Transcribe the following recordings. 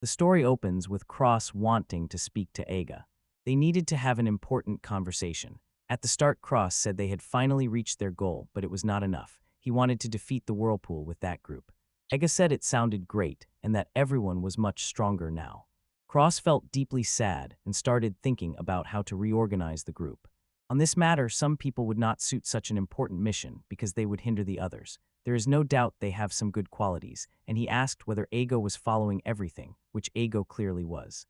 The story opens with Cross wanting to speak to Aga. They needed to have an important conversation. At the start, Cross said they had finally reached their goal, but it was not enough. He wanted to defeat the Whirlpool with that group. Aga said it sounded great and that everyone was much stronger now. Cross felt deeply sad and started thinking about how to reorganize the group. On this matter, some people would not suit such an important mission because they would hinder the others. There is no doubt they have some good qualities, and he asked whether Ago was following everything, which Ago clearly was.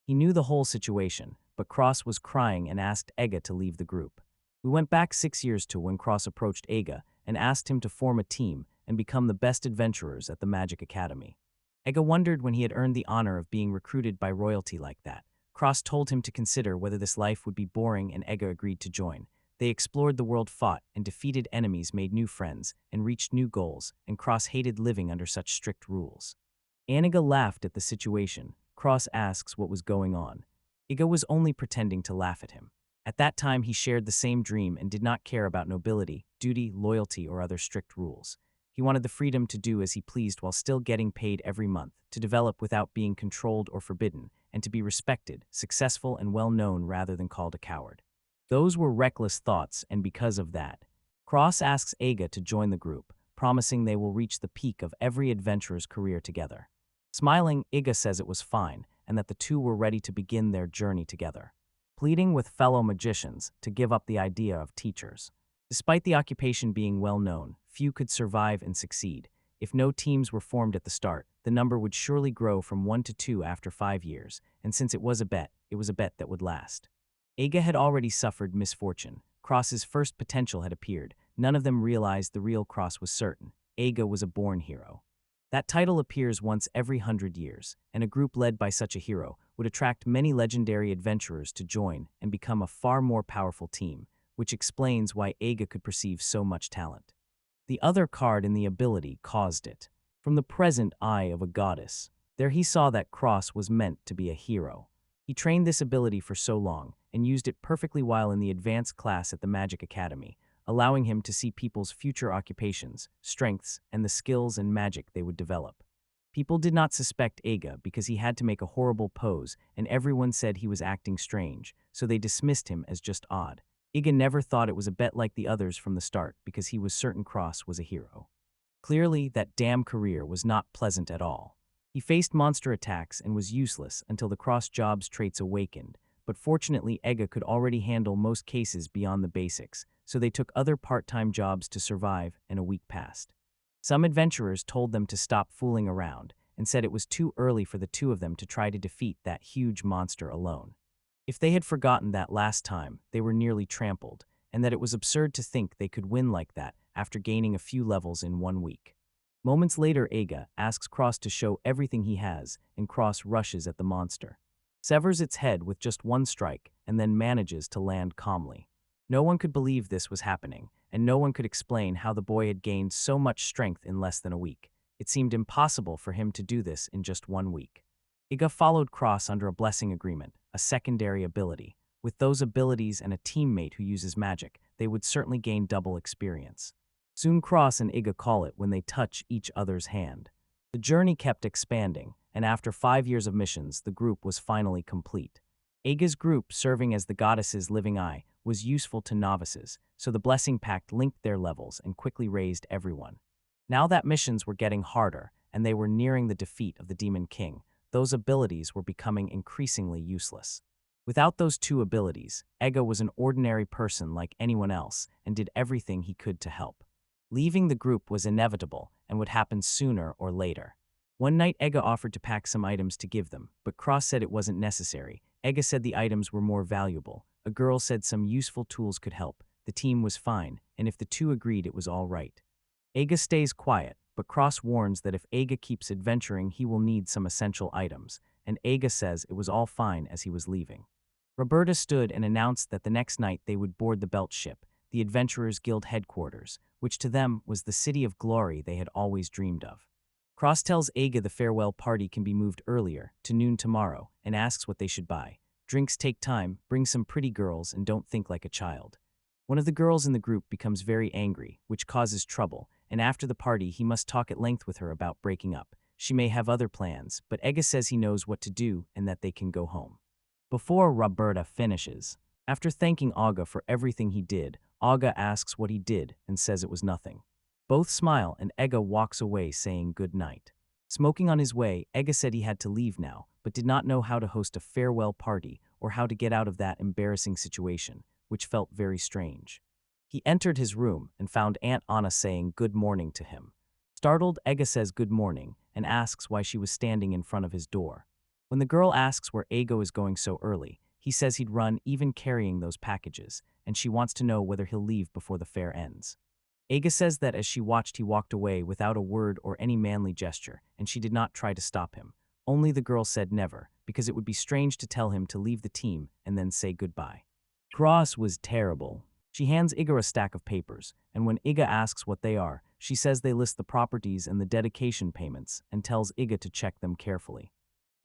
He knew the whole situation, but Cross was crying and asked Ega to leave the group. We went back 6 years to when Cross approached Ega and asked him to form a team and become the best adventurers at the Magic Academy. Ega wondered when he had earned the honor of being recruited by royalty like that. Cross told him to consider whether this life would be boring, and Ega agreed to join. They explored the world, fought and defeated enemies, made new friends, and reached new goals, and Cross hated living under such strict rules. Aniga laughed at the situation. Cross asks what was going on. Iga was only pretending to laugh at him. At that time, he shared the same dream and did not care about nobility, duty, loyalty, or other strict rules. He wanted the freedom to do as he pleased while still getting paid every month, to develop without being controlled or forbidden, and to be respected, successful, and well-known rather than called a coward. Those were reckless thoughts, and because of that, Cross asks Aga to join the group, promising they will reach the peak of every adventurer's career together. Smiling, Iga says it was fine, and that the two were ready to begin their journey together, pleading with fellow magicians to give up the idea of teachers. Despite the occupation being well known, few could survive and succeed. If no teams were formed at the start, the number would surely grow from 1 to 2 after 5 years, and since it was a bet that would last. Aga had already suffered misfortune. Cross's first potential had appeared. None of them realized the real Cross was certain. Aga was a born hero. That title appears once every 100 years, and a group led by such a hero would attract many legendary adventurers to join and become a far more powerful team, which explains why Aga could perceive so much talent. The other card in the ability caused it. From the present eye of a goddess, there he saw that Cross was meant to be a hero. He trained this ability for so long and used it perfectly while in the advanced class at the Magic Academy, allowing him to see people's future occupations, strengths, and the skills and magic they would develop. People did not suspect Aga because he had to make a horrible pose, and everyone said he was acting strange, so they dismissed him as just odd. Aga never thought it was a bet like the others from the start because he was certain Cross was a hero. Clearly, that damn career was not pleasant at all. He faced monster attacks and was useless until the Cross jobs traits awakened, but fortunately Aga could already handle most cases beyond the basics, so they took other part-time jobs to survive, and a week passed. Some adventurers told them to stop fooling around and said it was too early for the two of them to try to defeat that huge monster alone. If they had forgotten that last time, they were nearly trampled, and that it was absurd to think they could win like that after gaining a few levels in 1 week. Moments later, Aga asks Cross to show everything he has, and Cross rushes at the monster, severs its head with just one strike, and then manages to land calmly. No one could believe this was happening, and no one could explain how the boy had gained so much strength in less than a week. It seemed impossible for him to do this in just 1 week. Iga followed Cross under a blessing agreement, a secondary ability. With those abilities and a teammate who uses magic, they would certainly gain double experience. Soon Cross and Iga call it when they touch each other's hand. The journey kept expanding, and after 5 years of missions, the group was finally complete. Aga's group, serving as the goddess's living eye, was useful to novices, so the Blessing Pact linked their levels and quickly raised everyone. Now that missions were getting harder, and they were nearing the defeat of the Demon King, those abilities were becoming increasingly useless. Without those two abilities, Ega was an ordinary person like anyone else and did everything he could to help. Leaving the group was inevitable and would happen sooner or later. One night, Ega offered to pack some items to give them, but Cross said it wasn't necessary. Ega said the items were more valuable. A girl said some useful tools could help. The team was fine, and if the two agreed, it was all right. Ega stays quiet, but Cross warns that if Ega keeps adventuring, he will need some essential items, and Ega says it was all fine as he was leaving. Roberta stood and announced that the next night they would board the Belt Ship, the Adventurers Guild headquarters, which to them was the city of glory they had always dreamed of. Cross tells Aga the farewell party can be moved earlier, to noon tomorrow, and asks what they should buy. Drinks take time, bring some pretty girls, and don't think like a child. One of the girls in the group becomes very angry, which causes trouble, and after the party he must talk at length with her about breaking up. She may have other plans, but Ega says he knows what to do and that they can go home. Before Roberta finishes, after thanking Aga for everything he did, Aga asks what he did and says it was nothing. Both smile and Ega walks away saying good night. Smoking on his way, Ega said he had to leave now, but did not know how to host a farewell party or how to get out of that embarrassing situation, which felt very strange. He entered his room and found Aunt Anna saying good morning to him. Startled, Ega says good morning and asks why she was standing in front of his door. When the girl asks where Ego is going so early, he says he'd run even carrying those packages, and she wants to know whether he'll leave before the fair ends. Ega says that as she watched, he walked away without a word or any manly gesture, and she did not try to stop him. Only the girl said never, because it would be strange to tell him to leave the team and then say goodbye. Cross was terrible. She hands Iga a stack of papers, and when Iga asks what they are, she says they list the properties and the dedication payments and tells Iga to check them carefully.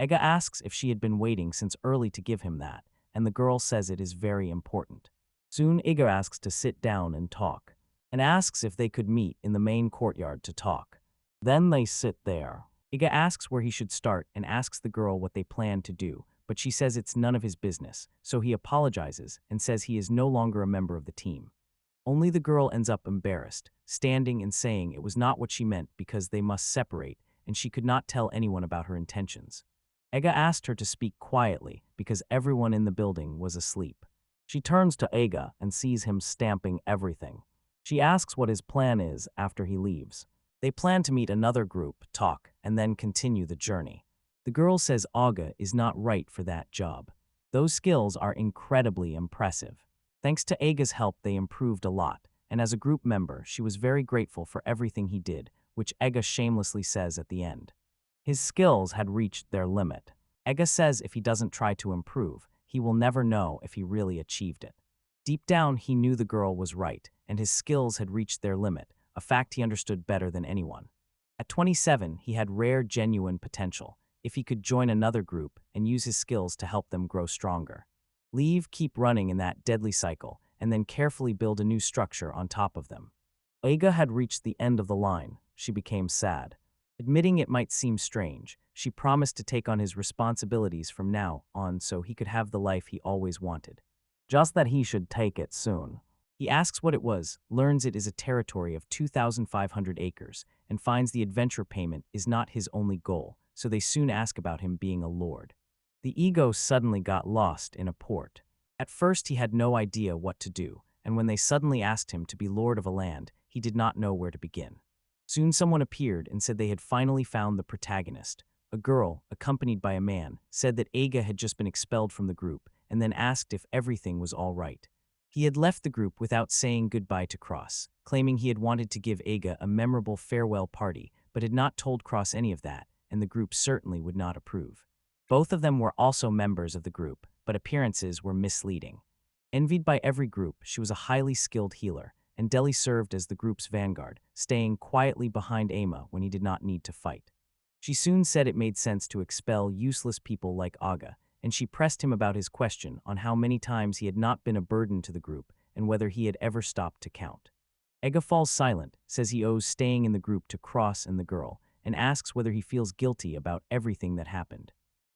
Iga asks if she had been waiting since early to give him that, and the girl says it is very important. Soon Iga asks to sit down and talk, and asks if they could meet in the main courtyard to talk. Then they sit there. Iga asks where he should start and asks the girl what they plan to do, but she says it's none of his business, so he apologizes and says he is no longer a member of the team. Only the girl ends up embarrassed, standing and saying it was not what she meant because they must separate, and she could not tell anyone about her intentions. Ega asked her to speak quietly because everyone in the building was asleep. She turns to Ega and sees him stamping everything. She asks what his plan is after he leaves. They plan to meet another group, talk, and then continue the journey. The girl says Aga is not right for that job. Those skills are incredibly impressive. Thanks to Aga's help, they improved a lot, and as a group member, she was very grateful for everything he did, which Aga shamelessly says at the end. His skills had reached their limit. Aga says if he doesn't try to improve, he will never know if he really achieved it. Deep down, he knew the girl was right, and his skills had reached their limit, a fact he understood better than anyone. At 27, he had rare, genuine potential, if he could join another group and use his skills to help them grow stronger. Leave, keep running in that deadly cycle, and then carefully build a new structure on top of them. Aga had reached the end of the line. She became sad. Admitting it might seem strange, she promised to take on his responsibilities from now on so he could have the life he always wanted. Just that he should take it soon. He asks what it was, learns it is a territory of 2,500 acres, and finds the adventure payment is not his only goal, so they soon ask about him being a lord. The ego suddenly got lost in a port. At first he had no idea what to do, and when they suddenly asked him to be lord of a land, he did not know where to begin. Soon someone appeared and said they had finally found the protagonist. A girl, accompanied by a man, said that Aga had just been expelled from the group, and then asked if everything was all right. He had left the group without saying goodbye to Cross, claiming he had wanted to give Aga a memorable farewell party, but had not told Cross any of that, and the group certainly would not approve. Both of them were also members of the group, but appearances were misleading. Envied by every group, she was a highly skilled healer, and Deli served as the group's vanguard, staying quietly behind Ama when he did not need to fight. She soon said it made sense to expel useless people like Aga, and she pressed him about his question on how many times he had not been a burden to the group and whether he had ever stopped to count. Aga falls silent, says he owes staying in the group to Cross and the girl, and asks whether he feels guilty about everything that happened.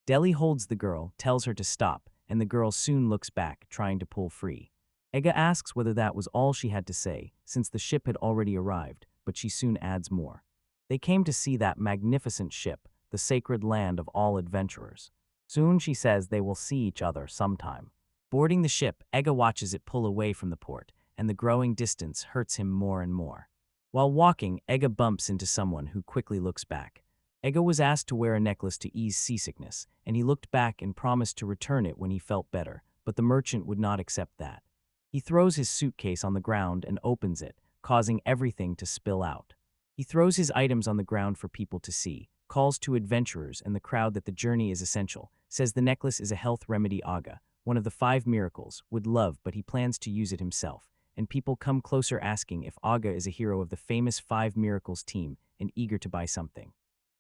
Deli holds the girl, tells her to stop, and the girl soon looks back, trying to pull free. Ega asks whether that was all she had to say, since the ship had already arrived, but she soon adds more. They came to see that magnificent ship, the sacred land of all adventurers. Soon she says they will see each other sometime. Boarding the ship, Ega watches it pull away from the port, and the growing distance hurts him more and more. While walking, Ega bumps into someone who quickly looks back. Ega was asked to wear a necklace to ease seasickness, and he looked back and promised to return it when he felt better, but the merchant would not accept that. He throws his suitcase on the ground and opens it, causing everything to spill out. He throws his items on the ground for people to see, calls to adventurers and the crowd that the journey is essential, says the necklace is a health remedy Aga, one of the 5 miracles, would love but he plans to use it himself, and people come closer asking if Aga is a hero of the famous 5 miracles team and eager to buy something.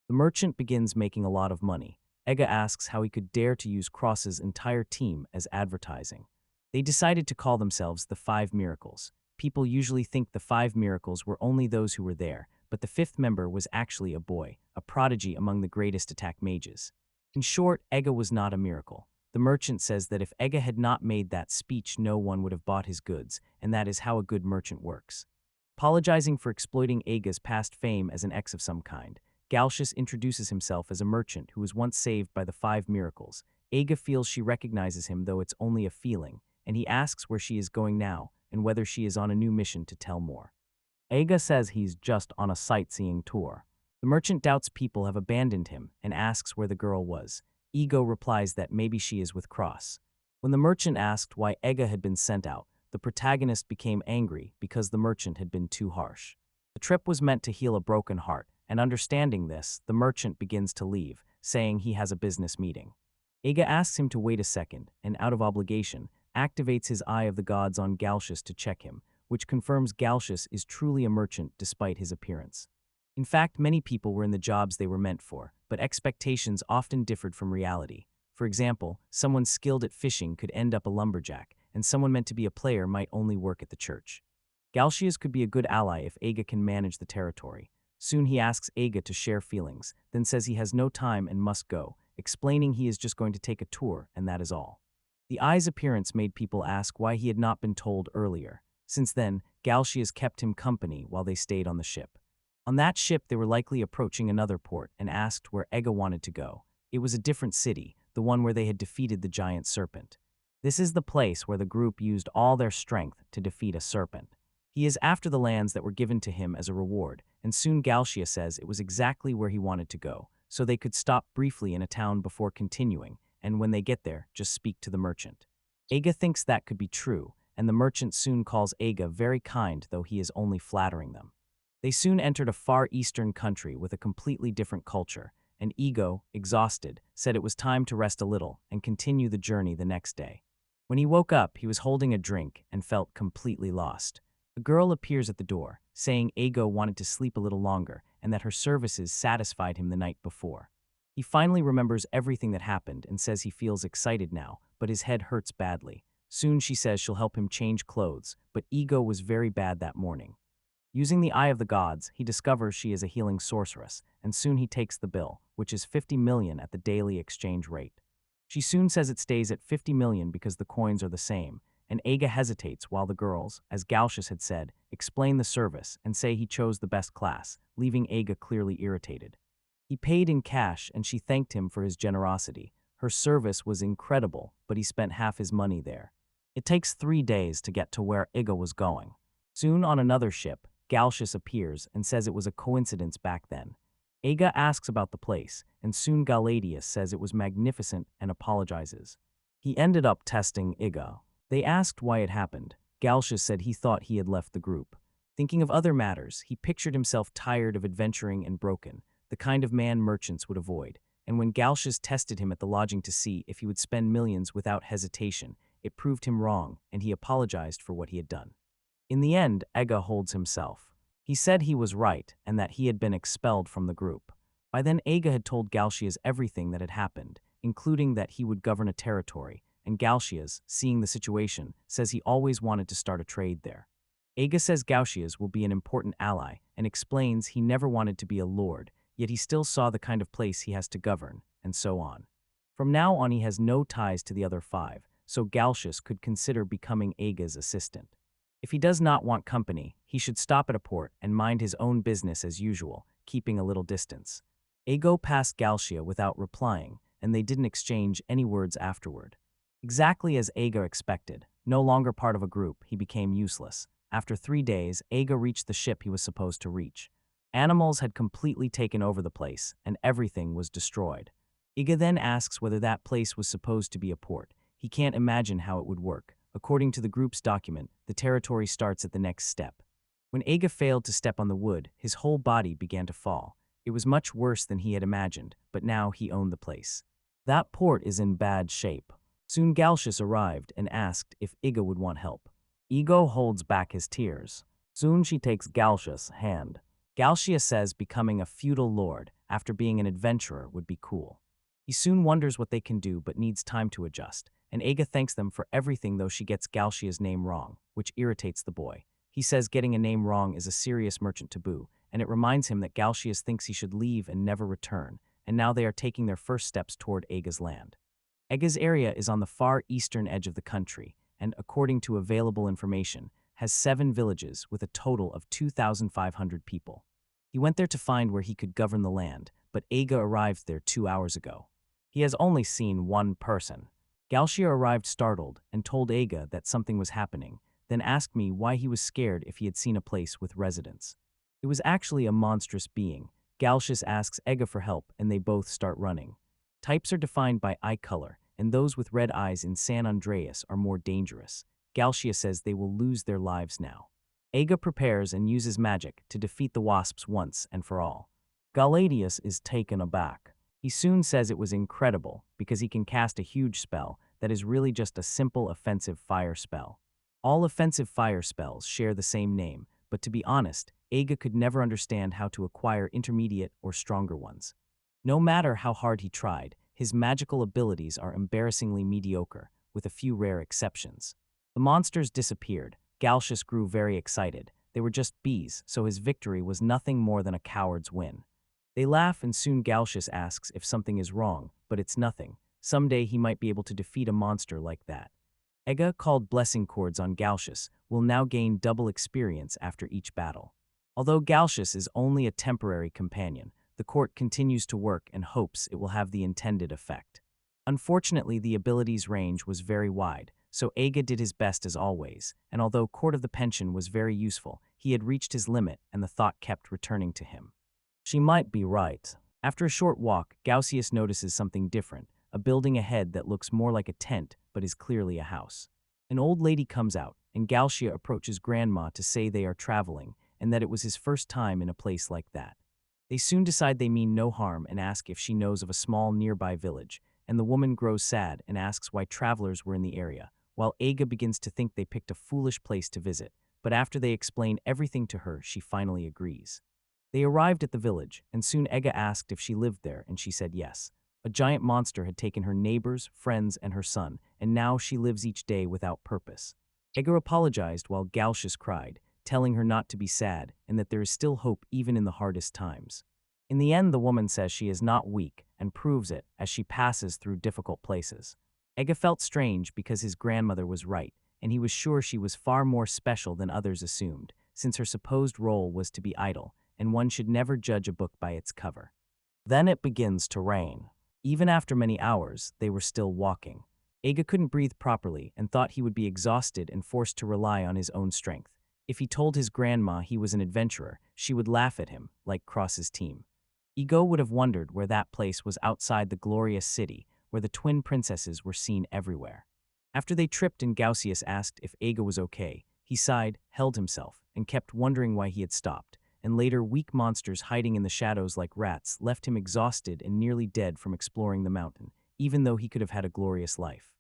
The merchant begins making a lot of money. Ega asks how he could dare to use Cross's entire team as advertising. They decided to call themselves the 5 miracles. People usually think the 5 miracles were only those who were there, but the 5th member was actually a boy, a prodigy among the greatest attack mages. In short, Ega was not a miracle. The merchant says that if Ega had not made that speech, no one would have bought his goods, and that is how a good merchant works. Apologizing for exploiting Ega's past fame as an ex of some kind, Galcius introduces himself as a merchant who was once saved by the 5 miracles. Ega feels she recognizes him, though it's only a feeling, and he asks where she is going now and whether she is on a new mission to tell more. Ega says he's just on a sightseeing tour. The merchant doubts people have abandoned him and asks where the girl was. Ego replies that maybe she is with Cross. When the merchant asked why Ega had been sent out, the protagonist became angry because the merchant had been too harsh. The trip was meant to heal a broken heart, and understanding this, the merchant begins to leave, saying he has a business meeting. Ega asks him to wait a second, and out of obligation, activates his Eye of the Gods on Galcius to check him, which confirms Galcius is truly a merchant despite his appearance. In fact, many people were in the jobs they were meant for, but expectations often differed from reality. For example, someone skilled at fishing could end up a lumberjack, and someone meant to be a player might only work at the church. Galcius could be a good ally if Ega can manage the territory. Soon he asks Ega to share feelings, then says he has no time and must go, explaining he is just going to take a tour, and that is all. The Eye's appearance made people ask why he had not been told earlier. Since then, Galcius kept him company while they stayed on the ship. On that ship, they were likely approaching another port and asked where Ega wanted to go. It was a different city, the one where they had defeated the giant serpent. This is the place where the group used all their strength to defeat a serpent. He is after the lands that were given to him as a reward, and soon Galcius says it was exactly where he wanted to go, so they could stop briefly in a town before continuing, and when they get there, just speak to the merchant. Ega thinks that could be true, and the merchant soon calls Ega very kind, though he is only flattering them. They soon entered a far eastern country with a completely different culture, and Ego, exhausted, said it was time to rest a little and continue the journey the next day. When he woke up, he was holding a drink and felt completely lost. A girl appears at the door, saying Ego wanted to sleep a little longer and that her services satisfied him the night before. He finally remembers everything that happened and says he feels excited now, but his head hurts badly. Soon she says she'll help him change clothes, but Ego was very bad that morning. Using the Eye of the Gods, he discovers she is a healing sorceress, and soon he takes the bill, which is 50 million at the daily exchange rate. She soon says it stays at 50 million because the coins are the same, and Ega hesitates while the girls, as Galcius had said, explain the service and say he chose the best class, leaving Ega clearly irritated. He paid in cash and she thanked him for his generosity. Her service was incredible, but he spent half his money there. It takes 3 days to get to where Ega was going. Soon on another ship, Galcius appears and says it was a coincidence back then. Ega asks about the place, and soon Galadius says it was magnificent and apologizes. He ended up testing Ega. They asked why it happened. Galcius said he thought he had left the group. Thinking of other matters, he pictured himself tired of adventuring and broken, the kind of man merchants would avoid. And when Galcius tested him at the lodging to see if he would spend millions without hesitation, it proved him wrong, and he apologized for what he had done. In the end, Ega holds himself. He said he was right and that he had been expelled from the group. By then, Ega had told Galcius everything that had happened, including that he would govern a territory, and Galcius, seeing the situation, says he always wanted to start a trade there. Ega says Galcius will be an important ally and explains he never wanted to be a lord, yet he still saw the kind of place he has to govern, and so on. From now on, he has no ties to the other 5, so Galcius could consider becoming Ega's assistant. If he does not want company, he should stop at a port and mind his own business as usual, keeping a little distance. Ego passed Galcius without replying, and they didn't exchange any words afterward. Exactly as Ega expected, no longer part of a group, he became useless. After 3 days, Ega reached the ship he was supposed to reach. Animals had completely taken over the place, and everything was destroyed. Ega then asks whether that place was supposed to be a port. He can't imagine how it would work. According to the group's document, the territory starts at the next step. When Ega failed to step on the wood, his whole body began to fall. It was much worse than he had imagined, but now he owned the place. That port is in bad shape. Soon Galcius arrived and asked if Ega would want help. Ego holds back his tears. Soon she takes Galcius' hand. Galcius says becoming a feudal lord after being an adventurer would be cool. He soon wonders what they can do but needs time to adjust, and Ega thanks them for everything, though she gets Galcius' name wrong, which irritates the boy. He says getting a name wrong is a serious merchant taboo, and it reminds him that Galcius thinks he should leave and never return, and now they are taking their first steps toward Ega's land. Ega's area is on the far eastern edge of the country, and, according to available information, has 7 villages with a total of 2,500 people. He went there to find where he could govern the land, but Ega arrived there 2 hours ago. He has only seen one person. Galcia arrived startled and told Ega that something was happening, then asked me why he was scared if he had seen a place with residents. It was actually a monstrous being. Galcius asks Ega for help and they both start running. Types are defined by eye color, and those with red eyes in San Andreas are more dangerous. Galcia says they will lose their lives now. Ega prepares and uses magic to defeat the wasps once and for all. Galadius is taken aback. He soon says it was incredible because he can cast a huge spell that is really just a simple offensive fire spell. All offensive fire spells share the same name, but to be honest, Ega could never understand how to acquire intermediate or stronger ones. No matter how hard he tried, his magical abilities are embarrassingly mediocre, with a few rare exceptions. The monsters disappeared. Galcius grew very excited. They were just bees, so his victory was nothing more than a coward's win. They laugh and soon Galcius asks if something is wrong, but it's nothing. Someday he might be able to defeat a monster like that. Ega, called Blessing Chords on Galcius, will now gain double experience after each battle. Although Galcius is only a temporary companion, the court continues to work and hopes it will have the intended effect. Unfortunately, the ability's range was very wide, so Ega did his best as always, and although Court of the Pension was very useful, he had reached his limit and the thought kept returning to him. She might be right. After a short walk, Galcius notices something different, a building ahead that looks more like a tent but is clearly a house. An old lady comes out, and Galcia approaches Grandma to say they are traveling and that it was his first time in a place like that. They soon decide they mean no harm and ask if she knows of a small nearby village, and the woman grows sad and asks why travelers were in the area, while Ega begins to think they picked a foolish place to visit, but after they explain everything to her, she finally agrees. They arrived at the village, and soon Ega asked if she lived there, and she said yes. A giant monster had taken her neighbors, friends, and her son, and now she lives each day without purpose. Ega apologized while Galcius cried, telling her not to be sad and that there is still hope even in the hardest times. In the end, the woman says she is not weak and proves it as she passes through difficult places. Ega felt strange because his grandmother was right, and he was sure she was far more special than others assumed, since her supposed role was to be idle, and one should never judge a book by its cover. Then it begins to rain. Even after many hours, they were still walking. Ega couldn't breathe properly and thought he would be exhausted and forced to rely on his own strength. If he told his grandma he was an adventurer, she would laugh at him, like Cross's team. Ego would have wondered where that place was outside the glorious city, where the twin princesses were seen everywhere. After they tripped and Galcius asked if Ega was okay, he sighed, held himself, and kept wondering why he had stopped, and later weak monsters hiding in the shadows like rats left him exhausted and nearly dead from exploring the mountain, even though he could have had a glorious life.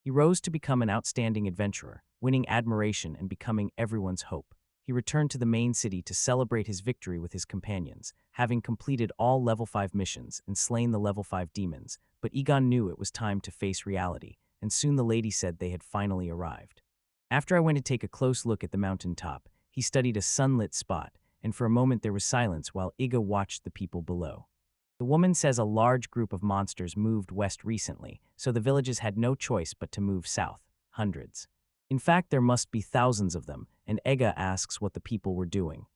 He rose to become an outstanding adventurer, winning admiration and becoming everyone's hope. He returned to the main city to celebrate his victory with his companions, having completed all level 5 missions and slain the level 5 demons, but Egon knew it was time to face reality, and soon the lady said they had finally arrived. After I went to take a close look at the mountain top, he studied a sunlit spot, and for a moment there was silence while Iga watched the people below. The woman says a large group of monsters moved west recently, so the villages had no choice but to move south, hundreds. In fact, there must be thousands of them, and Ega asks what the people were doing.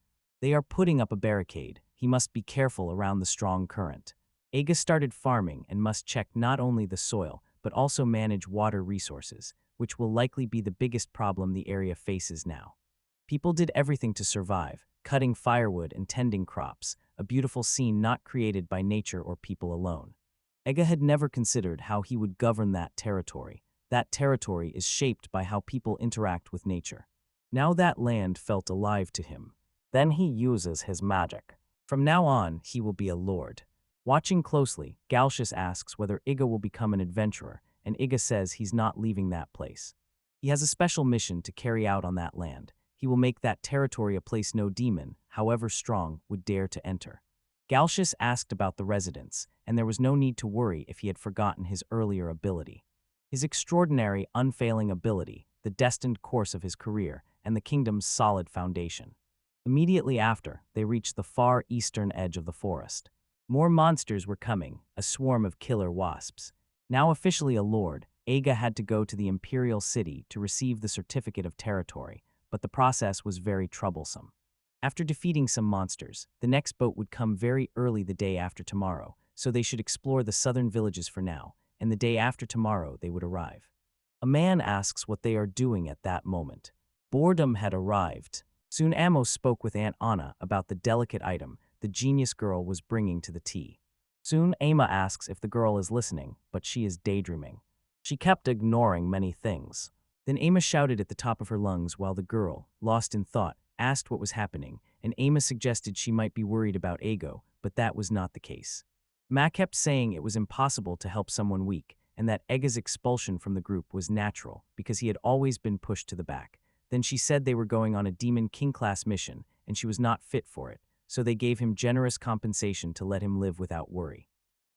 They are putting up a barricade. He must be careful around the strong current. Ega started farming and must check not only the soil, but also manage water resources, which will likely be the biggest problem the area faces now. People did everything to survive, cutting firewood and tending crops, a beautiful scene not created by nature or people alone. Ega had never considered how he would govern that territory. That territory is shaped by how people interact with nature. Now that land felt alive to him. Then he uses his magic. From now on, he will be a lord. Watching closely, Galcius asks whether Iga will become an adventurer, and Iga says he's not leaving that place. He has a special mission to carry out on that land. He will make that territory a place no demon, however strong, would dare to enter. Galcius asked about the residents, and there was no need to worry if he had forgotten his earlier ability. His extraordinary, unfailing ability, the destined course of his career, and the kingdom's solid foundation. Immediately after, they reached the far eastern edge of the forest. More monsters were coming, a swarm of killer wasps. Now officially a lord, Aga had to go to the imperial city to receive the certificate of territory, but the process was very troublesome. After defeating some monsters, the next boat would come very early the day after tomorrow, so they should explore the southern villages for now, and the day after tomorrow they would arrive. A man asks what they are doing at that moment. Boredom had arrived. Soon Amos spoke with Aunt Anna about the delicate item the genius girl was bringing to the tea. Soon Ama asks if the girl is listening, but she is daydreaming. She kept ignoring many things. Then Ama shouted at the top of her lungs while the girl, lost in thought, asked what was happening, and Ama suggested she might be worried about Ego, but that was not the case. Ma kept saying it was impossible to help someone weak, and that Ega's expulsion from the group was natural because he had always been pushed to the back. Then she said they were going on a Demon King-class mission, and she was not fit for it, so they gave him generous compensation to let him live without worry.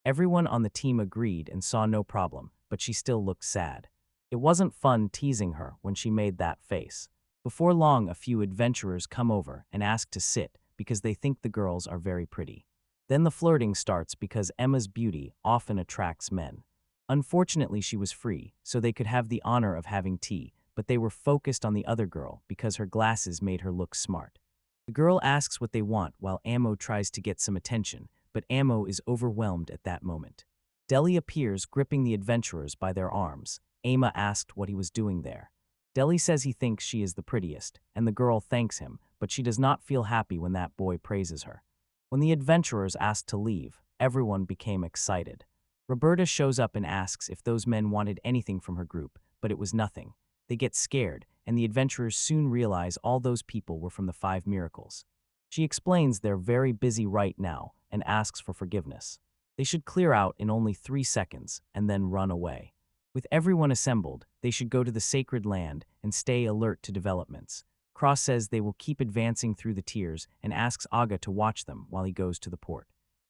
Everyone on the team agreed and saw no problem, but she still looked sad. It wasn't fun teasing her when she made that face. Before long, a few adventurers come over and ask to sit because they think the girls are very pretty. Then the flirting starts because Emma's beauty often attracts men. Unfortunately, she was free, so they could have the honor of having tea, but they were focused on the other girl because her glasses made her look smart. The girl asks what they want while Amo tries to get some attention, but Amo is overwhelmed at that moment. Deli appears gripping the adventurers by their arms. Ama asked what he was doing there. Deli says he thinks she is the prettiest, and the girl thanks him, but she does not feel happy when that boy praises her. When the adventurers asked to leave, everyone became excited. Roberta shows up and asks if those men wanted anything from her group, but it was nothing. They get scared, and the adventurers soon realize all those people were from the 5 miracles. She explains they're very busy right now and asks for forgiveness. They should clear out in only 3 seconds and then run away. With everyone assembled, they should go to the sacred land and stay alert to developments. Cross says they will keep advancing through the tiers and asks Aga to watch them while he goes to the port.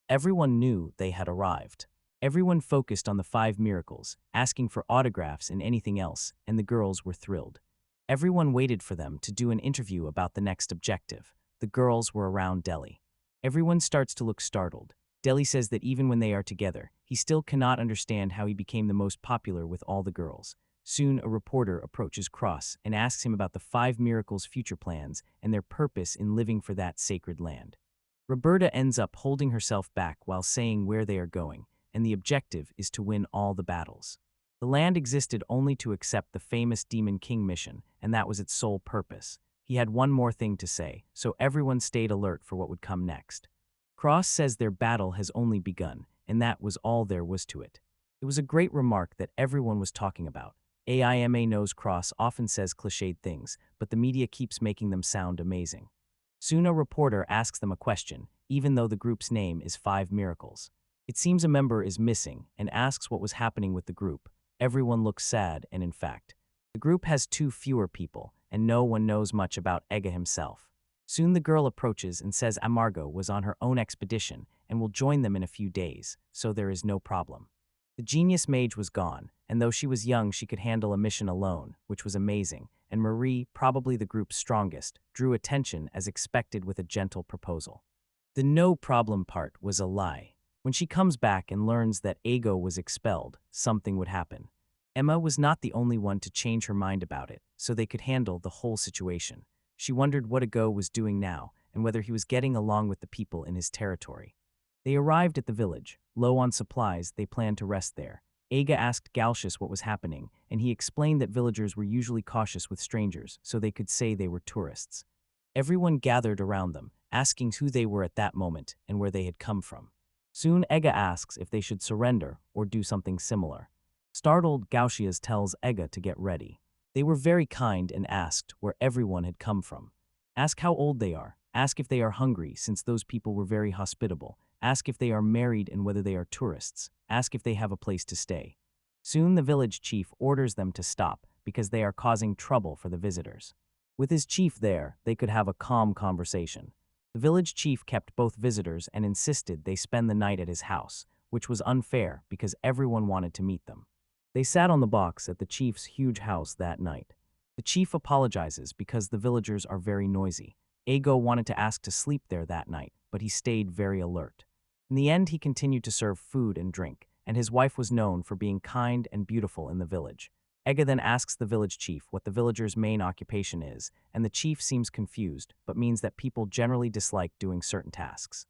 Everyone knew they had arrived. Everyone focused on the 5 miracles, asking for autographs and anything else, and the girls were thrilled. Everyone waited for them to do an interview about the next objective. The girls were around Deli. Everyone starts to look startled. Deli says that even when they are together, he still cannot understand how he became the most popular with all the girls. Soon, a reporter approaches Cross and asks him about the 5 miracles' future plans and their purpose in living for that sacred land. Roberta ends up holding herself back while saying where they are going, and the objective is to win all the battles. The land existed only to accept the famous Demon King mission, and that was its sole purpose. He had one more thing to say, so everyone stayed alert for what would come next. Cross says their battle has only begun, and that was all there was to it. It was a great remark that everyone was talking about. AIMA knows Cross often says cliched things, but the media keeps making them sound amazing. Soon a reporter asks them a question, even though the group's name is 5 Miracles. It seems a member is missing and asks what was happening with the group. Everyone looks sad, and in fact, the group has 2 fewer people, and no one knows much about Ega himself. Soon the girl approaches and says Amargo was on her own expedition and will join them in a few days, so there is no problem. The genius mage was gone, and though she was young she could handle a mission alone, which was amazing, and Marie, probably the group's strongest, drew attention as expected with a gentle proposal. The no problem part was a lie. When she comes back and learns that Ego was expelled, something would happen. Emma was not the only one to change her mind about it, so they could handle the whole situation. She wondered what Ego was doing now and whether he was getting along with the people in his territory. They arrived at the village. Low on supplies, they planned to rest there. Aga asked Galcius what was happening, and he explained that villagers were usually cautious with strangers, so they could say they were tourists. Everyone gathered around them, asking who they were at that moment and where they had come from. Soon Ega asks if they should surrender or do something similar. Startled, Galcius tells Ega to get ready. They were very kind and asked where everyone had come from. Ask how old they are. Ask if they are hungry, since those people were very hospitable. Ask if they are married and whether they are tourists. Ask if they have a place to stay. Soon the village chief orders them to stop because they are causing trouble for the visitors. With his chief there, they could have a calm conversation. The village chief kept both visitors and insisted they spend the night at his house, which was unfair because everyone wanted to meet them. They sat on the box at the chief's huge house that night. The chief apologizes because the villagers are very noisy. Ego wanted to ask to sleep there that night, but he stayed very alert. In the end, he continued to serve food and drink, and his wife was known for being kind and beautiful in the village. Ega then asks the village chief what the villagers' main occupation is, and the chief seems confused, but means that people generally dislike doing certain tasks.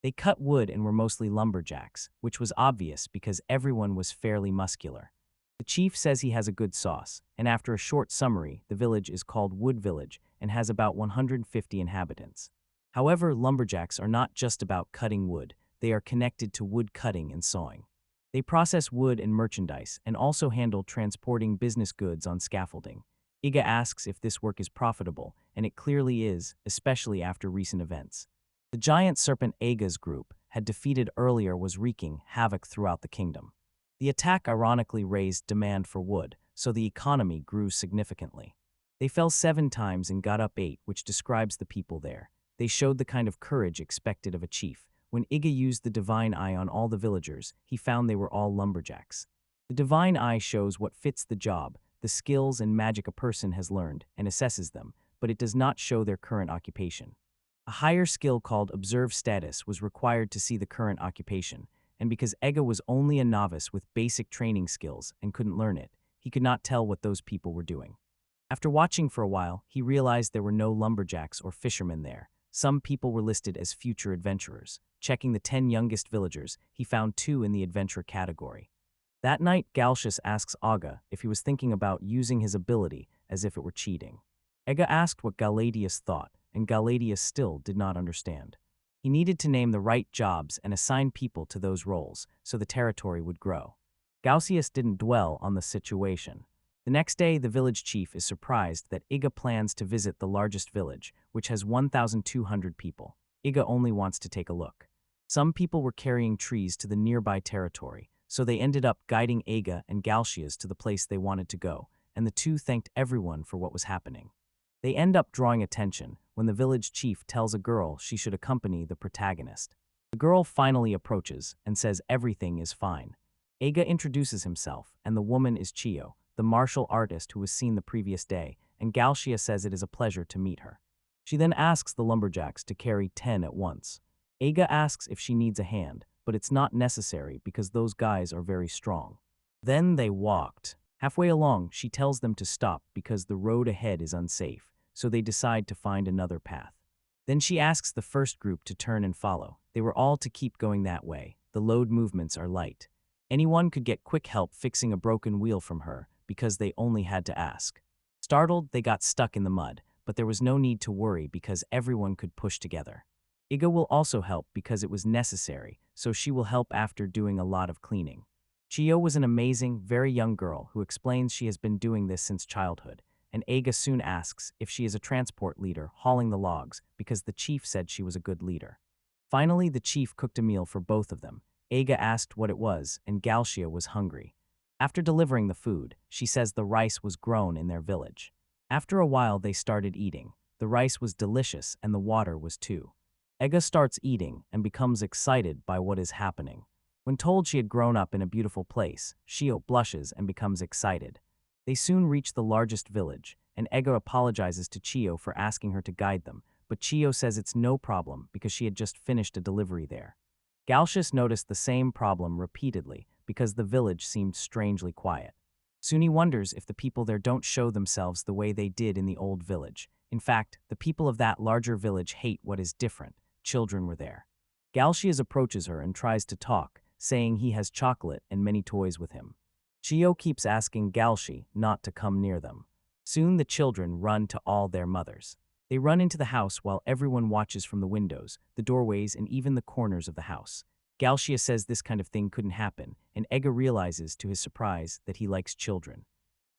They cut wood and were mostly lumberjacks, which was obvious because everyone was fairly muscular. The chief says he has a good sauce, and after a short summary, the village is called Wood Village and has about 150 inhabitants. However, lumberjacks are not just about cutting wood, they are connected to wood cutting and sawing. They process wood and merchandise and also handle transporting business goods on scaffolding. Iga asks if this work is profitable, and it clearly is, especially after recent events. The giant serpent Aga's group had defeated earlier was wreaking havoc throughout the kingdom. The attack ironically raised demand for wood, so the economy grew significantly. They fell 7 times and got up 8, which describes the people there. They showed the kind of courage expected of a chief. When Iga used the divine eye on all the villagers, he found they were all lumberjacks. The divine eye shows what fits the job, the skills and magic a person has learned, and assesses them, but it does not show their current occupation. A higher skill called Observe Status was required to see the current occupation, and because Ega was only a novice with basic training skills and couldn't learn it, he could not tell what those people were doing. After watching for a while, he realized there were no lumberjacks or fishermen there. Some people were listed as future adventurers. Checking the 10 youngest villagers, he found 2 in the adventure category. That night, Galcius asks Aga if he was thinking about using his ability as if it were cheating. Ega asked what Galadius thought, and Galadius still did not understand. He needed to name the right jobs and assign people to those roles so the territory would grow. Galcius didn't dwell on the situation. The next day, the village chief is surprised that Iga plans to visit the largest village, which has 1,200 people. Iga only wants to take a look. Some people were carrying trees to the nearby territory, so they ended up guiding Iga and Galcius to the place they wanted to go, and the two thanked everyone for what was happening. They end up drawing attention when the village chief tells a girl she should accompany the protagonist. The girl finally approaches and says everything is fine. Iga introduces himself, and the woman is Chio, the martial artist who was seen the previous day, and Galcia says it is a pleasure to meet her. She then asks the lumberjacks to carry 10 at once. Iga asks if she needs a hand, but it's not necessary because those guys are very strong. Then they walked. Halfway along, she tells them to stop because the road ahead is unsafe, so they decide to find another path. Then she asks the first group to turn and follow. They were all to keep going that way. The load movements are light. Anyone could get quick help fixing a broken wheel from her because they only had to ask. Startled, they got stuck in the mud, but there was no need to worry because everyone could push together. Iga will also help because it was necessary, so she will help after doing a lot of cleaning. Chio was an amazing, very young girl who explains she has been doing this since childhood, and Iga soon asks if she is a transport leader hauling the logs because the chief said she was a good leader. Finally, the chief cooked a meal for both of them. Iga asked what it was, and Galcia was hungry. After delivering the food, she says the rice was grown in their village. After a while, they started eating. The rice was delicious and the water was too. Iga starts eating and becomes excited by what is happening. When told she had grown up in a beautiful place, Chio blushes and becomes excited. They soon reach the largest village, and Iga apologizes to Chio for asking her to guide them, but Chio says it's no problem because she had just finished a delivery there. Galcius noticed the same problem repeatedly because the village seemed strangely quiet. Soon he wonders if the people there don't show themselves the way they did in the old village. In fact, the people of that larger village hate what is different. Children were there. Galcius approaches her and tries to talk, saying he has chocolate and many toys with him. Chio keeps asking Galci not to come near them. Soon the children run to all their mothers. They run into the house while everyone watches from the windows, the doorways, and even the corners of the house. Galcia says this kind of thing couldn't happen, and Iga realizes to his surprise that he likes children.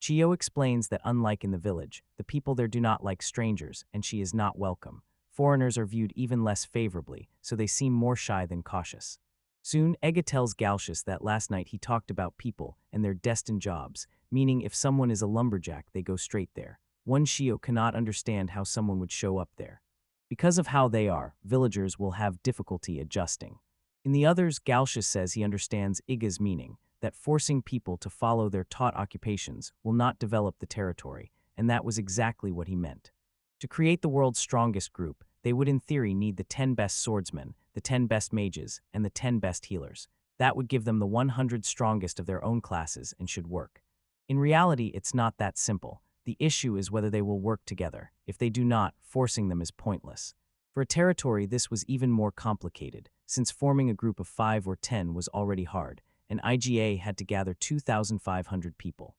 Chio explains that unlike in the village, the people there do not like strangers, and she is not welcome. Foreigners are viewed even less favorably, so they seem more shy than cautious. Soon, Iga tells Galcius that last night he talked about people and their destined jobs, meaning if someone is a lumberjack, they go straight there. One Chio cannot understand how someone would show up there. Because of how they are, villagers will have difficulty adjusting. In the others, Galcius says he understands Iga's meaning, that forcing people to follow their taught occupations will not develop the territory, and that was exactly what he meant. To create the world's strongest group, they would in theory need the 10 best swordsmen, the 10 best mages, and the 10 best healers. That would give them the 100 strongest of their own classes and should work. In reality, it's not that simple. The issue is whether they will work together. If they do not, forcing them is pointless. For a territory, this was even more complicated, since forming a group of 5 or 10 was already hard, and IGA had to gather 2,500 people.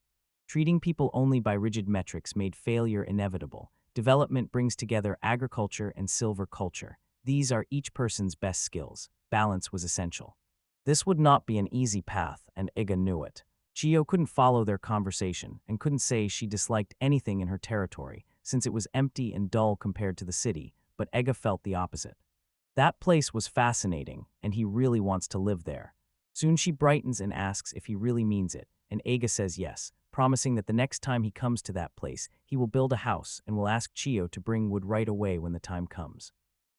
Treating people only by rigid metrics made failure inevitable. Development brings together agriculture and silver culture. These are each person's best skills. Balance was essential. This would not be an easy path, and Iga knew it. Chio couldn't follow their conversation and couldn't say she disliked anything in her territory, since it was empty and dull compared to the city, but Ega felt the opposite. That place was fascinating, and he really wants to live there. Soon she brightens and asks if he really means it, and Ega says yes, promising that the next time he comes to that place, he will build a house and will ask Chio to bring wood right away when the time comes.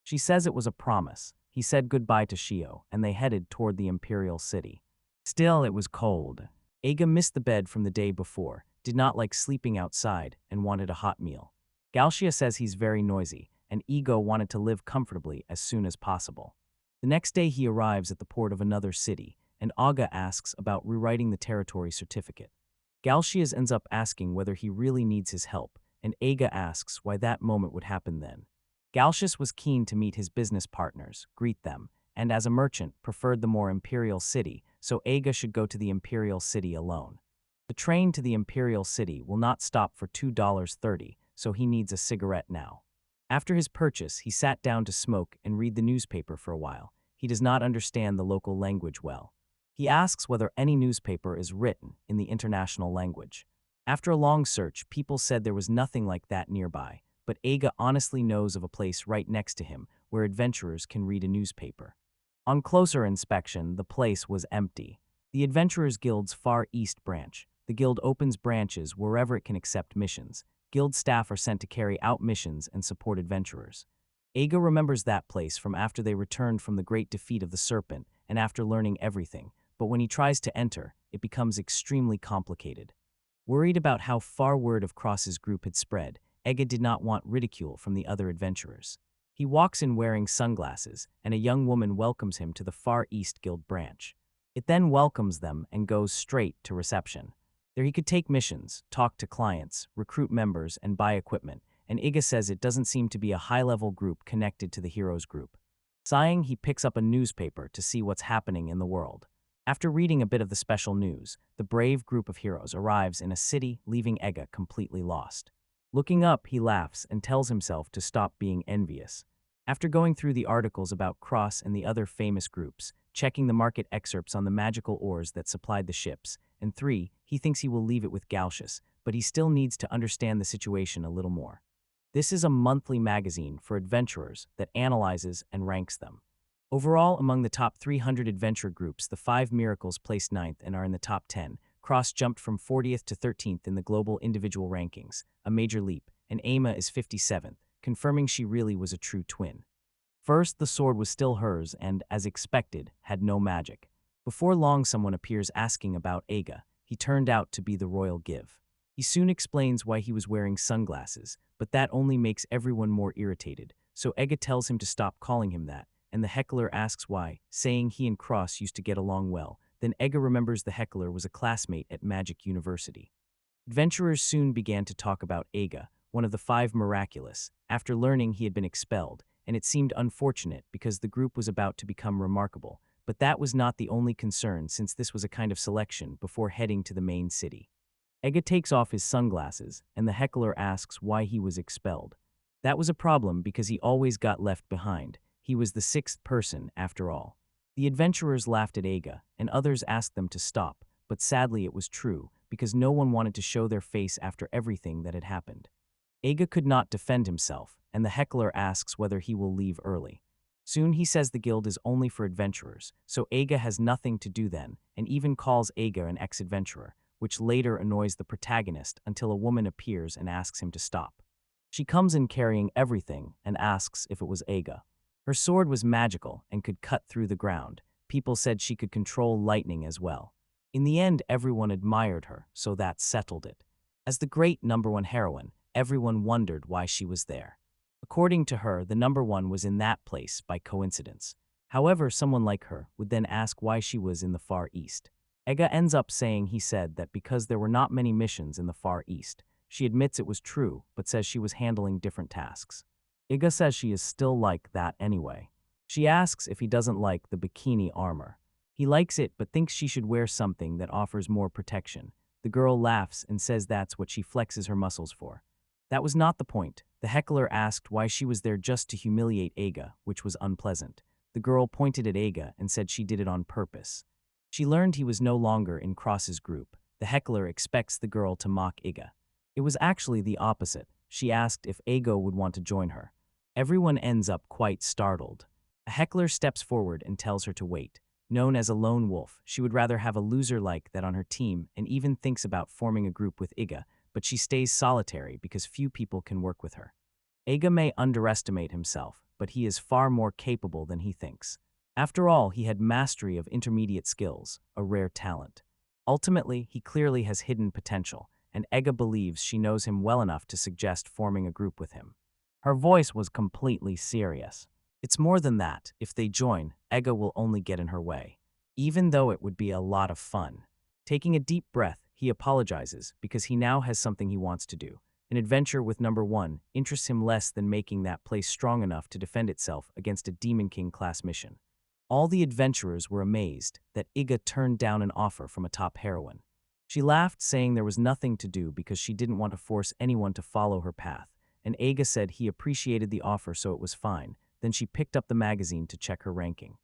She says it was a promise. He said goodbye to Chio, and they headed toward the imperial city. Still, it was cold. Ega missed the bed from the day before, did not like sleeping outside, and wanted a hot meal. Galshia says he's very noisy, and Ego wanted to live comfortably as soon as possible. The next day he arrives at the port of another city, and Aga asks about rewriting the territory certificate. Galshias ends up asking whether he really needs his help, and Aga asks why that moment would happen then. Galshias was keen to meet his business partners, greet them, and as a merchant preferred the more imperial city, so Aga should go to the imperial city alone. The train to the imperial city will not stop for $2.30, so he needs a cigarette now. After his purchase, he sat down to smoke and read the newspaper for a while. He does not understand the local language well. He asks whether any newspaper is written in the international language. After a long search, people said there was nothing like that nearby, but Aga honestly knows of a place right next to him where adventurers can read a newspaper. On closer inspection, the place was empty. The Adventurers Guild's Far East branch. The guild opens branches wherever it can accept missions. Guild staff are sent to carry out missions and support adventurers. Aga remembers that place from after they returned from the great defeat of the Serpent and after learning everything, but when he tries to enter, it becomes extremely complicated. Worried about how far word of Cross's group had spread, Aga did not want ridicule from the other adventurers. He walks in wearing sunglasses, and a young woman welcomes him to the Far East Guild branch. It then welcomes them and goes straight to reception. There he could take missions, talk to clients, recruit members, and buy equipment, and Iga says it doesn't seem to be a high-level group connected to the heroes group. Sighing, he picks up a newspaper to see what's happening in the world. After reading a bit of the special news, the brave group of heroes arrives in a city, leaving Ega completely lost. Looking up, he laughs and tells himself to stop being envious. After going through the articles about Cross and the other famous groups, checking the market excerpts on the magical ores that supplied the ships, and 3, he thinks he will leave it with Galshias, but he still needs to understand the situation a little more. This is a monthly magazine for adventurers that analyzes and ranks them. Overall, among the top 300 adventure groups, the 5 Miracles placed 9th and are in the top 10. Cross jumped from 40th to 13th in the global individual rankings, a major leap, and Ama is 57th, confirming she really was a true twin. First, the sword was still hers and, as expected, had no magic. Before long, someone appears asking about Aga. He turned out to be the royal Give. He soon explains why he was wearing sunglasses, but that only makes everyone more irritated, so Aga tells him to stop calling him that, and the heckler asks why, saying he and Cross used to get along well. Then Aga remembers the heckler was a classmate at Magic University. Adventurers soon began to talk about Aga, one of the 5 miraculous, after learning he had been expelled, and it seemed unfortunate because the group was about to become remarkable, but that was not the only concern since this was a kind of selection before heading to the main city. Aga takes off his sunglasses, and the heckler asks why he was expelled. That was a problem because he always got left behind. He was the 6th person, after all. The adventurers laughed at Aga, and others asked them to stop, but sadly it was true, because no one wanted to show their face after everything that had happened. Aga could not defend himself, and the heckler asks whether he will leave early. Soon he says the guild is only for adventurers, so Aga has nothing to do then, and even calls Aga an ex-adventurer, which later annoys the protagonist until a woman appears and asks him to stop. She comes in carrying everything and asks if it was Aga. Her sword was magical and could cut through the ground. People said she could control lightning as well. In the end, everyone admired her, so that settled it. As the great #1 heroine, everyone wondered why she was there. According to her, the number one was in that place by coincidence. However, someone like her would then ask why she was in the Far East. Ega ends up saying he said that because there were not many missions in the Far East. She admits it was true, but says she was handling different tasks. Iga says she is still like that anyway. She asks if he doesn't like the bikini armor. He likes it but thinks she should wear something that offers more protection. The girl laughs and says that's what she flexes her muscles for. That was not the point. The heckler asked why she was there just to humiliate Iga, which was unpleasant. The girl pointed at Iga and said she did it on purpose. She learned he was no longer in Cross's group. The heckler expects the girl to mock Iga. It was actually the opposite. She asked if Ego would want to join her. Everyone ends up quite startled. A heckler steps forward and tells her to wait. Known as a lone wolf, she would rather have a loser like that on her team and even thinks about forming a group with Iga, but she stays solitary because few people can work with her. Iga may underestimate himself, but he is far more capable than he thinks. After all, he had mastery of intermediate skills, a rare talent. Ultimately, he clearly has hidden potential, and Ega believes she knows him well enough to suggest forming a group with him. Her voice was completely serious. It's more than that. If they join, Ega will only get in her way. Even though it would be a lot of fun. Taking a deep breath, he apologizes because he now has something he wants to do. An adventure with number one interests him less than making that place strong enough to defend itself against a Demon King class mission. All the adventurers were amazed that Iga turned down an offer from a top heroine. She laughed, saying there was nothing to do because she didn't want to force anyone to follow her path, and Iga said he appreciated the offer so it was fine. Then she picked up the magazine to check her ranking.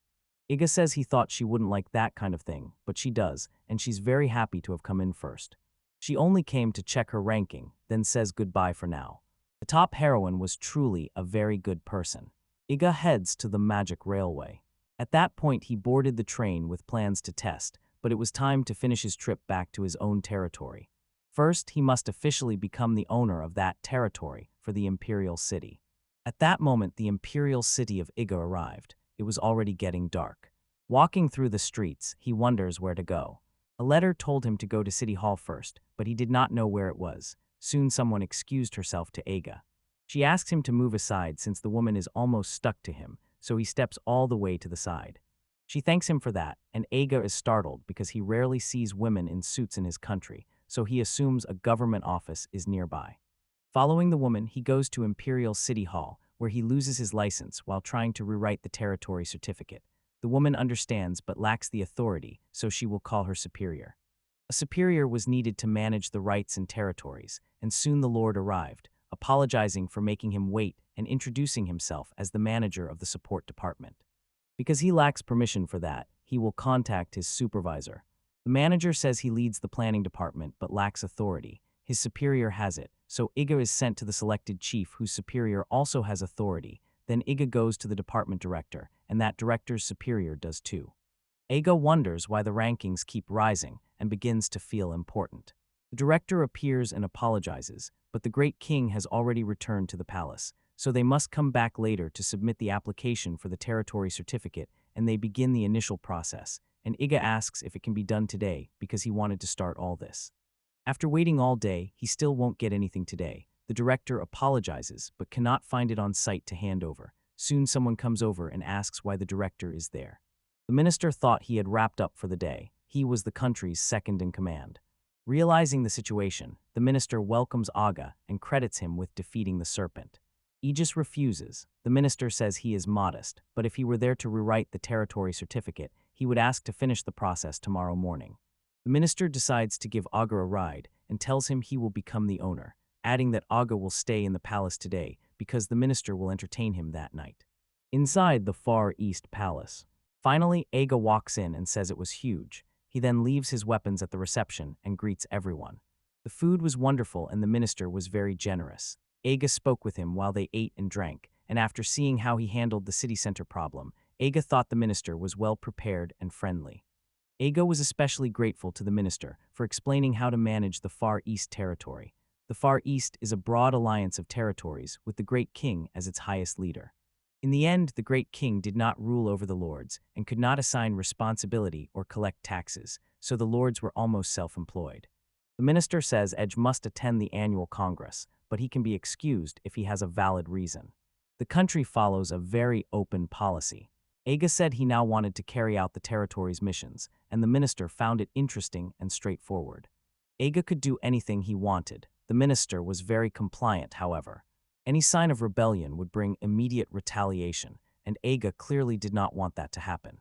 Iga says he thought she wouldn't like that kind of thing, but she does, and she's very happy to have come in first. She only came to check her ranking, then says goodbye for now. The top heroine was truly a very good person. Iga heads to the magic railway. At that point, he boarded the train with plans to test, but it was time to finish his trip back to his own territory. First, he must officially become the owner of that territory for the Imperial City. At that moment, the Imperial City of Iga arrived. It was already getting dark. Walking through the streets, he wonders where to go. A letter told him to go to City Hall first, but he did not know where it was. Soon someone excused herself to Iga. She asks him to move aside since the woman is almost stuck to him, so he steps all the way to the side. She thanks him for that, and Iga is startled because he rarely sees women in suits in his country, so he assumes a government office is nearby. Following the woman, he goes to Imperial City Hall, where he loses his license while trying to rewrite the territory certificate. The woman understands but lacks the authority, so she will call her superior. A superior was needed to manage the rights and territories, and soon the lord arrived, apologizing for making him wait and introducing himself as the manager of the support department. Because he lacks permission for that, he will contact his supervisor. The manager says he leads the planning department but lacks authority. His superior has it, so Iga is sent to the selected chief whose superior also has authority. Then Iga goes to the department director, and that director's superior does too. Iga wonders why the rankings keep rising and begins to feel important. The director appears and apologizes, but the great king has already returned to the palace, so they must come back later to submit the application for the territory certificate, and they begin the initial process, and Iga asks if it can be done today because he wanted to start all this. After waiting all day, he still won't get anything today. The director apologizes but cannot find it on site to hand over. Soon someone comes over and asks why the director is there. The minister thought he had wrapped up for the day. He was the country's second in command. Realizing the situation, the minister welcomes Aga and credits him with defeating the serpent. Aegis refuses. The minister says he is modest, but if he were there to rewrite the territory certificate, he would ask to finish the process tomorrow morning. The minister decides to give Aga a ride and tells him he will become the owner, adding that Aga will stay in the palace today because the minister will entertain him that night. Inside the Far East Palace. Finally, Aga walks in and says it was huge. He then leaves his weapons at the reception and greets everyone. The food was wonderful and the minister was very generous. Aga spoke with him while they ate and drank, and after seeing how he handled the city center problem, Aga thought the minister was well prepared and friendly. Aga was especially grateful to the minister for explaining how to manage the Far East territory. The Far East is a broad alliance of territories with the Great King as its highest leader. In the end, the Great King did not rule over the lords and could not assign responsibility or collect taxes, so the lords were almost self-employed. The minister says Edge must attend the annual congress, but he can be excused if he has a valid reason. The country follows a very open policy. Ega said he now wanted to carry out the territory's missions, and the minister found it interesting and straightforward. Ega could do anything he wanted. The minister was very compliant, however. Any sign of rebellion would bring immediate retaliation, and Ega clearly did not want that to happen.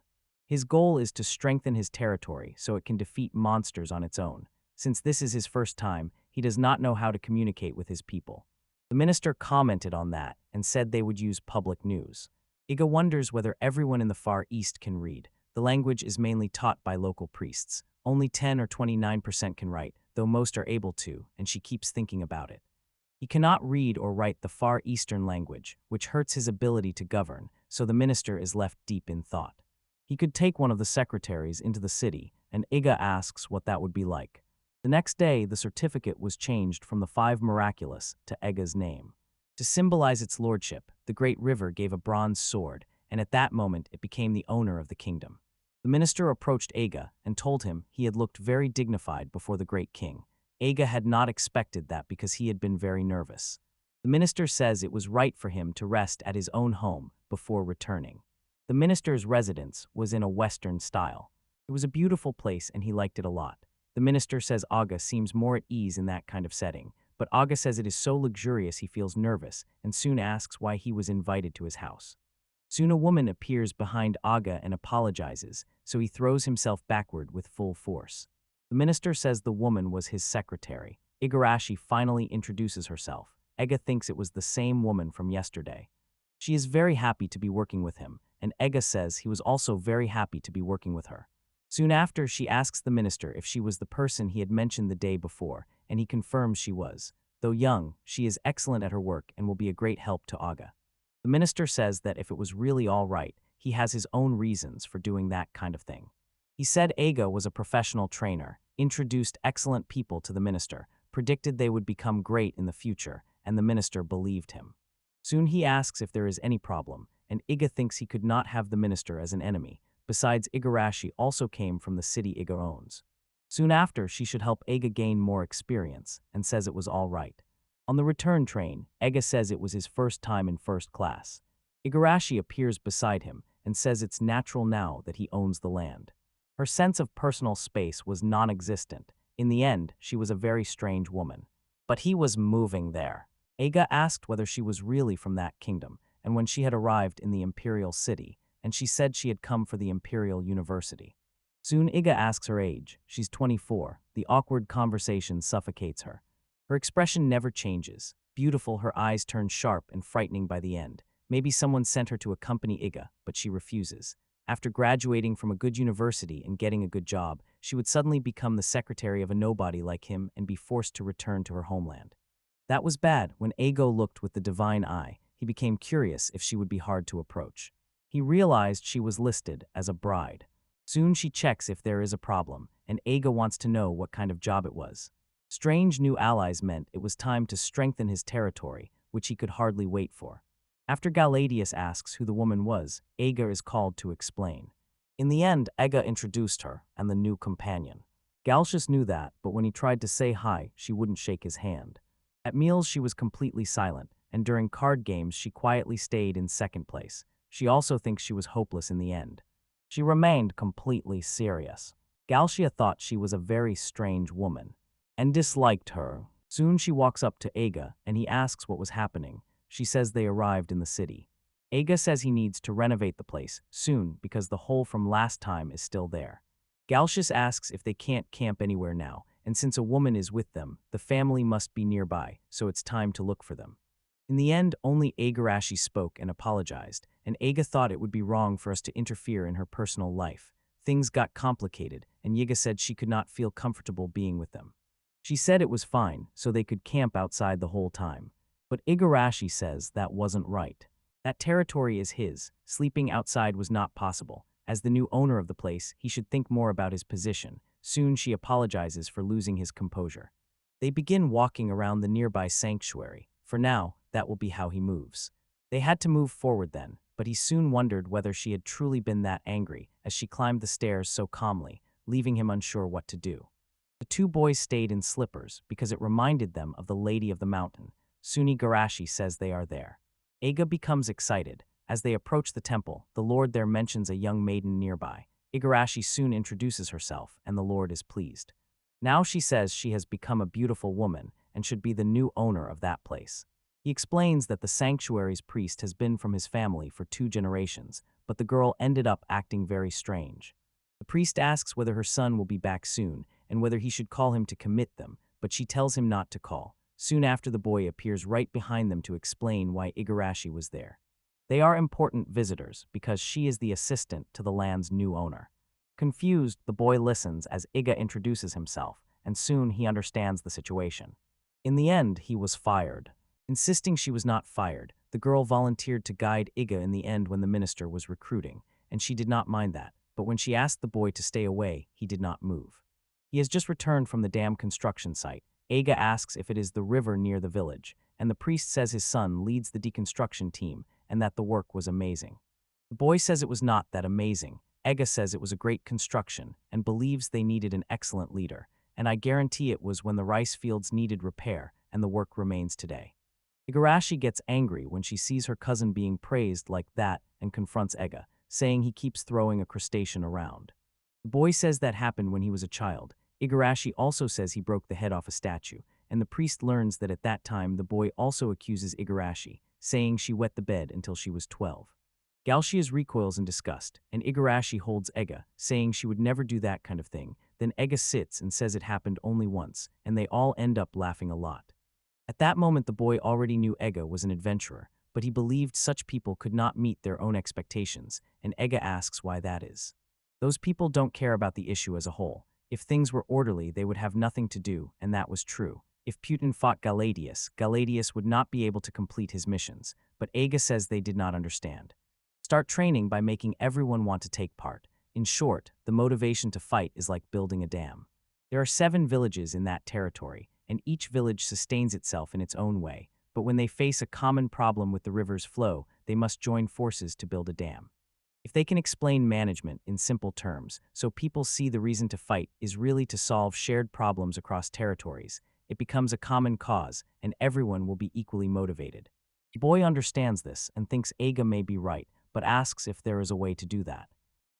His goal is to strengthen his territory so it can defeat monsters on its own. Since this is his first time, he does not know how to communicate with his people. The minister commented on that and said they would use public news. Ega wonders whether everyone in the Far East can read. The language is mainly taught by local priests. Only 10 or 29% can write, though most are able to, and she keeps thinking about it. He cannot read or write the Far Eastern language, which hurts his ability to govern, so the minister is left deep in thought. He could take one of the secretaries into the city, and Ega asks what that would be like. The next day, the certificate was changed from the 5 miraculous to Ega's name. To symbolize its lordship, the great river gave a bronze sword, and at that moment it became the owner of the kingdom. The minister approached Ega and told him he had looked very dignified before the great king. Ega had not expected that because he had been very nervous. The minister says it was right for him to rest at his own home before returning. The minister's residence was in a Western style. It was a beautiful place and he liked it a lot. The minister says Aga seems more at ease in that kind of setting, but Aga says it is so luxurious he feels nervous and soon asks why he was invited to his house. Soon a woman appears behind Aga and apologizes, so he throws himself backward with full force. The minister says the woman was his secretary. Igarashi finally introduces herself. Ega thinks it was the same woman from yesterday. She is very happy to be working with him, and Ega says he was also very happy to be working with her. Soon after, she asks the minister if she was the person he had mentioned the day before, and he confirms she was. Though young, she is excellent at her work and will be a great help to Aga. The minister says that if it was really all right, he has his own reasons for doing that kind of thing. He said Aga was a professional trainer, introduced excellent people to the minister, predicted they would become great in the future, and the minister believed him. Soon he asks if there is any problem, and Iga thinks he could not have the minister as an enemy. Besides, Igarashi also came from the city Iga owns. Soon after, she should help Ega gain more experience, and says it was all right. On the return train, Ega says it was his first time in first class. Igarashi appears beside him and says it's natural now that he owns the land. Her sense of personal space was non-existent. In the end, she was a very strange woman. But he was moving there. Ega asked whether she was really from that kingdom, and when she had arrived in the imperial city, and she said she had come for the imperial university. Soon Iga asks her age. She's 24. The awkward conversation suffocates her. Her expression never changes. Beautiful, her eyes turn sharp and frightening by the end. Maybe someone sent her to accompany Iga, but she refuses. After graduating from a good university and getting a good job, she would suddenly become the secretary of a nobody like him and be forced to return to her homeland. That was bad. When Ego looked with the divine eye, he became curious if she would be hard to approach. He realized she was listed as a bride. Soon she checks if there is a problem, and Ega wants to know what kind of job it was. Strange new allies meant it was time to strengthen his territory, which he could hardly wait for. After Galadius asks who the woman was, Ega is called to explain. In the end, Ega introduced her and the new companion. Galcius knew that, but when he tried to say hi, she wouldn't shake his hand. At meals, she was completely silent, and during card games, she quietly stayed in second place. She also thinks she was hopeless in the end. She remained completely serious. Galcia thought she was a very strange woman and disliked her. Soon she walks up to Ega and he asks what was happening. She says they arrived in the city. Ega says he needs to renovate the place soon because the hole from last time is still there. Galcius asks if they can't camp anywhere now, and since a woman is with them, the family must be nearby, so it's time to look for them. In the end, only Igarashi spoke and apologized, and Ega thought it would be wrong for us to interfere in her personal life. Things got complicated, and Yiga said she could not feel comfortable being with them. She said it was fine, so they could camp outside the whole time. But Igarashi says that wasn't right. That territory is his. Sleeping outside was not possible. As the new owner of the place, he should think more about his position. Soon she apologizes for losing his composure. They begin walking around the nearby sanctuary. For now, that will be how he moves. They had to move forward then, but he soon wondered whether she had truly been that angry as she climbed the stairs so calmly, leaving him unsure what to do. The two boys stayed in slippers because it reminded them of the Lady of the Mountain. Soon Igarashi says they are there. Eiga becomes excited. As they approach the temple, the lord there mentions a young maiden nearby. Igarashi soon introduces herself, and the lord is pleased. Now she says she has become a beautiful woman and should be the new owner of that place. He explains that the sanctuary's priest has been from his family for 2 generations, but the girl ended up acting very strange. The priest asks whether her son will be back soon and whether he should call him to commit them, but she tells him not to call. Soon after, the boy appears right behind them to explain why Igarashi was there. They are important visitors because she is the assistant to the land's new owner. Confused, the boy listens as Iga introduces himself, and soon he understands the situation. In the end, he was fired. Insisting she was not fired, the girl volunteered to guide Iga in the end when the minister was recruiting, and she did not mind that, but when she asked the boy to stay away, he did not move. He has just returned from the dam construction site. Eiga asks if it is the river near the village, and the priest says his son leads the deconstruction team and that the work was amazing. The boy says it was not that amazing. Eiga says it was a great construction and believes they needed an excellent leader, and I guarantee it was when the rice fields needed repair and the work remains today. Igarashi gets angry when she sees her cousin being praised like that and confronts Eiga, saying he keeps throwing a crustacean around. The boy says that happened when he was a child. Igarashi also says he broke the head off a statue, and the priest learns that at that time the boy also accuses Igarashi, saying she wet the bed until she was 12. Galshias recoils in disgust, and Igarashi holds Eiga, saying she would never do that kind of thing. Then Eiga sits and says it happened only once, and they all end up laughing a lot. At that moment, the boy already knew Eiga was an adventurer, but he believed such people could not meet their own expectations, and Eiga asks why that is. Those people don't care about the issue as a whole. If things were orderly, they would have nothing to do, and that was true. If Putin fought Galadius would not be able to complete his missions, but Eiga says they did not understand. Start training by making everyone want to take part. In short, the motivation to fight is like building a dam. There are 7 villages in that territory, and each village sustains itself in its own way, but when they face a common problem with the river's flow, they must join forces to build a dam. If they can explain management in simple terms, so people see the reason to fight is really to solve shared problems across territories, it becomes a common cause, and everyone will be equally motivated. The boy understands this and thinks Eiga may be right, but asks if there is a way to do that.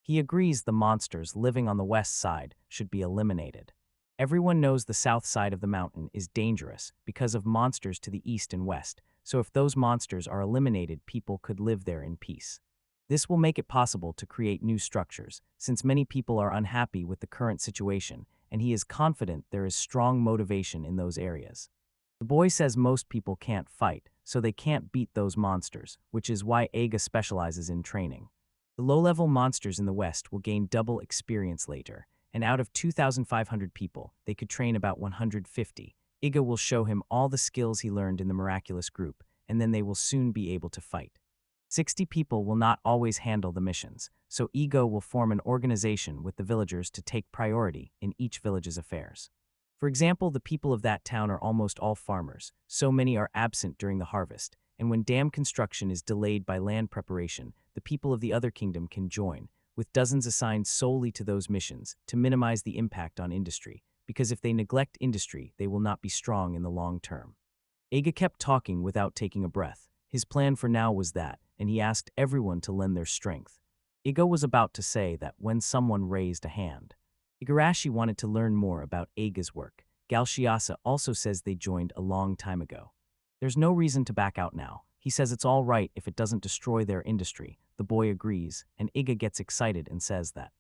He agrees the monsters living on the west side should be eliminated. Everyone knows the south side of the mountain is dangerous because of monsters to the east and west, so if those monsters are eliminated, people could live there in peace. This will make it possible to create new structures, since many people are unhappy with the current situation, and he is confident there is strong motivation in those areas. The boy says most people can't fight, so they can't beat those monsters, which is why Eiga specializes in training. The low-level monsters in the West will gain double experience later, and out of 2,500 people, they could train about 150. Eiga will show him all the skills he learned in the miraculous group, and then they will soon be able to fight. 60 people will not always handle the missions, so Eiga will form an organization with the villagers to take priority in each village's affairs. For example, the people of that town are almost all farmers, so many are absent during the harvest, and when dam construction is delayed by land preparation, the people of the other kingdom can join, with dozens assigned solely to those missions to minimize the impact on industry, because if they neglect industry, they will not be strong in the long term. Eiga kept talking without taking a breath. His plan for now was that, and he asked everyone to lend their strength. Eiga was about to say that when someone raised a hand. Igarashi wanted to learn more about Eiga's work. Galshiasa also says they joined a long time ago. There's no reason to back out now. He says it's all right if it doesn't destroy their industry. The boy agrees, and Eiga gets excited and says that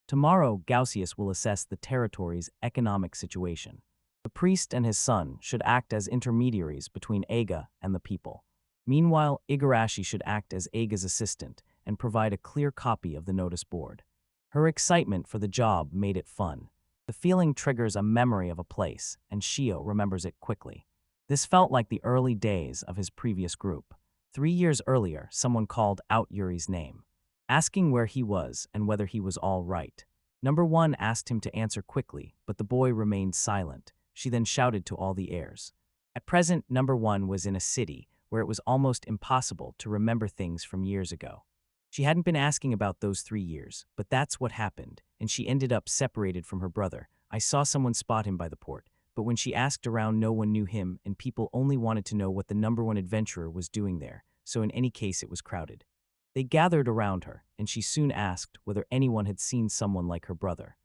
tomorrow Gausius will assess the territory's economic situation. The priest and his son should act as intermediaries between Eiga and the people. Meanwhile, Igarashi should act as Eiga's assistant and provide a clear copy of the notice board. Her excitement for the job made it fun. The feeling triggers a memory of a place, and Shio remembers it quickly. This felt like the early days of his previous group. 3 years earlier, someone called out Yuri's name, asking where he was and whether he was all right. Number 1 asked him to answer quickly, but the boy remained silent. She then shouted to all the heirs. At present, Number 1 was in a city where it was almost impossible to remember things from years ago. She hadn't been asking about those 3 years, but that's what happened, and she ended up separated from her brother. I saw someone spot him by the port, but when she asked around, no one knew him, and people only wanted to know what the number one adventurer was doing there, so in any case it was crowded. They gathered around her, and she soon asked whether anyone had seen someone like her brother.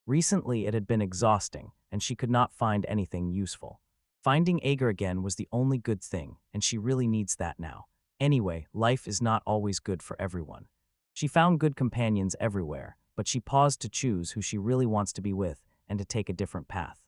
Recently it had been exhausting, and she could not find anything useful. Finding Ager again was the only good thing, and she really needs that now. Anyway, life is not always good for everyone. She found good companions everywhere, but she paused to choose who she really wants to be with and to take a different path.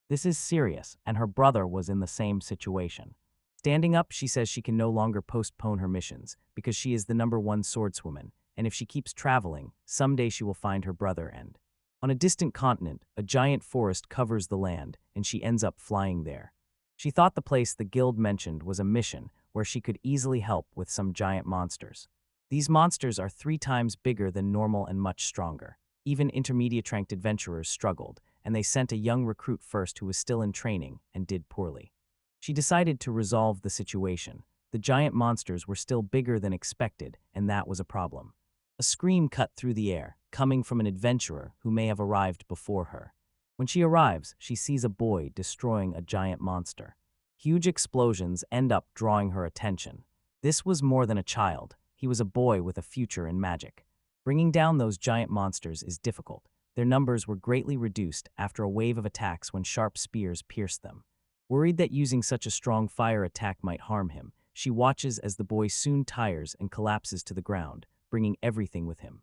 This is serious, and her brother was in the same situation. Standing up, she says she can no longer postpone her missions because she is the number one swordswoman, and if she keeps traveling, someday she will find her brother and on a distant continent, a giant forest covers the land, and she ends up flying there. She thought the place the guild mentioned was a mission where she could easily help with some giant monsters. These monsters are 3 times bigger than normal and much stronger. Even intermediate-ranked adventurers struggled, and they sent a young recruit first who was still in training and did poorly. She decided to resolve the situation. The giant monsters were still bigger than expected, and that was a problem. A scream cut through the air, coming from an adventurer who may have arrived before her. When she arrives, she sees a boy destroying a giant monster. Huge explosions end up drawing her attention. This was more than a child. He was a boy with a future in magic. Bringing down those giant monsters is difficult. Their numbers were greatly reduced after a wave of attacks when sharp spears pierced them. Worried that using such a strong fire attack might harm him, she watches as the boy soon tires and collapses to the ground, bringing everything with him.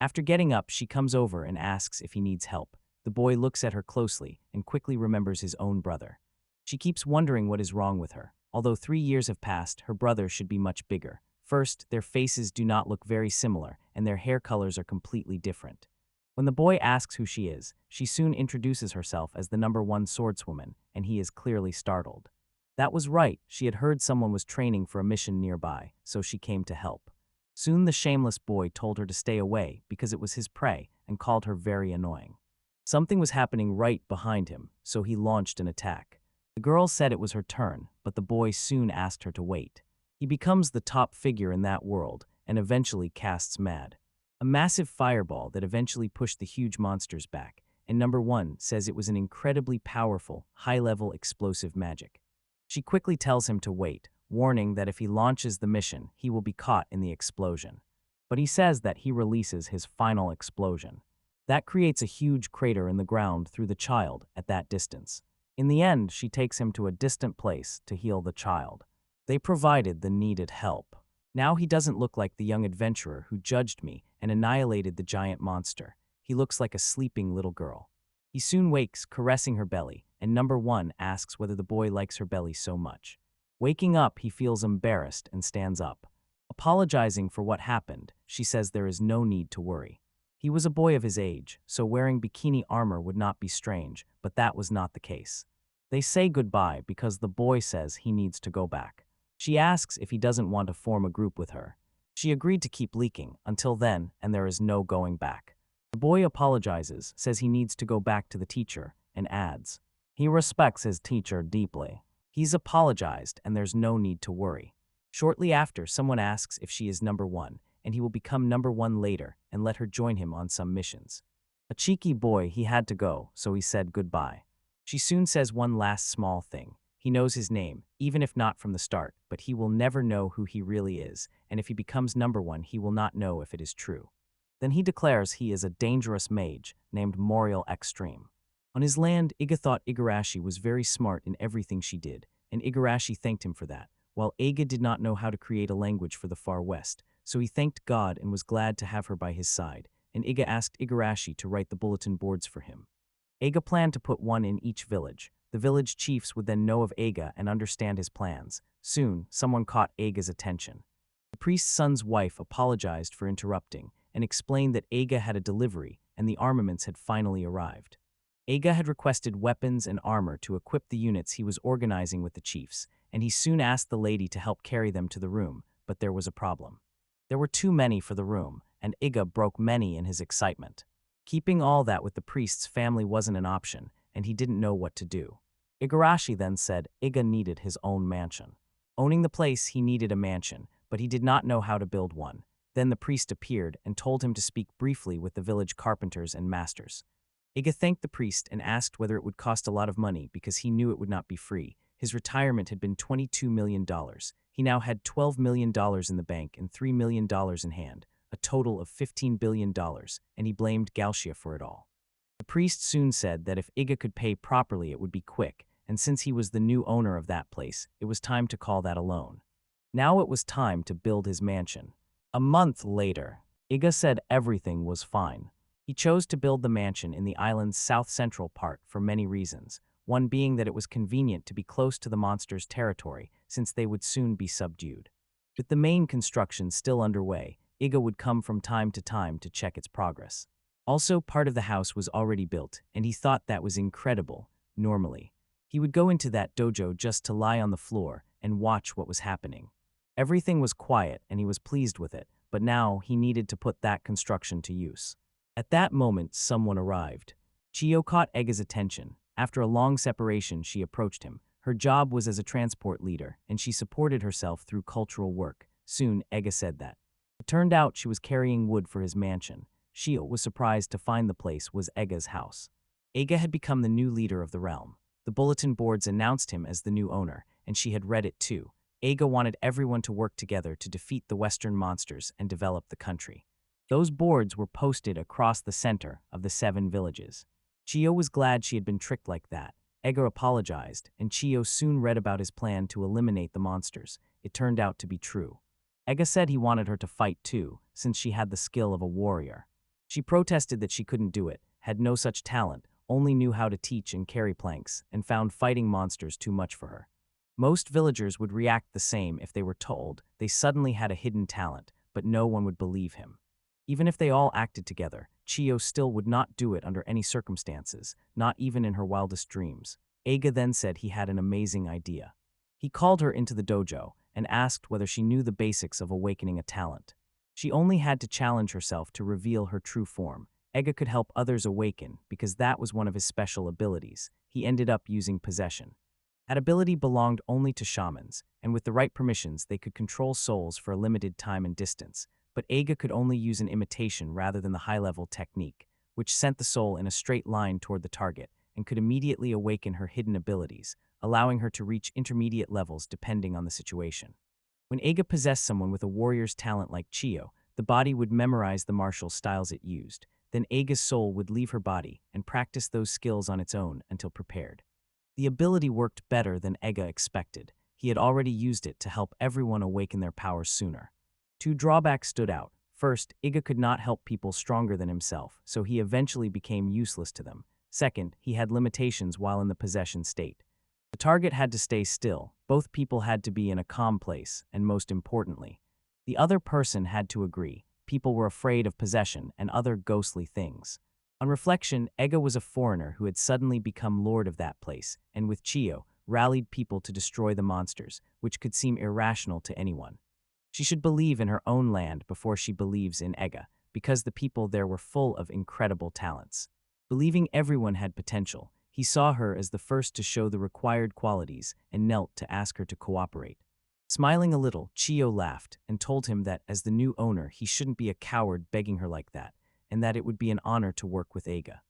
After getting up, she comes over and asks if he needs help. The boy looks at her closely and quickly remembers his own brother. She keeps wondering what is wrong with her. Although 3 years have passed, her brother should be much bigger. First, their faces do not look very similar, and their hair colors are completely different. When the boy asks who she is, she soon introduces herself as the number one swordswoman, and he is clearly startled. That was right, she had heard someone was training for a mission nearby, so she came to help. Soon the shameless boy told her to stay away because it was his prey and called her very annoying. Something was happening right behind him, so he launched an attack. The girl said it was her turn, but the boy soon asked her to wait. He becomes the top figure in that world and eventually casts Mad, a massive fireball that eventually pushed the huge monsters back, and number one says it was an incredibly powerful, high-level explosive magic. She quickly tells him to wait, warning that if he launches the mission, he will be caught in the explosion. But he says that he releases his final explosion. That creates a huge crater in the ground through the child at that distance. In the end, she takes him to a distant place to heal the child. They provided the needed help. Now he doesn't look like the young adventurer who judged me and annihilated the giant monster. He looks like a sleeping little girl. He soon wakes, caressing her belly, and number one asks whether the boy likes her belly so much. Waking up, he feels embarrassed and stands up. Apologizing for what happened, she says there is no need to worry. He was a boy of his age, so wearing bikini armor would not be strange, but that was not the case. They say goodbye because the boy says he needs to go back. She asks if he doesn't want to form a group with her. She agreed to keep leaking until then, and there is no going back. The boy apologizes, says he needs to go back to the teacher, and adds, he respects his teacher deeply. He's apologized, and there's no need to worry. Shortly after, someone asks if she is number one, and he will become number one later and let her join him on some missions. A cheeky boy, he had to go, so he said goodbye. She soon says one last small thing. He knows his name, even if not from the start, but he will never know who he really is, and if he becomes number one, he will not know if it is true. Then he declares he is a dangerous mage named Moriel Extreme. On his land, Iga thought Igarashi was very smart in everything she did, and Igarashi thanked him for that, while Iga did not know how to create a language for the Far West, so he thanked God and was glad to have her by his side, and Iga asked Igarashi to write the bulletin boards for him. Iga planned to put one in each village. The village chiefs would then know of Iga and understand his plans. Soon, someone caught Iga's attention. The priest's son's wife apologized for interrupting and explained that Iga had a delivery and the armaments had finally arrived. Iga had requested weapons and armor to equip the units he was organizing with the chiefs, and he soon asked the lady to help carry them to the room, but there was a problem. There were too many for the room, and Iga broke many in his excitement. Keeping all that with the priest's family wasn't an option, and he didn't know what to do. Igarashi then said Iga needed his own mansion. Owning the place, he needed a mansion, but he did not know how to build one. Then the priest appeared and told him to speak briefly with the village carpenters and masters. Iga thanked the priest and asked whether it would cost a lot of money because he knew it would not be free. His retirement had been $22 million. He now had $12 million in the bank and $3 million in hand, a total of $15 billion, and he blamed Galcia for it all. The priest soon said that if Iga could pay properly it would be quick, and since he was the new owner of that place, it was time to call that a loan. Now it was time to build his mansion. A month later, Iga said everything was fine. He chose to build the mansion in the island's south-central part for many reasons, one being that it was convenient to be close to the monsters' territory since they would soon be subdued. With the main construction still underway, Iga would come from time to check its progress. Also, part of the house was already built, and he thought that was incredible. Normally, he would go into that dojo just to lie on the floor and watch what was happening. Everything was quiet and he was pleased with it, but now he needed to put that construction to use. At that moment, someone arrived. Chio caught Ega's attention. After a long separation, she approached him. Her job was as a transport leader, and she supported herself through cultural work. Soon, Ega said that. It turned out she was carrying wood for his mansion. Chio was surprised to find the place was Ega's house. Ega had become the new leader of the realm. The bulletin boards announced him as the new owner, and she had read it too. Ega wanted everyone to work together to defeat the Western monsters and develop the country. Those boards were posted across the center of the 7 villages. Chio was glad she had been tricked like that. Ega apologized, and Chio soon read about his plan to eliminate the monsters. It turned out to be true. Ega said he wanted her to fight too, since she had the skill of a warrior. She protested that she couldn't do it, had no such talent, only knew how to teach and carry planks, and found fighting monsters too much for her. Most villagers would react the same if they were told they suddenly had a hidden talent, but no one would believe him. Even if they all acted together, Chio still would not do it under any circumstances, not even in her wildest dreams. Ega then said he had an amazing idea. He called her into the dojo and asked whether she knew the basics of awakening a talent. She only had to challenge herself to reveal her true form. Ega could help others awaken because that was one of his special abilities. He ended up using possession. That ability belonged only to shamans, and with the right permissions they could control souls for a limited time and distance. But Ega could only use an imitation rather than the high-level technique, which sent the soul in a straight line toward the target and could immediately awaken her hidden abilities, allowing her to reach intermediate levels depending on the situation. When Ega possessed someone with a warrior's talent like Chio, the body would memorize the martial styles it used. Then Ega's soul would leave her body and practice those skills on its own until prepared. The ability worked better than Ega expected. He had already used it to help everyone awaken their powers sooner. 2 drawbacks stood out. First, Iga could not help people stronger than himself, so he eventually became useless to them. Second, he had limitations while in the possession state. The target had to stay still, both people had to be in a calm place, and most importantly, the other person had to agree. People were afraid of possession and other ghostly things. On reflection, Ega was a foreigner who had suddenly become lord of that place, and with Chio, rallied people to destroy the monsters, which could seem irrational to anyone. She should believe in her own land before she believes in Ega, because the people there were full of incredible talents. Believing everyone had potential, he saw her as the first to show the required qualities and knelt to ask her to cooperate. Smiling a little, Chio laughed and told him that as the new owner he shouldn't be a coward begging her like that, and that it would be an honor to work with Ega.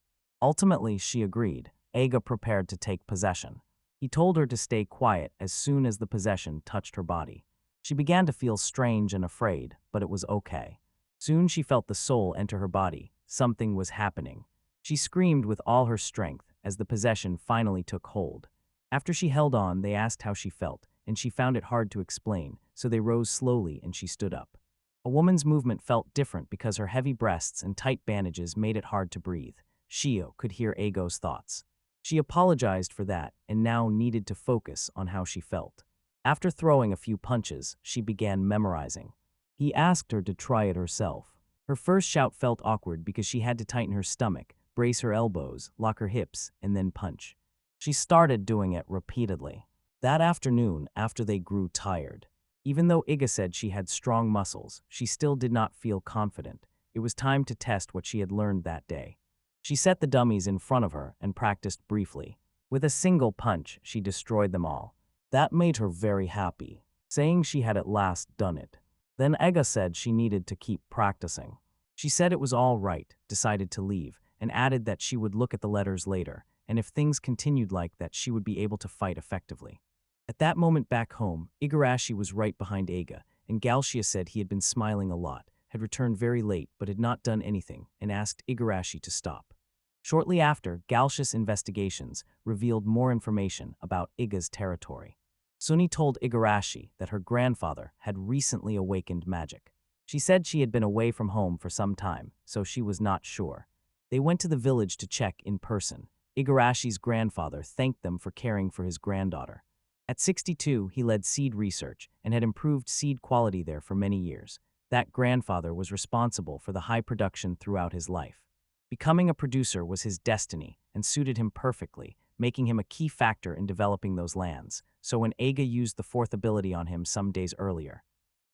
Ultimately, she agreed. Ega prepared to take possession. He told her to stay quiet as soon as the possession touched her body. She began to feel strange and afraid, but it was okay. Soon she felt the soul enter her body. Something was happening. She screamed with all her strength as the possession finally took hold. After she held on, they asked how she felt, and she found it hard to explain, so they rose slowly and she stood up. A woman's movement felt different because her heavy breasts and tight bandages made it hard to breathe. Chio could hear Ego's thoughts. She apologized for that and now needed to focus on how she felt. After throwing a few punches, she began memorizing. He asked her to try it herself. Her first shout felt awkward because she had to tighten her stomach, brace her elbows, lock her hips, and then punch. She started doing it repeatedly. That afternoon, after they grew tired, even though Iga said she had strong muscles, she still did not feel confident. It was time to test what she had learned that day. She set the dummies in front of her and practiced briefly. With a single punch, she destroyed them all. That made her very happy, saying she had at last done it. Then Ega said she needed to keep practicing. She said it was all right, decided to leave, and added that she would look at the letters later, and if things continued like that, she would be able to fight effectively. At that moment back home, Igarashi was right behind Eiga, and Galshia said he had been smiling a lot, had returned very late but had not done anything, and asked Igarashi to stop. Shortly after, Galshia's investigations revealed more information about Iga's territory. Suni told Igarashi that her grandfather had recently awakened magic. She said she had been away from home for some time, so she was not sure. They went to the village to check in person. Igarashi's grandfather thanked them for caring for his granddaughter. At 62, he led seed research and had improved seed quality there for many years. That grandfather was responsible for the high production throughout his life. Becoming a producer was his destiny and suited him perfectly, making him a key factor in developing those lands, so when Eiga used the fourth ability on him some days earlier.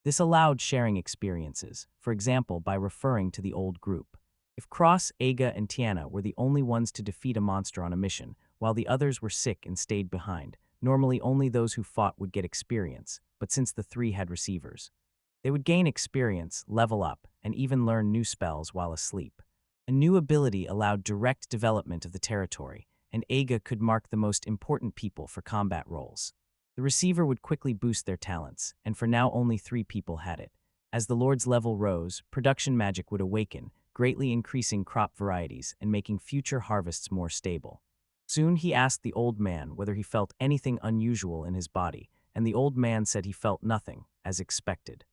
This allowed sharing experiences, for example by referring to the old group. If Cross, Eiga, and Tiana were the only ones to defeat a monster on a mission, while the others were sick and stayed behind, normally only those who fought would get experience, but since the three had receivers, they would gain experience, level up, and even learn new spells while asleep. A new ability allowed direct development of the territory, and Eiga could mark the most important people for combat roles. The receiver would quickly boost their talents, and for now only 3 people had it. As the Lord's level rose, production magic would awaken, greatly increasing crop varieties and making future harvests more stable. Soon he asked the old man whether he felt anything unusual in his body, and the old man said he felt nothing, as expected.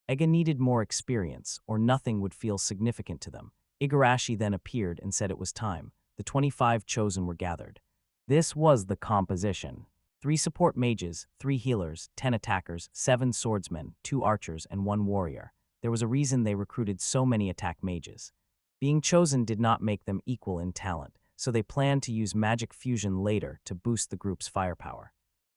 Eiga needed more experience, or nothing would feel significant to them. Igarashi then appeared and said it was time. The 25 chosen were gathered. This was the composition. 3 support mages, 3 healers, 10 attackers, 7 swordsmen, 2 archers, and 1 warrior. There was a reason they recruited so many attack mages. Being chosen did not make them equal in talent, so they planned to use magic fusion later to boost the group's firepower.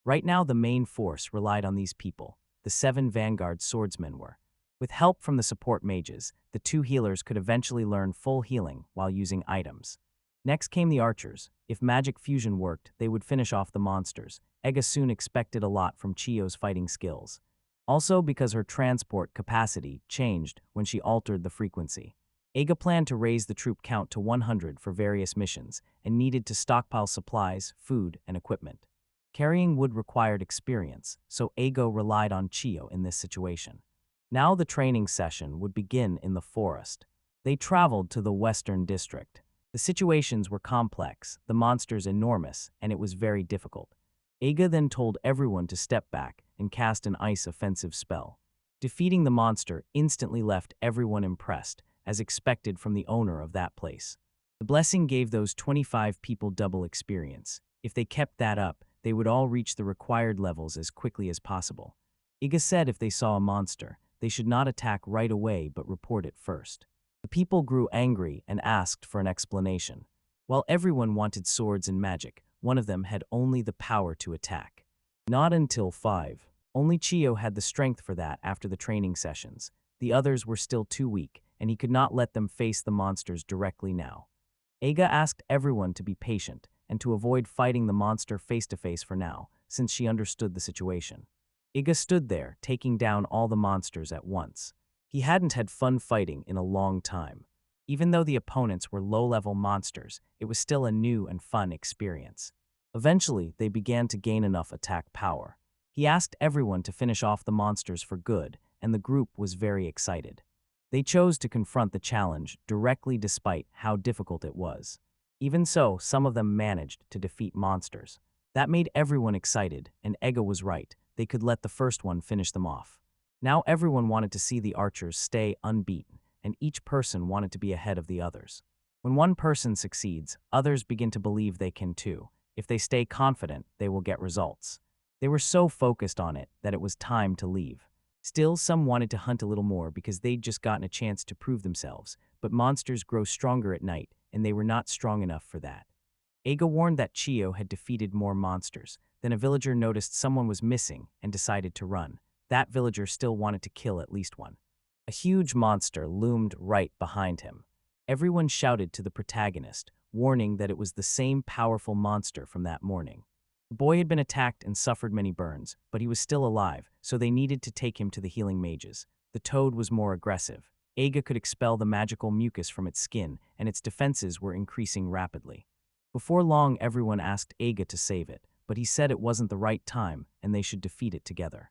Right now the main force relied on these people. The 7 vanguard swordsmen were. With help from the support mages, the 2 healers could eventually learn full healing while using items. Next came the archers. If magic fusion worked, they would finish off the monsters. Eiga soon expected a lot from Chiyo's fighting skills. Also because her transport capacity changed when she altered the frequency. Eiga planned to raise the troop count to 100 for various missions, and needed to stockpile supplies, food, and equipment. Carrying wood required experience, so Eiga relied on Chiyo in this situation. Now the training session would begin in the forest. They traveled to the western district. The situations were complex, the monsters enormous, and it was very difficult. Eiga then told everyone to step back and cast an ice offensive spell. Defeating the monster instantly left everyone impressed, as expected from the owner of that place. The blessing gave those 25 people double experience. If they kept that up, they would all reach the required levels as quickly as possible. Eiga said if they saw a monster, they should not attack right away but report it first. The people grew angry and asked for an explanation. While everyone wanted swords and magic, one of them had only the power to attack. Not until 5. Only Chiyo had the strength for that after the training sessions. The others were still too weak, and he could not let them face the monsters directly now. Eiga asked everyone to be patient and to avoid fighting the monster face-to-face for now, since she understood the situation. Eiga stood there, taking down all the monsters at once. He hadn't had fun fighting in a long time. Even though the opponents were low-level monsters, it was still a new and fun experience. Eventually, they began to gain enough attack power. He asked everyone to finish off the monsters for good, and the group was very excited. They chose to confront the challenge directly despite how difficult it was. Even so, some of them managed to defeat monsters. That made everyone excited, and Eiga was right. They could let the first one finish them off. Now everyone wanted to see the archers stay unbeaten, and each person wanted to be ahead of the others. When one person succeeds, others begin to believe they can too. If they stay confident, they will get results. They were so focused on it that it was time to leave. Still, some wanted to hunt a little more because they'd just gotten a chance to prove themselves, but monsters grow stronger at night, and they were not strong enough for that. Eiga warned that Chiyo had defeated more monsters. Then a villager noticed someone was missing and decided to run. That villager still wanted to kill at least one. A huge monster loomed right behind him. Everyone shouted to the protagonist, warning that it was the same powerful monster from that morning. The boy had been attacked and suffered many burns, but he was still alive, so they needed to take him to the healing mages. The toad was more aggressive. Eiga could expel the magical mucus from its skin, and its defenses were increasing rapidly. Before long, everyone asked Eiga to save it, but he said it wasn't the right time and they should defeat it together.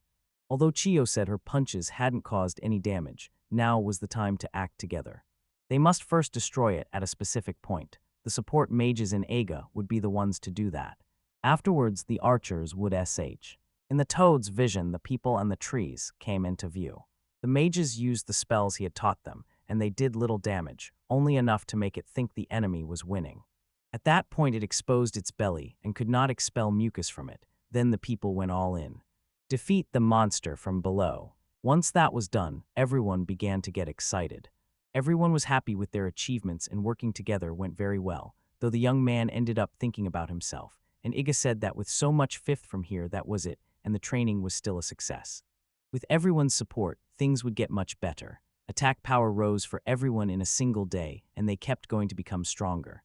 Although Chiyo said her punches hadn't caused any damage, now was the time to act together. They must first destroy it at a specific point. The support mages in Eiga would be the ones to do that. Afterwards, the archers would sh. In the toad's vision, the people and the trees came into view. The mages used the spells he had taught them, and they did little damage, only enough to make it think the enemy was winning. At that point, it exposed its belly and could not expel mucus from it. Then the people went all in. Defeat the monster from below. Once that was done, everyone began to get excited. Everyone was happy with their achievements and working together went very well, though the young man ended up thinking about himself, and Iga said that with so much fifth from here, that was it, and the training was still a success. With everyone's support, things would get much better. Attack power rose for everyone in a single day, and they kept going to become stronger.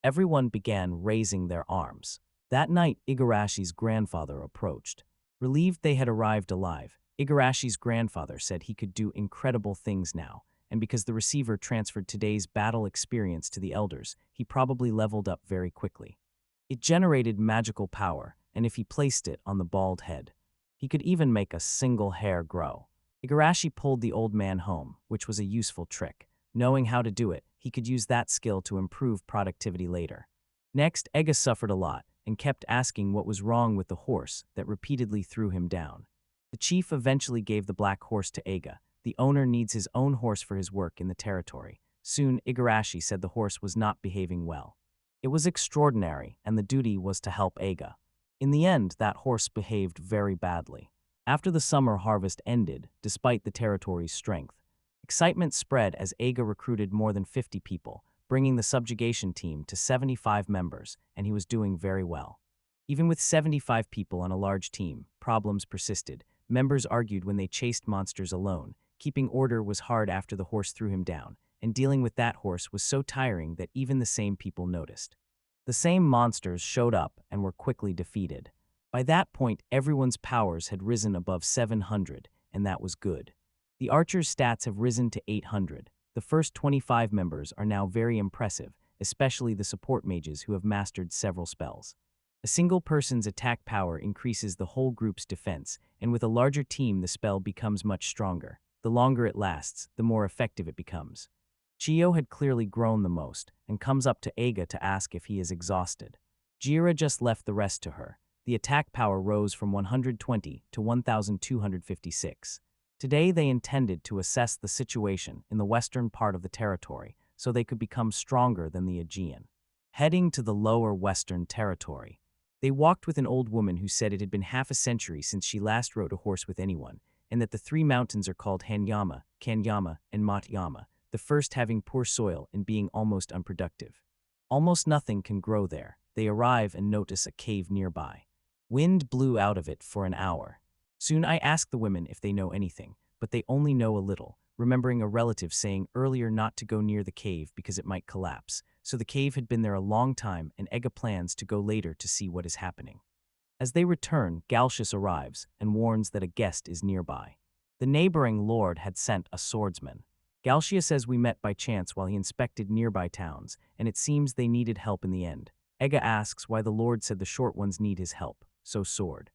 Everyone began raising their arms. That night, Igarashi's grandfather approached. Relieved they had arrived alive, Igarashi's grandfather said he could do incredible things now, and because the receiver transferred today's battle experience to the elders, he probably leveled up very quickly. It generated magical power, and if he placed it on the bald head, he could even make a single hair grow. Igarashi pulled the old man home, which was a useful trick. Knowing how to do it, he could use that skill to improve productivity later. Next, Ega suffered a lot and kept asking what was wrong with the horse that repeatedly threw him down. The chief eventually gave the black horse to Ega. The owner needs his own horse for his work in the territory. Soon, Igarashi said the horse was not behaving well. It was extraordinary, and the duty was to help Ega. In the end, that horse behaved very badly. After the summer harvest ended, despite the territory's strength, excitement spread as Ega recruited more than 50 people, bringing the subjugation team to 75 members, and he was doing very well. Even with 75 people on a large team, problems persisted. Members argued when they chased monsters alone. Keeping order was hard after the horse threw him down, and dealing with that horse was so tiring that even the same people noticed. The same monsters showed up and were quickly defeated. By that point, everyone's powers had risen above 700, and that was good. The archers' stats have risen to 800. The first 25 members are now very impressive, especially the support mages who have mastered several spells. A single person's attack power increases the whole group's defense, and with a larger team the spell becomes much stronger. The longer it lasts, the more effective it becomes. Chiyo had clearly grown the most, and comes up to Ega to ask if he is exhausted. Jira just left the rest to her. The attack power rose from 120 to 1,256. Today they intended to assess the situation in the western part of the territory, so they could become stronger than the Aegean. Heading to the lower western territory, they walked with an old woman who said it had been half a century since she last rode a horse with anyone, and that the three mountains are called Hanyama, Kanyama, and Matyama, the first having poor soil and being almost unproductive. Almost nothing can grow there. They arrive and notice a cave nearby. Wind blew out of it for an hour. Soon I asked the women if they know anything, but they only know a little, remembering a relative saying earlier not to go near the cave because it might collapse. So the cave had been there a long time, and Ega plans to go later to see what is happening. As they return, Galcius arrives and warns that a guest is nearby. The neighboring lord had sent a swordsman. Galcius says we met by chance while he inspected nearby towns, and it seems they needed help in the end. Ega asks why the lord said the short ones need his help, so sword.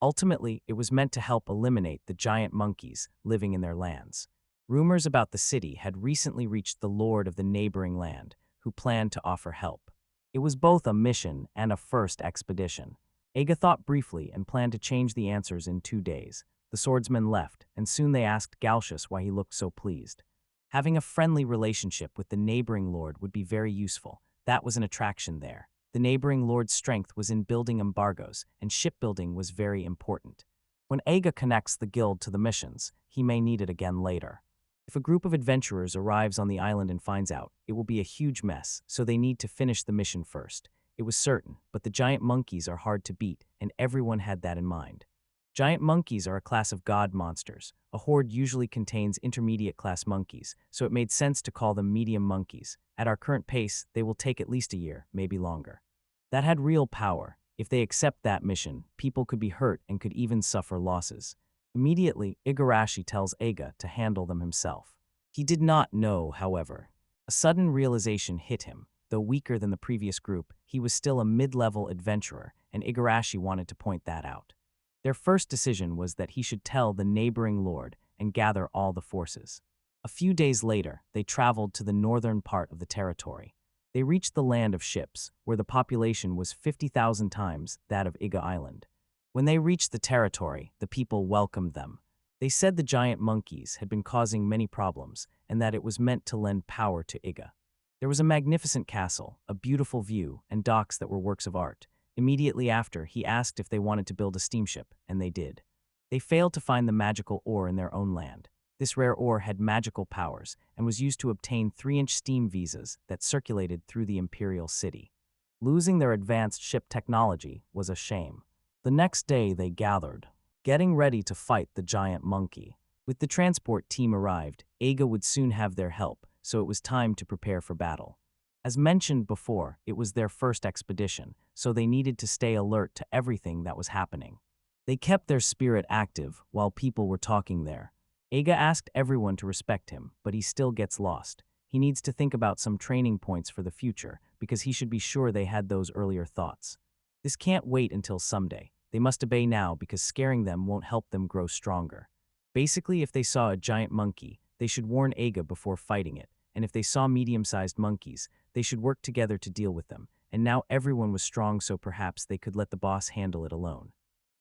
Ultimately, it was meant to help eliminate the giant monkeys living in their lands. Rumors about the city had recently reached the lord of the neighboring land, who planned to offer help. It was both a mission and a first expedition. Ega thought briefly and planned to change the answers in 2 days. The swordsman left, and soon they asked Galcius why he looked so pleased. Having a friendly relationship with the neighboring lord would be very useful. That was an attraction there. The neighboring lord's strength was in building embargoes, and shipbuilding was very important. When Ega connects the guild to the missions, he may need it again later. If a group of adventurers arrives on the island and finds out, it will be a huge mess, so they need to finish the mission first. It was certain, but the giant monkeys are hard to beat, and everyone had that in mind. Giant monkeys are a class of god monsters. A horde usually contains intermediate-class monkeys, so it made sense to call them medium monkeys. At our current pace, they will take at least a year, maybe longer. That had real power. If they accept that mission, people could be hurt and could even suffer losses. Immediately, Igarashi tells Ega to handle them himself. He did not know, however. A sudden realization hit him. Though weaker than the previous group, he was still a mid-level adventurer, and Igarashi wanted to point that out. Their first decision was that he should tell the neighboring lord and gather all the forces. A few days later, they traveled to the northern part of the territory. They reached the land of ships, where the population was 50,000 times that of Iga Island. When they reached the territory, the people welcomed them. They said the giant monkeys had been causing many problems, and that it was meant to lend power to Iga. There was a magnificent castle, a beautiful view, and docks that were works of art. Immediately after, he asked if they wanted to build a steamship, and they did. They failed to find the magical ore in their own land. This rare ore had magical powers and was used to obtain 3-inch steam visas that circulated through the imperial city. Losing their advanced ship technology was a shame. The next day they gathered, getting ready to fight the giant monkey. With the transport team arrived, Eiga would soon have their help, so it was time to prepare for battle. As mentioned before, it was their first expedition, so they needed to stay alert to everything that was happening. They kept their spirit active while people were talking there. Eiga asked everyone to respect him, but he still gets lost. He needs to think about some training points for the future, because he should be sure they had those earlier thoughts. This can't wait until someday. They must obey now because scaring them won't help them grow stronger. Basically, if they saw a giant monkey, they should warn Eiga before fighting it, and if they saw medium-sized monkeys, they should work together to deal with them, and now everyone was strong so perhaps they could let the boss handle it alone.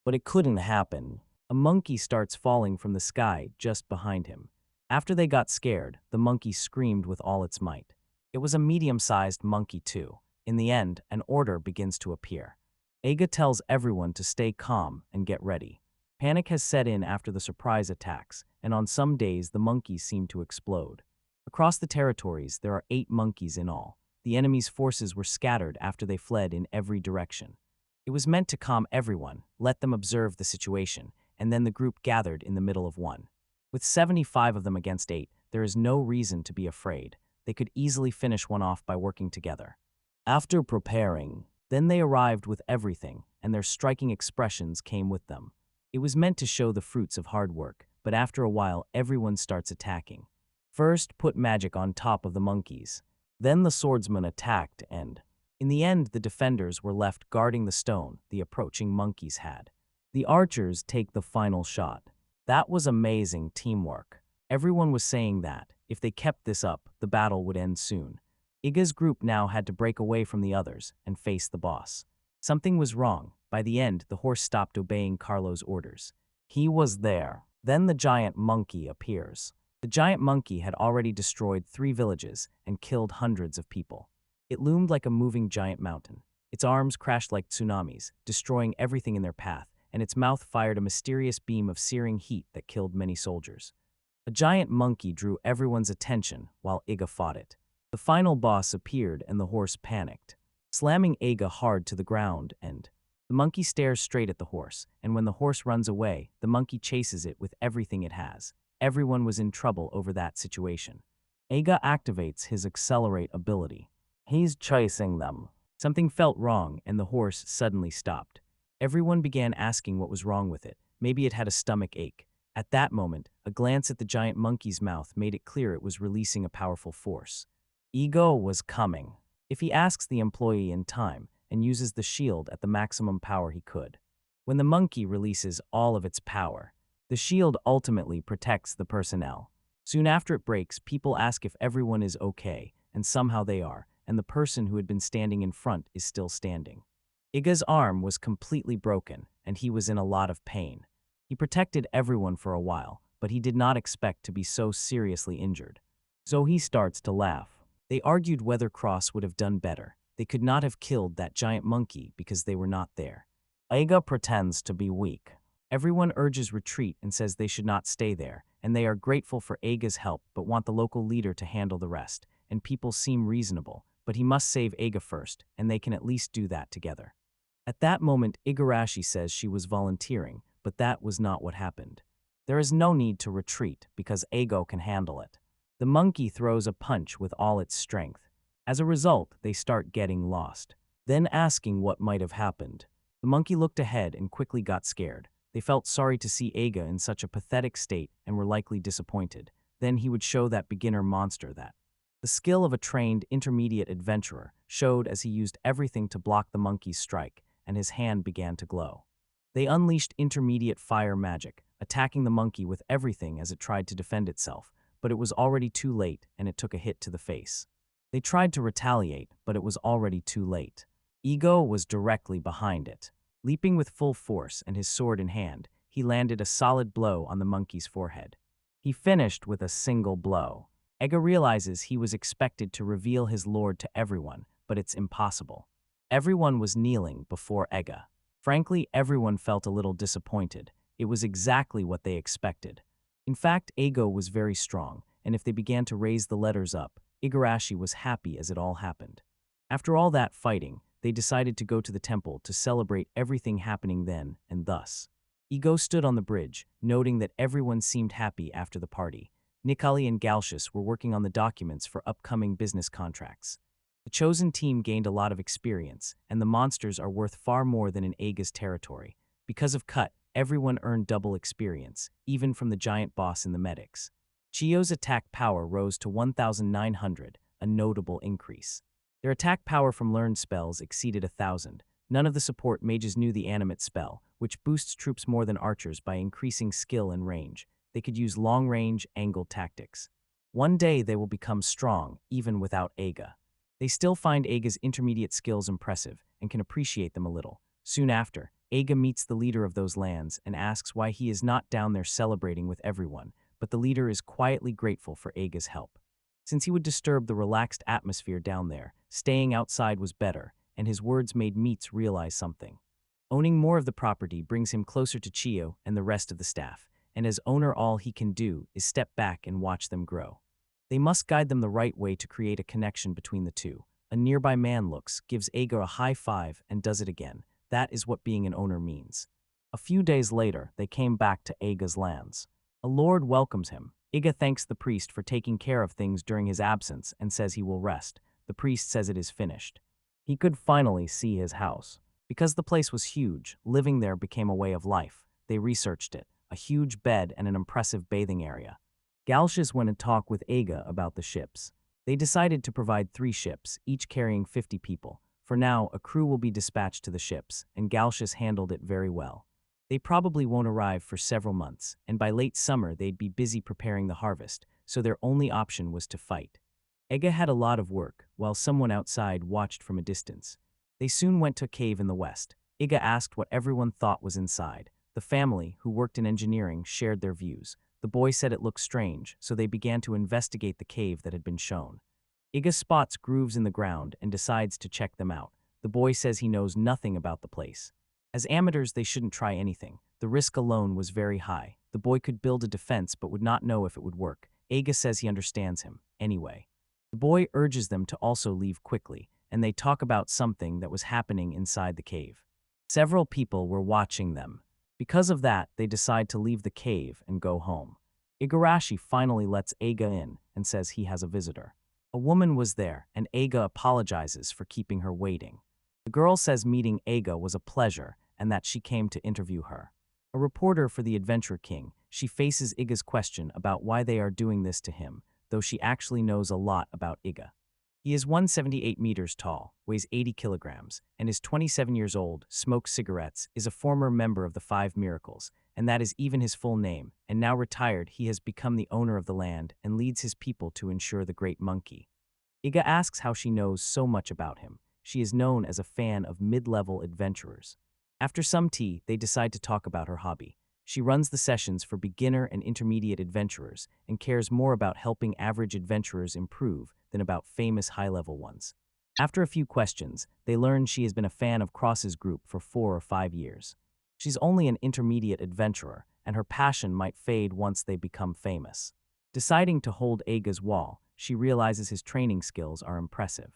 But it couldn't happen. A monkey starts falling from the sky just behind him. After they got scared, the monkey screamed with all its might. It was a medium-sized monkey too. In the end, an order begins to appear. Eiga tells everyone to stay calm and get ready. Panic has set in after the surprise attacks, and on some days the monkeys seem to explode. Across the territories, there are 8 monkeys in all. The enemy's forces were scattered after they fled in every direction. It was meant to calm everyone, let them observe the situation, and then the group gathered in the middle of one. With 75 of them against 8, there is no reason to be afraid. They could easily finish one off by working together. After preparing, then they arrived with everything, and their striking expressions came with them. It was meant to show the fruits of hard work, but after a while everyone starts attacking. First, put magic on top of the monkeys. Then the swordsmen attacked and, in the end, the defenders were left guarding the stone the approaching monkeys had. The archers take the final shot. That was amazing teamwork. Everyone was saying that, if they kept this up, the battle would end soon. Iga's group now had to break away from the others and face the boss. Something was wrong. By the end, the horse stopped obeying Carlo's orders. He was there. Then the giant monkey appears. The giant monkey had already destroyed 3 villages and killed hundreds of people. It loomed like a moving giant mountain. Its arms crashed like tsunamis, destroying everything in their path, and its mouth fired a mysterious beam of searing heat that killed many soldiers. A giant monkey drew everyone's attention while Iga fought it. The final boss appeared and the horse panicked, slamming Iga hard to the ground, and the monkey stares straight at the horse, and when the horse runs away, the monkey chases it with everything it has. Everyone was in trouble over that situation. Eiga activates his accelerate ability. He's chasing them. Something felt wrong and the horse suddenly stopped. Everyone began asking what was wrong with it. Maybe it had a stomach ache. At that moment, a glance at the giant monkey's mouth made it clear it was releasing a powerful force. Ego was coming. If he asks the employee in time and uses the shield at the maximum power he could. When the monkey releases all of its power, the shield ultimately protects the personnel. Soon after it breaks, people ask if everyone is okay, and somehow they are, and the person who had been standing in front is still standing. Iga's arm was completely broken, and he was in a lot of pain. He protected everyone for a while, but he did not expect to be so seriously injured. So he starts to laugh. They argued whether Cross would have done better. They could not have killed that giant monkey because they were not there. Iga pretends to be weak. Everyone urges retreat and says they should not stay there, and they are grateful for Eiga's help but want the local leader to handle the rest, and people seem reasonable, but he must save Eiga first, and they can at least do that together. At that moment, Igarashi says she was volunteering, but that was not what happened. There is no need to retreat because Eigo can handle it. The monkey throws a punch with all its strength. As a result, they start getting lost, then asking what might have happened. The monkey looked ahead and quickly got scared. They felt sorry to see Eiga in such a pathetic state and were likely disappointed. Then he would show that beginner monster that. The skill of a trained intermediate adventurer showed as he used everything to block the monkey's strike, and his hand began to glow. They unleashed intermediate fire magic, attacking the monkey with everything as it tried to defend itself, but it was already too late and it took a hit to the face. They tried to retaliate, but it was already too late. Ego was directly behind it. Leaping with full force and his sword in hand, he landed a solid blow on the monkey's forehead. He finished with a single blow. Ega realizes he was expected to reveal his lord to everyone, but it's impossible. Everyone was kneeling before Ega. Frankly, everyone felt a little disappointed. It was exactly what they expected. In fact, Ego was very strong, and if they began to raise the letters up, Igarashi was happy as it all happened. After all that fighting, they decided to go to the temple to celebrate everything happening then and thus. Ego stood on the bridge, noting that everyone seemed happy after the party. Nikali and Galcius were working on the documents for upcoming business contracts. The chosen team gained a lot of experience, and the monsters are worth far more than in Ega's territory. Because of Cut, everyone earned double experience, even from the giant boss in the medics. Chio's attack power rose to 1,900, a notable increase. Their attack power from learned spells exceeded 1,000. None of the support mages knew the animate spell, which boosts troops more than archers by increasing skill and range. They could use long-range, angled tactics. One day they will become strong, even without Ega. They still find Ega's intermediate skills impressive and can appreciate them a little. Soon after, Ega meets the leader of those lands and asks why he is not down there celebrating with everyone, but the leader is quietly grateful for Ega's help. Since he would disturb the relaxed atmosphere down there, staying outside was better, and his words made Meets realize something. Owning more of the property brings him closer to Chio and the rest of the staff, and as owner all he can do is step back and watch them grow. They must guide them the right way to create a connection between the two. A nearby man looks, gives Ega a high five, and does it again. That is what being an owner means. A few days later, they came back to Ega's lands. A lord welcomes him. Ega thanks the priest for taking care of things during his absence and says he will rest. The priest says it is finished. He could finally see his house. Because the place was huge, living there became a way of life. They researched it, a huge bed and an impressive bathing area. Galcius went to talk with Ega about the ships. They decided to provide 3 ships, each carrying 50 people. For now, a crew will be dispatched to the ships, and Galcius handled it very well. They probably won't arrive for several months, and by late summer they'd be busy preparing the harvest, so their only option was to fight. Ega had a lot of work, while someone outside watched from a distance. They soon went to a cave in the west. Ega asked what everyone thought was inside. The family, who worked in engineering, shared their views. The boy said it looked strange, so they began to investigate the cave that had been shown. Ega spots grooves in the ground and decides to check them out. The boy says he knows nothing about the place. As amateurs, they shouldn't try anything. The risk alone was very high. The boy could build a defense but would not know if it would work. Ega says he understands him, anyway. The boy urges them to also leave quickly, and they talk about something that was happening inside the cave. Several people were watching them. Because of that, they decide to leave the cave and go home. Igarashi finally lets Ega in and says he has a visitor. A woman was there, and Ega apologizes for keeping her waiting. The girl says meeting Ega was a pleasure and that she came to interview her. A reporter for the Adventure King, she faces Iga's question about why they are doing this to him, though she actually knows a lot about Ega. He is 178 meters tall, weighs 80 kilograms, and is 27 years old, smokes cigarettes, is a former member of the 5 Miracles, and that is even his full name, and now retired he has become the owner of the land and leads his people to ensure the Great Monkey. Iga asks how she knows so much about him. She is known as a fan of mid-level adventurers. After some tea, they decide to talk about her hobby. She runs the sessions for beginner and intermediate adventurers and cares more about helping average adventurers improve than about famous high-level ones. After a few questions, they learn she has been a fan of Cross's group for 4 or 5 years. She's only an intermediate adventurer, and her passion might fade once they become famous. Deciding to hold Ega's wall, she realizes his training skills are impressive.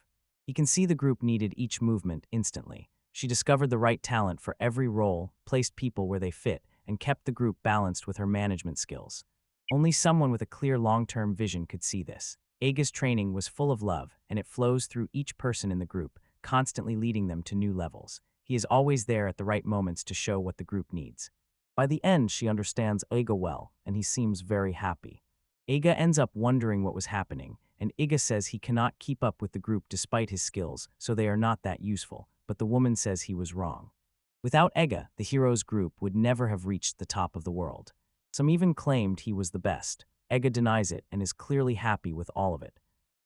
He can see the group needed each movement instantly. She discovered the right talent for every role, placed people where they fit, and kept the group balanced with her management skills. Only someone with a clear long-term vision could see this. Ega's training was full of love, and it flows through each person in the group, constantly leading them to new levels. He is always there at the right moments to show what the group needs. By the end, she understands Ega well, and he seems very happy. Eiga ends up wondering what was happening, and Eiga says he cannot keep up with the group despite his skills, so they are not that useful, but the woman says he was wrong. Without Eiga, the heroes group would never have reached the top of the world. Some even claimed he was the best. Eiga denies it and is clearly happy with all of it.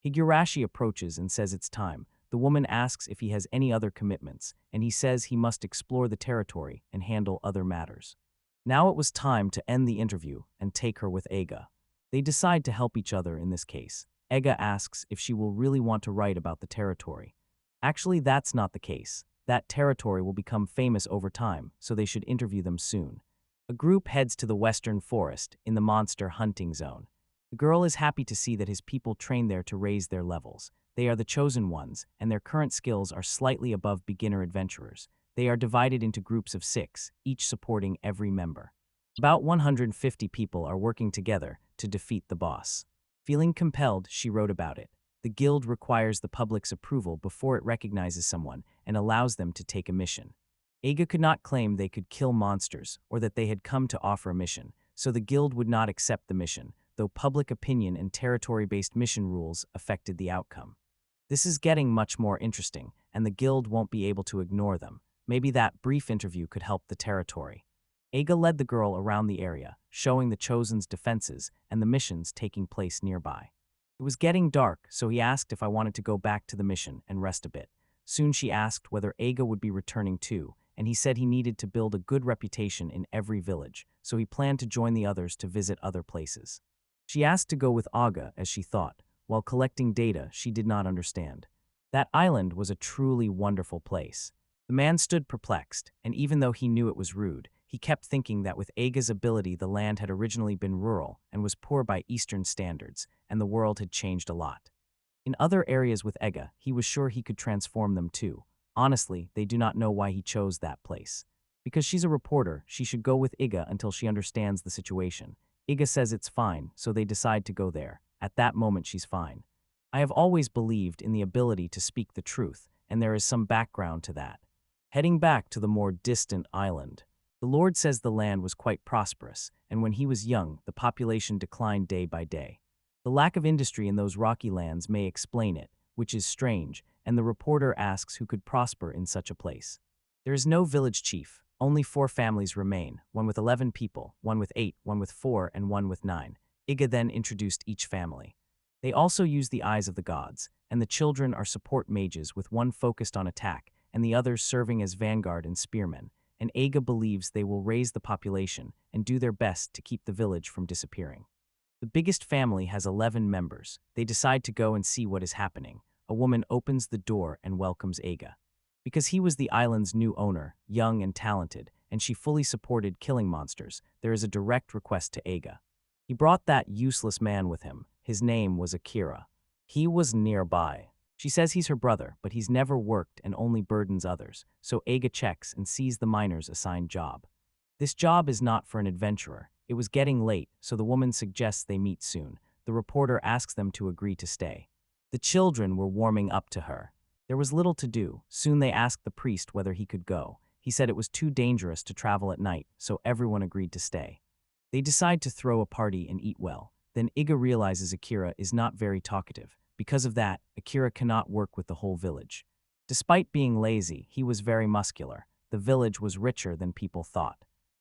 Higurashi approaches and says it's time. The woman asks if he has any other commitments, and he says he must explore the territory and handle other matters. Now it was time to end the interview and take her with Eiga. They decide to help each other in this case. Eiga asks if she will really want to write about the territory. Actually, that's not the case. That territory will become famous over time, so they should interview them soon. A group heads to the western forest in the monster hunting zone. The girl is happy to see that his people train there to raise their levels. They are the chosen ones, and their current skills are slightly above beginner adventurers. They are divided into groups of 6, each supporting every member. About 150 people are working together to defeat the boss. Feeling compelled, she wrote about it. The guild requires the public's approval before it recognizes someone and allows them to take a mission. Eiga could not claim they could kill monsters or that they had come to offer a mission, so the guild would not accept the mission, though public opinion and territory-based mission rules affected the outcome. This is getting much more interesting, and the guild won't be able to ignore them. Maybe that brief interview could help the territory. Eiga led the girl around the area, showing the Chosen's defenses and the missions taking place nearby. It was getting dark, so he asked if I wanted to go back to the mission and rest a bit. Soon she asked whether Eiga would be returning too, and he said he needed to build a good reputation in every village, so he planned to join the others to visit other places. She asked to go with Aga, as she thought. While collecting data she did not understand. That island was a truly wonderful place. The man stood perplexed, and even though he knew it was rude, he kept thinking that with Eiga's ability the land had originally been rural and was poor by Eastern standards, and the world had changed a lot. In other areas with Eiga, he was sure he could transform them too. Honestly, they do not know why he chose that place. Because she's a reporter, she should go with Eiga until she understands the situation. Eiga says it's fine, so they decide to go there. At that moment she's fine. I have always believed in the ability to speak the truth, and there is some background to that. Heading back to the more distant island. The Lord says the land was quite prosperous, and when he was young, the population declined day by day. The lack of industry in those rocky lands may explain it, which is strange, and the reporter asks who could prosper in such a place. There is no village chief, only 4 families remain, one with 11 people, one with 8, one with 4, and one with 9. Eiga then introduced each family. They also use the eyes of the gods, and the children are support mages with one focused on attack, and the others serving as vanguard and spearmen, and Eiga believes they will raise the population and do their best to keep the village from disappearing. The biggest family has 11 members. They decide to go and see what is happening. A woman opens the door and welcomes Eiga. Because he was the island's new owner, young and talented, and she fully supported killing monsters, there is a direct request to Eiga. He brought that useless man with him. His name was Akira. He was nearby. She says he's her brother, but he's never worked and only burdens others, so Eiga checks and sees the miner's assigned job. This job is not for an adventurer. It was getting late, so the woman suggests they meet soon. The reporter asks them to agree to stay. The children were warming up to her. There was little to do. Soon they asked the priest whether he could go. He said it was too dangerous to travel at night, so everyone agreed to stay. They decide to throw a party and eat well. Then Eiga realizes Akira is not very talkative. Because of that, Akira cannot work with the whole village. Despite being lazy, he was very muscular. The village was richer than people thought.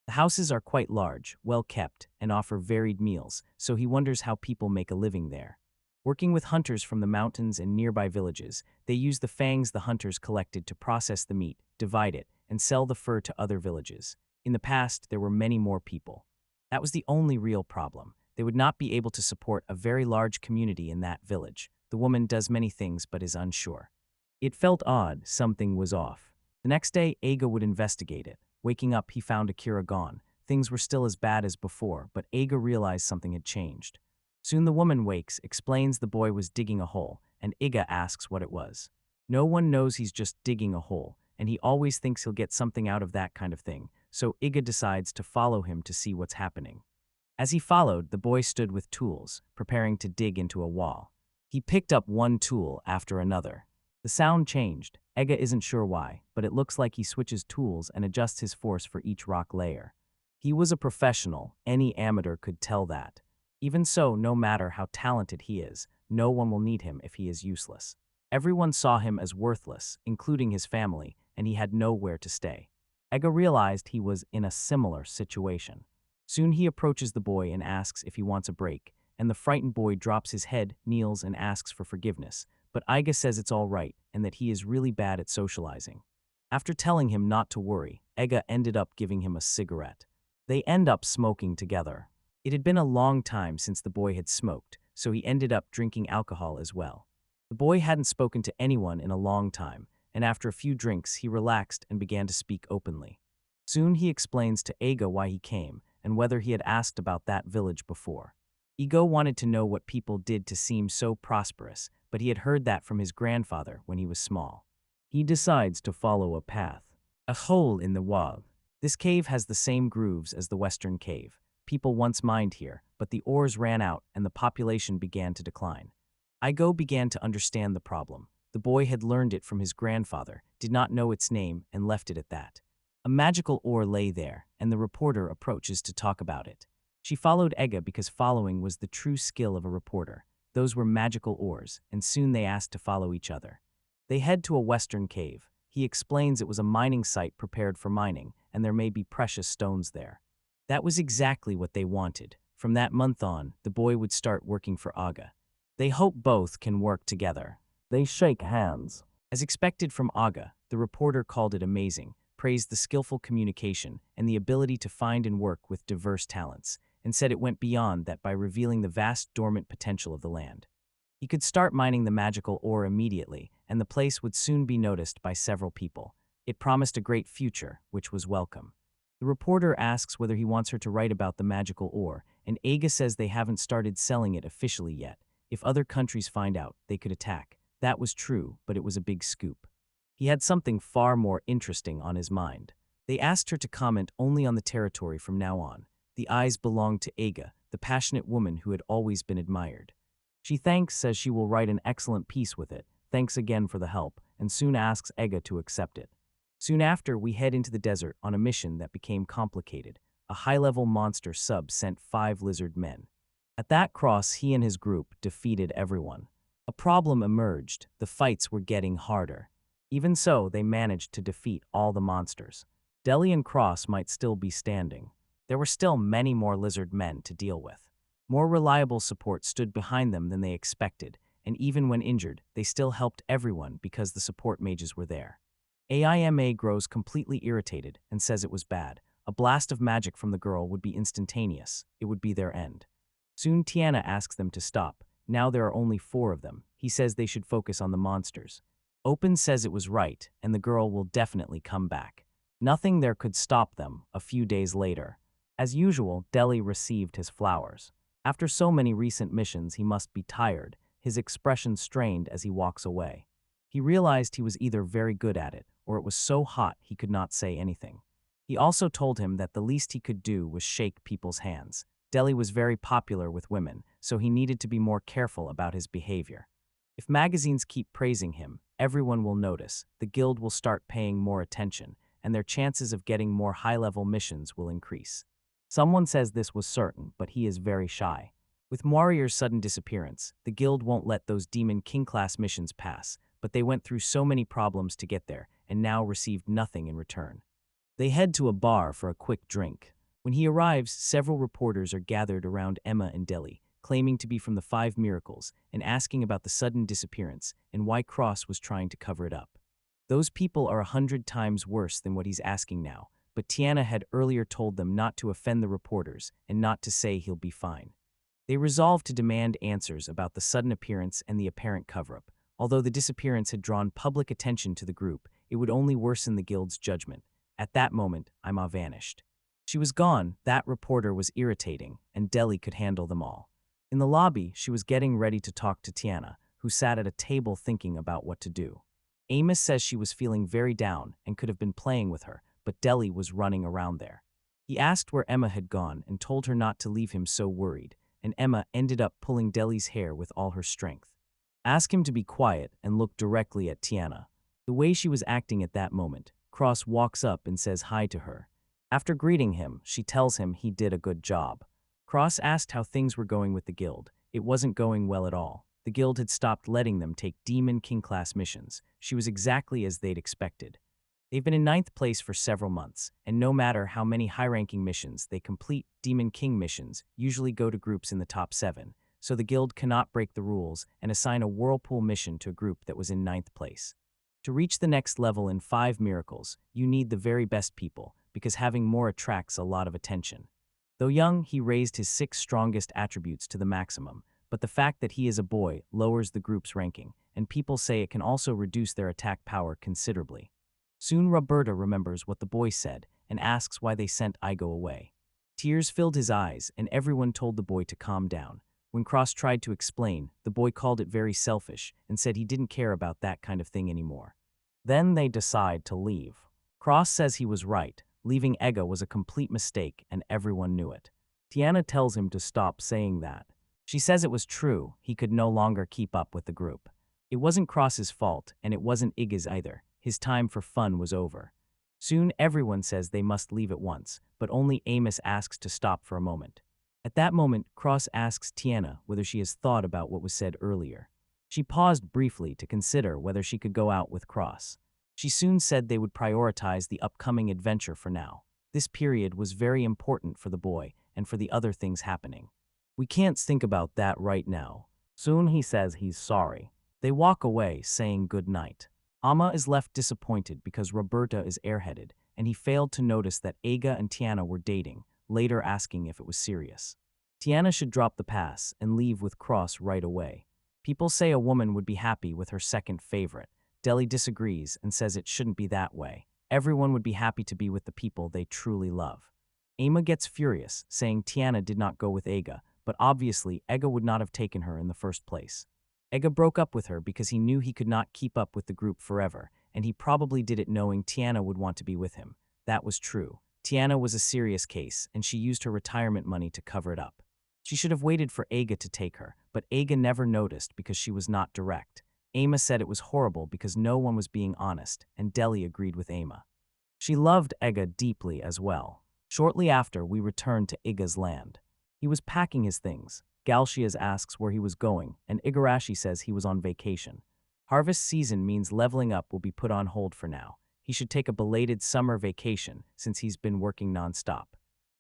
The houses are quite large, well kept, and offer varied meals, so he wonders how people make a living there. Working with hunters from the mountains and nearby villages, they use the fangs the hunters collected to process the meat, divide it, and sell the fur to other villages. In the past, there were many more people. That was the only real problem. They would not be able to support a very large community in that village. The woman does many things but is unsure. It felt odd, something was off. The next day, Eiga would investigate it. Waking up, he found Akira gone. Things were still as bad as before, but Eiga realized something had changed. Soon the woman wakes, explains the boy was digging a hole, and Eiga asks what it was. No one knows he's just digging a hole, and he always thinks he'll get something out of that kind of thing, so Eiga decides to follow him to see what's happening. As he followed, the boy stood with tools, preparing to dig into a wall. He picked up one tool after another. The sound changed. Eiga isn't sure why, but it looks like he switches tools and adjusts his force for each rock layer. He was a professional. Any amateur could tell that. Even so, no matter how talented he is, no one will need him if he is useless. Everyone saw him as worthless, including his family, and he had nowhere to stay. Ega realized he was in a similar situation. Soon he approaches the boy and asks if he wants a break, and the frightened boy drops his head, kneels, and asks for forgiveness. But Iga says it's all right and that he is really bad at socializing. After telling him not to worry, Ega ended up giving him a cigarette. They end up smoking together. It had been a long time since the boy had smoked, so he ended up drinking alcohol as well. The boy hadn't spoken to anyone in a long time, and after a few drinks he relaxed and began to speak openly. Soon he explains to Ega why he came and whether he had asked about that village before. Ego wanted to know what people did to seem so prosperous, but he had heard that from his grandfather when he was small. He decides to follow a path. A hole in the wall. This cave has the same grooves as the western cave. People once mined here, but the ores ran out and the population began to decline. Igo began to understand the problem. The boy had learned it from his grandfather, did not know its name, and left it at that. A magical ore lay there, and the reporter approaches to talk about it. She followed Ega because following was the true skill of a reporter. Those were magical ores, and soon they asked to follow each other. They head to a western cave. He explains it was a mining site prepared for mining, and there may be precious stones there. That was exactly what they wanted. From that month on, the boy would start working for Aga. They hope both can work together. They shake hands. As expected from Aga, the reporter called it amazing, praised the skillful communication and the ability to find and work with diverse talents, and said it went beyond that by revealing the vast dormant potential of the land. He could start mining the magical ore immediately, and the place would soon be noticed by several people. It promised a great future, which was welcome. The reporter asks whether he wants her to write about the magical ore, and Aga says they haven't started selling it officially yet. If other countries find out, they could attack. That was true, but it was a big scoop. He had something far more interesting on his mind. They asked her to comment only on the territory from now on. The eyes belonged to Aga, the passionate woman who had always been admired. She thanks, says she will write an excellent piece with it, thanks again for the help, and soon asks Aga to accept it. Soon after, we head into the desert on a mission that became complicated. A high-level monster sub sent 5 lizard men. At that cross, he and his group defeated everyone. A problem emerged. The fights were getting harder. Even so, they managed to defeat all the monsters. Deli and Cross might still be standing. There were still many more lizard men to deal with. More reliable support stood behind them than they expected, and even when injured, they still helped everyone because the support mages were there. AIMA grows completely irritated and says it was bad. A blast of magic from the girl would be instantaneous. It would be their end. Soon Tiana asks them to stop. Now there are only 4 of them. He says they should focus on the monsters. Open says it was right, and the girl will definitely come back. Nothing there could stop them. A few days later. As usual, Deli received his flowers. After so many recent missions, he must be tired, his expression strained as he walks away. He realized he was either very good at it, or it was so hot he could not say anything. He also told him that the least he could do was shake people's hands. Deli was very popular with women, so he needed to be more careful about his behavior. If magazines keep praising him, everyone will notice, the guild will start paying more attention, and their chances of getting more high-level missions will increase. Someone says this was certain, but he is very shy. With Warrior's sudden disappearance, the guild won't let those Demon King-class missions pass, but they went through so many problems to get there, and now received nothing in return. They head to a bar for a quick drink. When he arrives, several reporters are gathered around Emma and Deli, claiming to be from the 5 miracles, and asking about the sudden disappearance and why Cross was trying to cover it up. Those people are 100 times worse than what he's asking now, but Tiana had earlier told them not to offend the reporters and not to say he'll be fine. They resolved to demand answers about the sudden appearance and the apparent cover-up. Although the disappearance had drawn public attention to the group, it would only worsen the guild's judgment. At that moment, Ima vanished. She was gone. That reporter was irritating, and Deli could handle them all. In the lobby, she was getting ready to talk to Tiana, who sat at a table thinking about what to do. Amos says she was feeling very down and could have been playing with her, but Deli was running around there. He asked where Emma had gone and told her not to leave him so worried, and Emma ended up pulling Deli's hair with all her strength. Ask him to be quiet and look directly at Tiana. The way she was acting at that moment, Cross walks up and says hi to her. After greeting him, she tells him he did a good job. Cross asked how things were going with the guild. It wasn't going well at all. The guild had stopped letting them take Demon King-class missions. She was exactly as they'd expected. They've been in ninth place for several months, and no matter how many high-ranking missions they complete, Demon King missions usually go to groups in the top 7, so the guild cannot break the rules and assign a whirlpool mission to a group that was in ninth place. To reach the next level in 5 miracles, you need the very best people, because having more attracts a lot of attention. Though young, he raised his 6 strongest attributes to the maximum, but the fact that he is a boy lowers the group's ranking, and people say it can also reduce their attack power considerably. Soon Roberta remembers what the boy said and asks why they sent Igo away. Tears filled his eyes, and everyone told the boy to calm down. When Cross tried to explain, the boy called it very selfish and said he didn't care about that kind of thing anymore. Then they decide to leave. Cross says he was right. Leaving Ega was a complete mistake, and everyone knew it. Tiana tells him to stop saying that. She says it was true, he could no longer keep up with the group. It wasn't Cross's fault, and it wasn't Iga's either. His time for fun was over. Soon everyone says they must leave at once, but only Amos asks to stop for a moment. At that moment, Cross asks Tiana whether she has thought about what was said earlier. She paused briefly to consider whether she could go out with Cross. She soon said they would prioritize the upcoming adventure for now. This period was very important for the boy and for the other things happening. We can't think about that right now. Soon he says he's sorry. They walk away, saying good night. Amma is left disappointed because Roberta is airheaded, and he failed to notice that Ega and Tiana were dating, later asking if it was serious. Tiana should drop the pass and leave with Cross right away. People say a woman would be happy with her second favorite. Deli disagrees and says it shouldn't be that way. Everyone would be happy to be with the people they truly love. Ama gets furious, saying Tiana did not go with Ega, but obviously Ega would not have taken her in the first place. Ega broke up with her because he knew he could not keep up with the group forever, and he probably did it knowing Tiana would want to be with him. That was true. Tiana was a serious case, and she used her retirement money to cover it up. She should have waited for Ega to take her, but Ega never noticed because she was not direct. Ama said it was horrible because no one was being honest, and Deli agreed with Ama. She loved Ega deeply as well. Shortly after, we returned to Iga's land. He was packing his things. Galshias asks where he was going, and Igarashi says he was on vacation. Harvest season means leveling up will be put on hold for now. He should take a belated summer vacation since he's been working nonstop.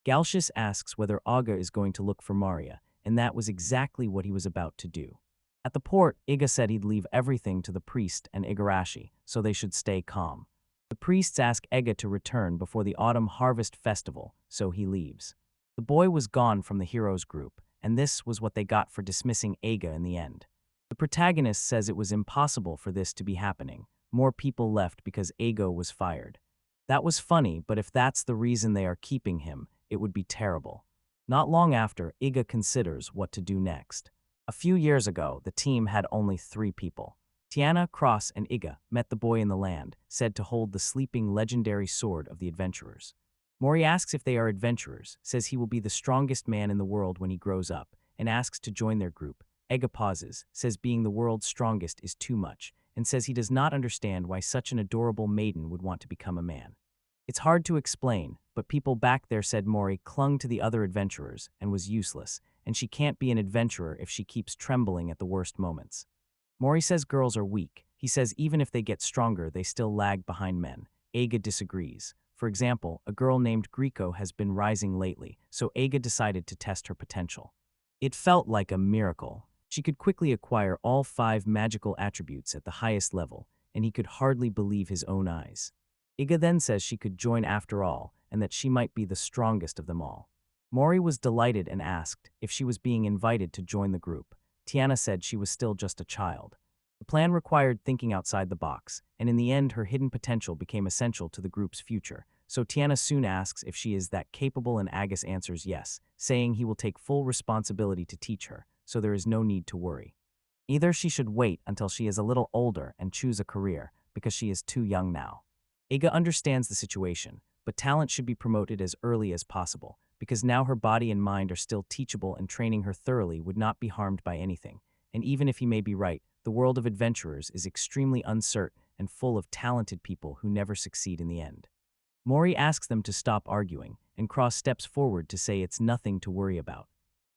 Galshias asks whether Aga is going to look for Maria, and that was exactly what he was about to do. At the port, Iga said he'd leave everything to the priest and Igarashi, so they should stay calm. The priests ask Ega to return before the autumn harvest festival, so he leaves. The boy was gone from the heroes group, and this was what they got for dismissing Ega in the end. The protagonist says it was impossible for this to be happening. More people left because Ego was fired. That was funny, but if that's the reason they are keeping him, it would be terrible. Not long after, Iga considers what to do next. A few years ago, the team had only 3 people. Tiana, Cross, and Iga met the boy in the land, said to hold the sleeping legendary sword of the adventurers. Mori asks if they are adventurers, says he will be the strongest man in the world when he grows up, and asks to join their group. Ega pauses, says being the world's strongest is too much, and says he does not understand why such an adorable maiden would want to become a man. It's hard to explain, but people back there said Mori clung to the other adventurers and was useless, and she can't be an adventurer if she keeps trembling at the worst moments. Mori says girls are weak. He says even if they get stronger, they still lag behind men. Ega disagrees. For example, a girl named Grieco has been rising lately, so Ega decided to test her potential. It felt like a miracle. She could quickly acquire all 5 magical attributes at the highest level, and he could hardly believe his own eyes. Iga then says she could join after all, and that she might be the strongest of them all. Mori was delighted and asked if she was being invited to join the group. Tiana said she was still just a child. The plan required thinking outside the box, and in the end her hidden potential became essential to the group's future, so Tiana soon asks if she is that capable and Agus answers yes, saying he will take full responsibility to teach her, so there is no need to worry. Either she should wait until she is a little older and choose a career, because she is too young now. Iga understands the situation, but talent should be promoted as early as possible, because now her body and mind are still teachable and training her thoroughly would not be harmed by anything, and even if he may be right, the world of adventurers is extremely uncertain and full of talented people who never succeed in the end. Mori asks them to stop arguing, and Cross steps forward to say it's nothing to worry about.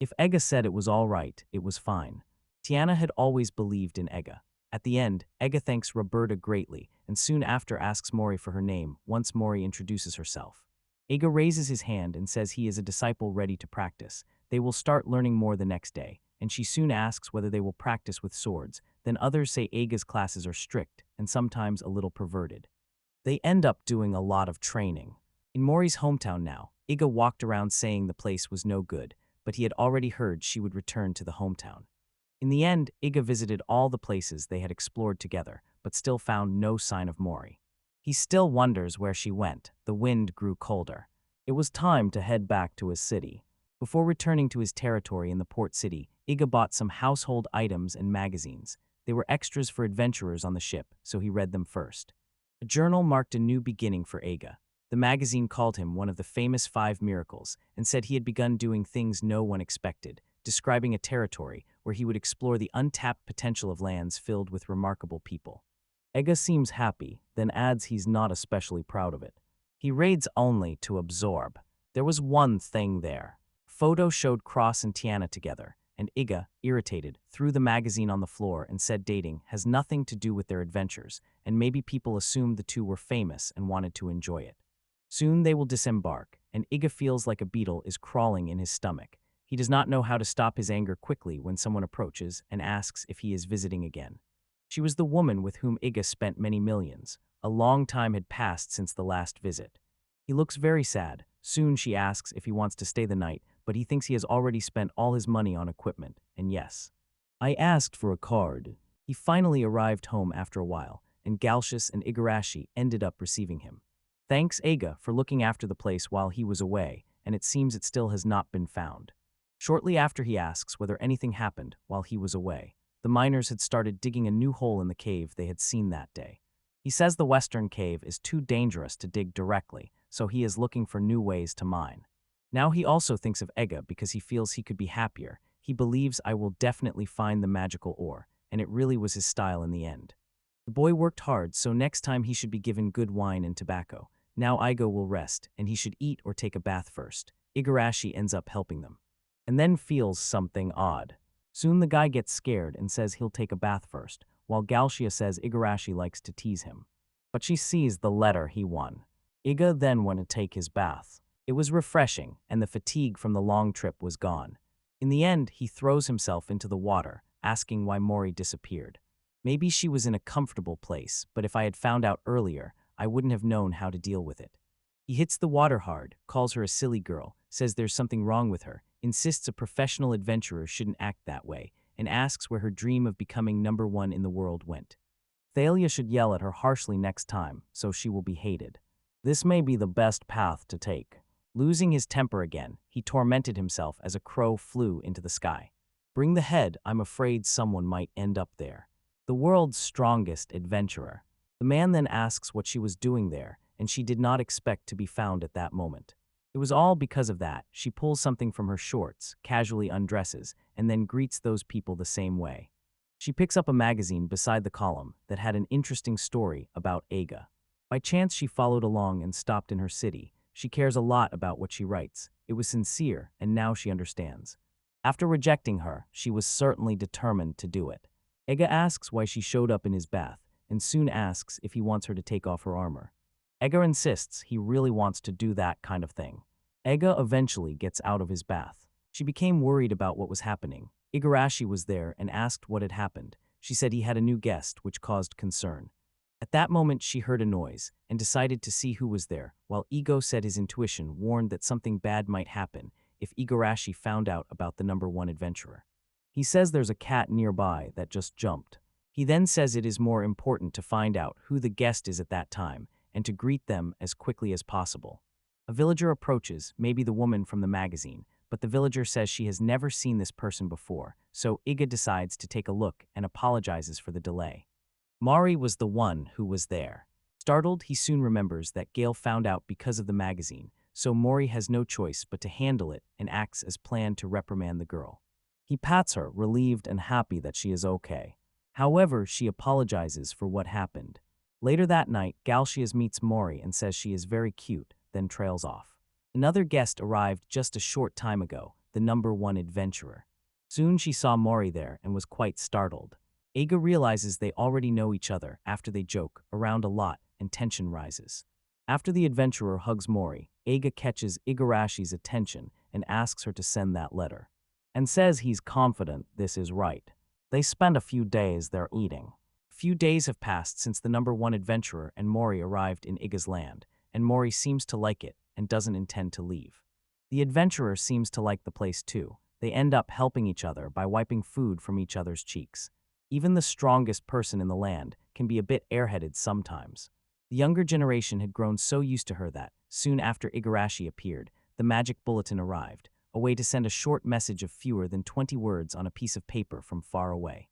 If Ega said it was all right, it was fine. Tiana had always believed in Ega. At the end, Ega thanks Roberta greatly and soon after asks Mori for her name once Mori introduces herself. Ega raises his hand and says he is a disciple ready to practice. They will start learning more the next day, and she soon asks whether they will practice with swords. Then others say Ega's classes are strict and sometimes a little perverted. They end up doing a lot of training. In Mori's hometown now, Ega walked around saying the place was no good, but he had already heard she would return to the hometown. In the end, Ega visited all the places they had explored together, but still found no sign of Mori. He still wonders where she went. The wind grew colder. It was time to head back to his city. Before returning to his territory in the port city, Ega bought some household items and magazines. They were extras for adventurers on the ship, so he read them first. A journal marked a new beginning for Ega. The magazine called him one of the famous 5 miracles and said he had begun doing things no one expected, describing a territory where he would explore the untapped potential of lands filled with remarkable people. Ega seems happy, then adds he's not especially proud of it. He reads only to absorb. There was one thing there. Photo showed Cross and Tiana together, and Ega, irritated, threw the magazine on the floor and said dating has nothing to do with their adventures, and maybe people assumed the two were famous and wanted to enjoy it. Soon they will disembark, and Ega feels like a beetle is crawling in his stomach. He does not know how to stop his anger quickly when someone approaches and asks if he is visiting again. She was the woman with whom Ega spent many millions. A long time had passed since the last visit. He looks very sad. Soon she asks if he wants to stay the night, but he thinks he has already spent all his money on equipment, and yes. I asked for a card. He finally arrived home after a while, and Galcius and Igarashi ended up receiving him. Thanks, Ega, for looking after the place while he was away, and it seems it still has not been found. Shortly after he asks whether anything happened while he was away, the miners had started digging a new hole in the cave they had seen that day. He says the western cave is too dangerous to dig directly, so he is looking for new ways to mine. Now he also thinks of Ega because he feels he could be happier. He believes I will definitely find the magical ore, and it really was his style in the end. The boy worked hard, so next time he should be given good wine and tobacco. Now Igo will rest, and he should eat or take a bath first. Igarashi ends up helping them. And then feels something odd. Soon the guy gets scared and says he'll take a bath first, while Galcia says Igarashi likes to tease him. But she sees the letter he won. Iga then went to take his bath. It was refreshing, and the fatigue from the long trip was gone. In the end, he throws himself into the water, asking why Mori disappeared. Maybe she was in a comfortable place, but if I had found out earlier, I wouldn't have known how to deal with it. He hits the water hard, calls her a silly girl, says there's something wrong with her, insists a professional adventurer shouldn't act that way, and asks where her dream of becoming #1 in the world went. Thalia should yell at her harshly next time, so she will be hated. This may be the best path to take. Losing his temper again, he tormented himself as a crow flew into the sky. Bring the head, I'm afraid someone might end up there. The world's strongest adventurer. The man then asks what she was doing there, and she did not expect to be found at that moment. It was all because of that. She pulls something from her shorts, casually undresses, and then greets those people the same way. She picks up a magazine beside the column that had an interesting story about Ega. By chance she followed along and stopped in her city. She cares a lot about what she writes. It was sincere, and now she understands. After rejecting her, she was certainly determined to do it. Ega asks why she showed up in his bath, and soon asks if he wants her to take off her armor. Ega insists he really wants to do that kind of thing. Ega eventually gets out of his bath. She became worried about what was happening. Igarashi was there and asked what had happened. She said he had a new guest, which caused concern. At that moment, she heard a noise and decided to see who was there, while Igo said his intuition warned that something bad might happen if Igarashi found out about the #1 adventurer. He says there's a cat nearby that just jumped. He then says it is more important to find out who the guest is at that time and to greet them as quickly as possible. A villager approaches, maybe the woman from the magazine, but the villager says she has never seen this person before, so Iga decides to take a look and apologizes for the delay. Mari was the one who was there. Startled, he soon remembers that Gale found out because of the magazine, so Mori has no choice but to handle it and acts as planned to reprimand the girl. He pats her, relieved and happy that she is okay. However, she apologizes for what happened. Later that night, Galcius meets Mori and says she is very cute, then trails off. Another guest arrived just a short time ago. the #1 adventurer. Soon she saw Mori there and was quite startled. Eiga realizes they already know each other after they joke around a lot and tension rises. After the adventurer hugs Mori, Eiga catches Igarashi's attention and asks her to send that letter, and says he's confident this is right. They spend a few days there eating. A few days have passed since the #1 adventurer and Mori arrived in Iga's land, and Mori seems to like it and doesn't intend to leave. The adventurer seems to like the place too. They end up helping each other by wiping food from each other's cheeks. Even the strongest person in the land can be a bit airheaded sometimes. The younger generation had grown so used to her that, soon after Igarashi appeared, the magic bulletin arrived, a way to send a short message of fewer than 20 words on a piece of paper from far away.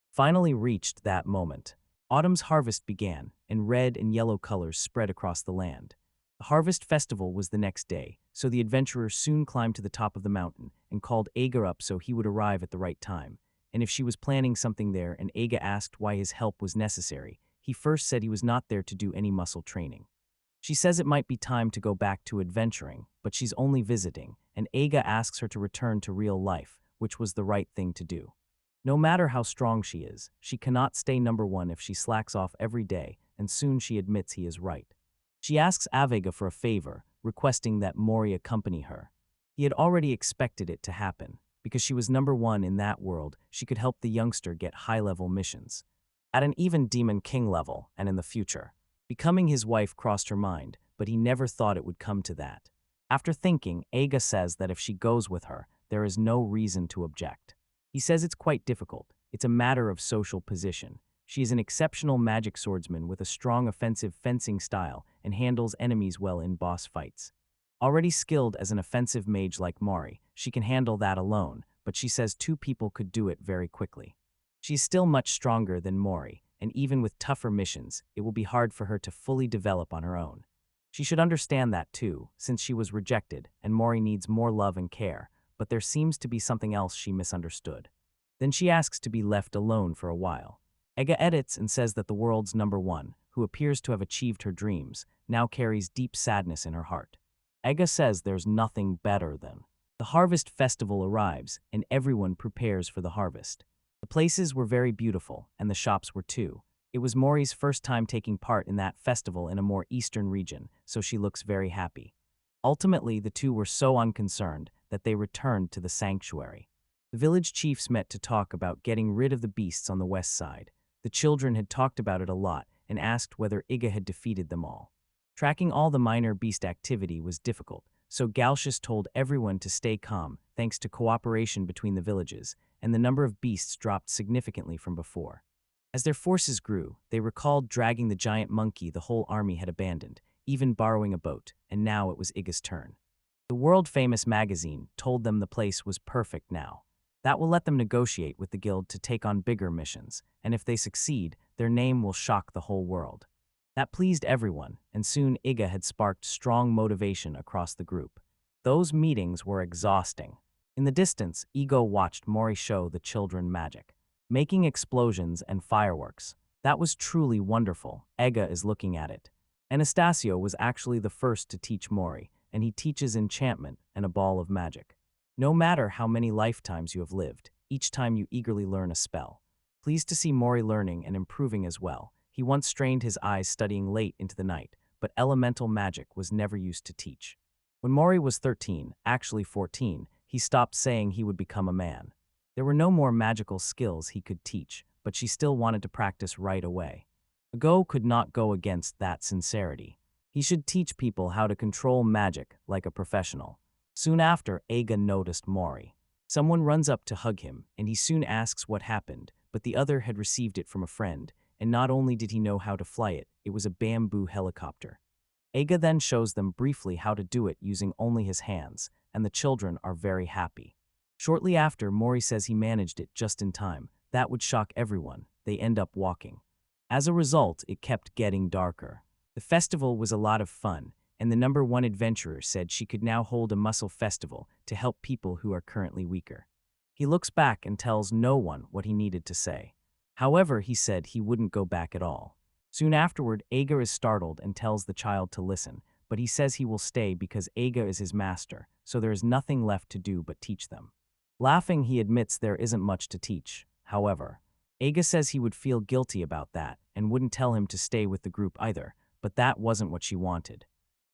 Finally reached that moment. Autumn's harvest began, and red and yellow colors spread across the land. The harvest festival was the next day, so the adventurer soon climbed to the top of the mountain and called Eiga up so he would arrive at the right time. And if she was planning something there and Eiga asked why his help was necessary, he first said he was not there to do any muscle training. She says it might be time to go back to adventuring, but she's only visiting, and Eiga asks her to return to real life, which was the right thing to do. No matter how strong she is, she cannot stay #1 if she slacks off every day, and soon she admits he is right. She asks Avega for a favor, requesting that Mori accompany her. He had already expected it to happen. Because she was #1 in that world, she could help the youngster get high-level missions. At an even Demon King level, and in the future. Becoming his wife crossed her mind, but he never thought it would come to that. After thinking, Eiga says that if she goes with her, there is no reason to object. He says it's quite difficult. It's a matter of social position. She is an exceptional magic swordsman with a strong offensive fencing style and handles enemies well in boss fights. Already skilled as an offensive mage like Mori, she can handle that alone, but she says 2 people could do it very quickly. She's still much stronger than Mori, and even with tougher missions, it will be hard for her to fully develop on her own. She should understand that too, since she was rejected, and Mori needs more love and care, but there seems to be something else she misunderstood. Then she asks to be left alone for a while. Eiga edits and says that the world's #1, who appears to have achieved her dreams, now carries deep sadness in her heart. Eiga says there's nothing better than. The harvest festival arrives, and everyone prepares for the harvest. The places were very beautiful, and the shops were too. It was Mori's first time taking part in that festival in a more eastern region, so she looks very happy. Ultimately, the two were so unconcerned that they returned to the sanctuary. The village chiefs met to talk about getting rid of the beasts on the west side. The children had talked about it a lot and asked whether Eiga had defeated them all. Tracking all the minor beast activity was difficult, so Galcius told everyone to stay calm thanks to cooperation between the villages, and the number of beasts dropped significantly from before. As their forces grew, they recalled dragging the giant monkey the whole army had abandoned, even borrowing a boat, and now it was Iga's turn. The world-famous magazine told them the place was perfect now. That will let them negotiate with the guild to take on bigger missions, and if they succeed, their name will shock the whole world. That pleased everyone, and soon Eiga had sparked strong motivation across the group. Those meetings were exhausting. In the distance, Ego watched Mori show the children magic, making explosions and fireworks. That was truly wonderful. Eiga is looking at it. Anastasio was actually the first to teach Mori, and he teaches enchantment and a ball of magic. No matter how many lifetimes you have lived, each time you eagerly learn a spell. Pleased to see Mori learning and improving as well. He once strained his eyes studying late into the night, but elemental magic was never used to teach. When Mori was 13, actually 14, he stopped saying he would become a man. There were no more magical skills he could teach, but she still wanted to practice right away. Go could not go against that sincerity. He should teach people how to control magic like a professional. Soon after, Eiga noticed Mori. Someone runs up to hug him, and he soon asks what happened, but the other had received it from a friend, and not only did he know how to fly it, it was a bamboo helicopter. Eiga then shows them briefly how to do it using only his hands, and the children are very happy. Shortly after, Mori says he managed it just in time. That would shock everyone. They end up walking. As a result, it kept getting darker. The festival was a lot of fun, and the #1 adventurer said she could now hold a muscle festival to help people who are currently weaker. He looks back and tells no one what he needed to say. However, he said he wouldn't go back at all. Soon afterward, Eiga is startled and tells the child to listen, but he says he will stay because Ega is his master, so there is nothing left to do but teach them. Laughing, he admits there isn't much to teach. However, Ega says he would feel guilty about that and wouldn't tell him to stay with the group either, but that wasn't what she wanted.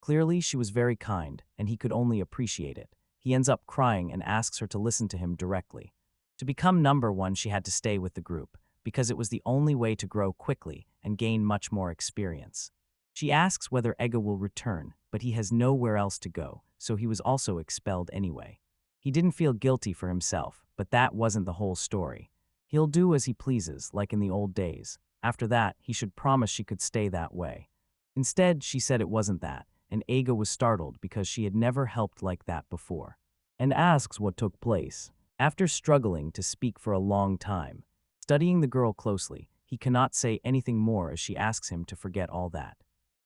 Clearly, she was very kind, and he could only appreciate it. He ends up crying and asks her to listen to him directly. To become number one, she had to stay with the group, because it was the only way to grow quickly and gain much more experience. She asks whether Ega will return, but he has nowhere else to go, so he was also expelled anyway. He didn't feel guilty for himself, but that wasn't the whole story. He'll do as he pleases, like in the old days. After that, he should promise she could stay that way. Instead, she said it wasn't that, and Ega was startled because she had never helped like that before, and asks what took place. After struggling to speak for a long time, studying the girl closely, he cannot say anything more as she asks him to forget all that.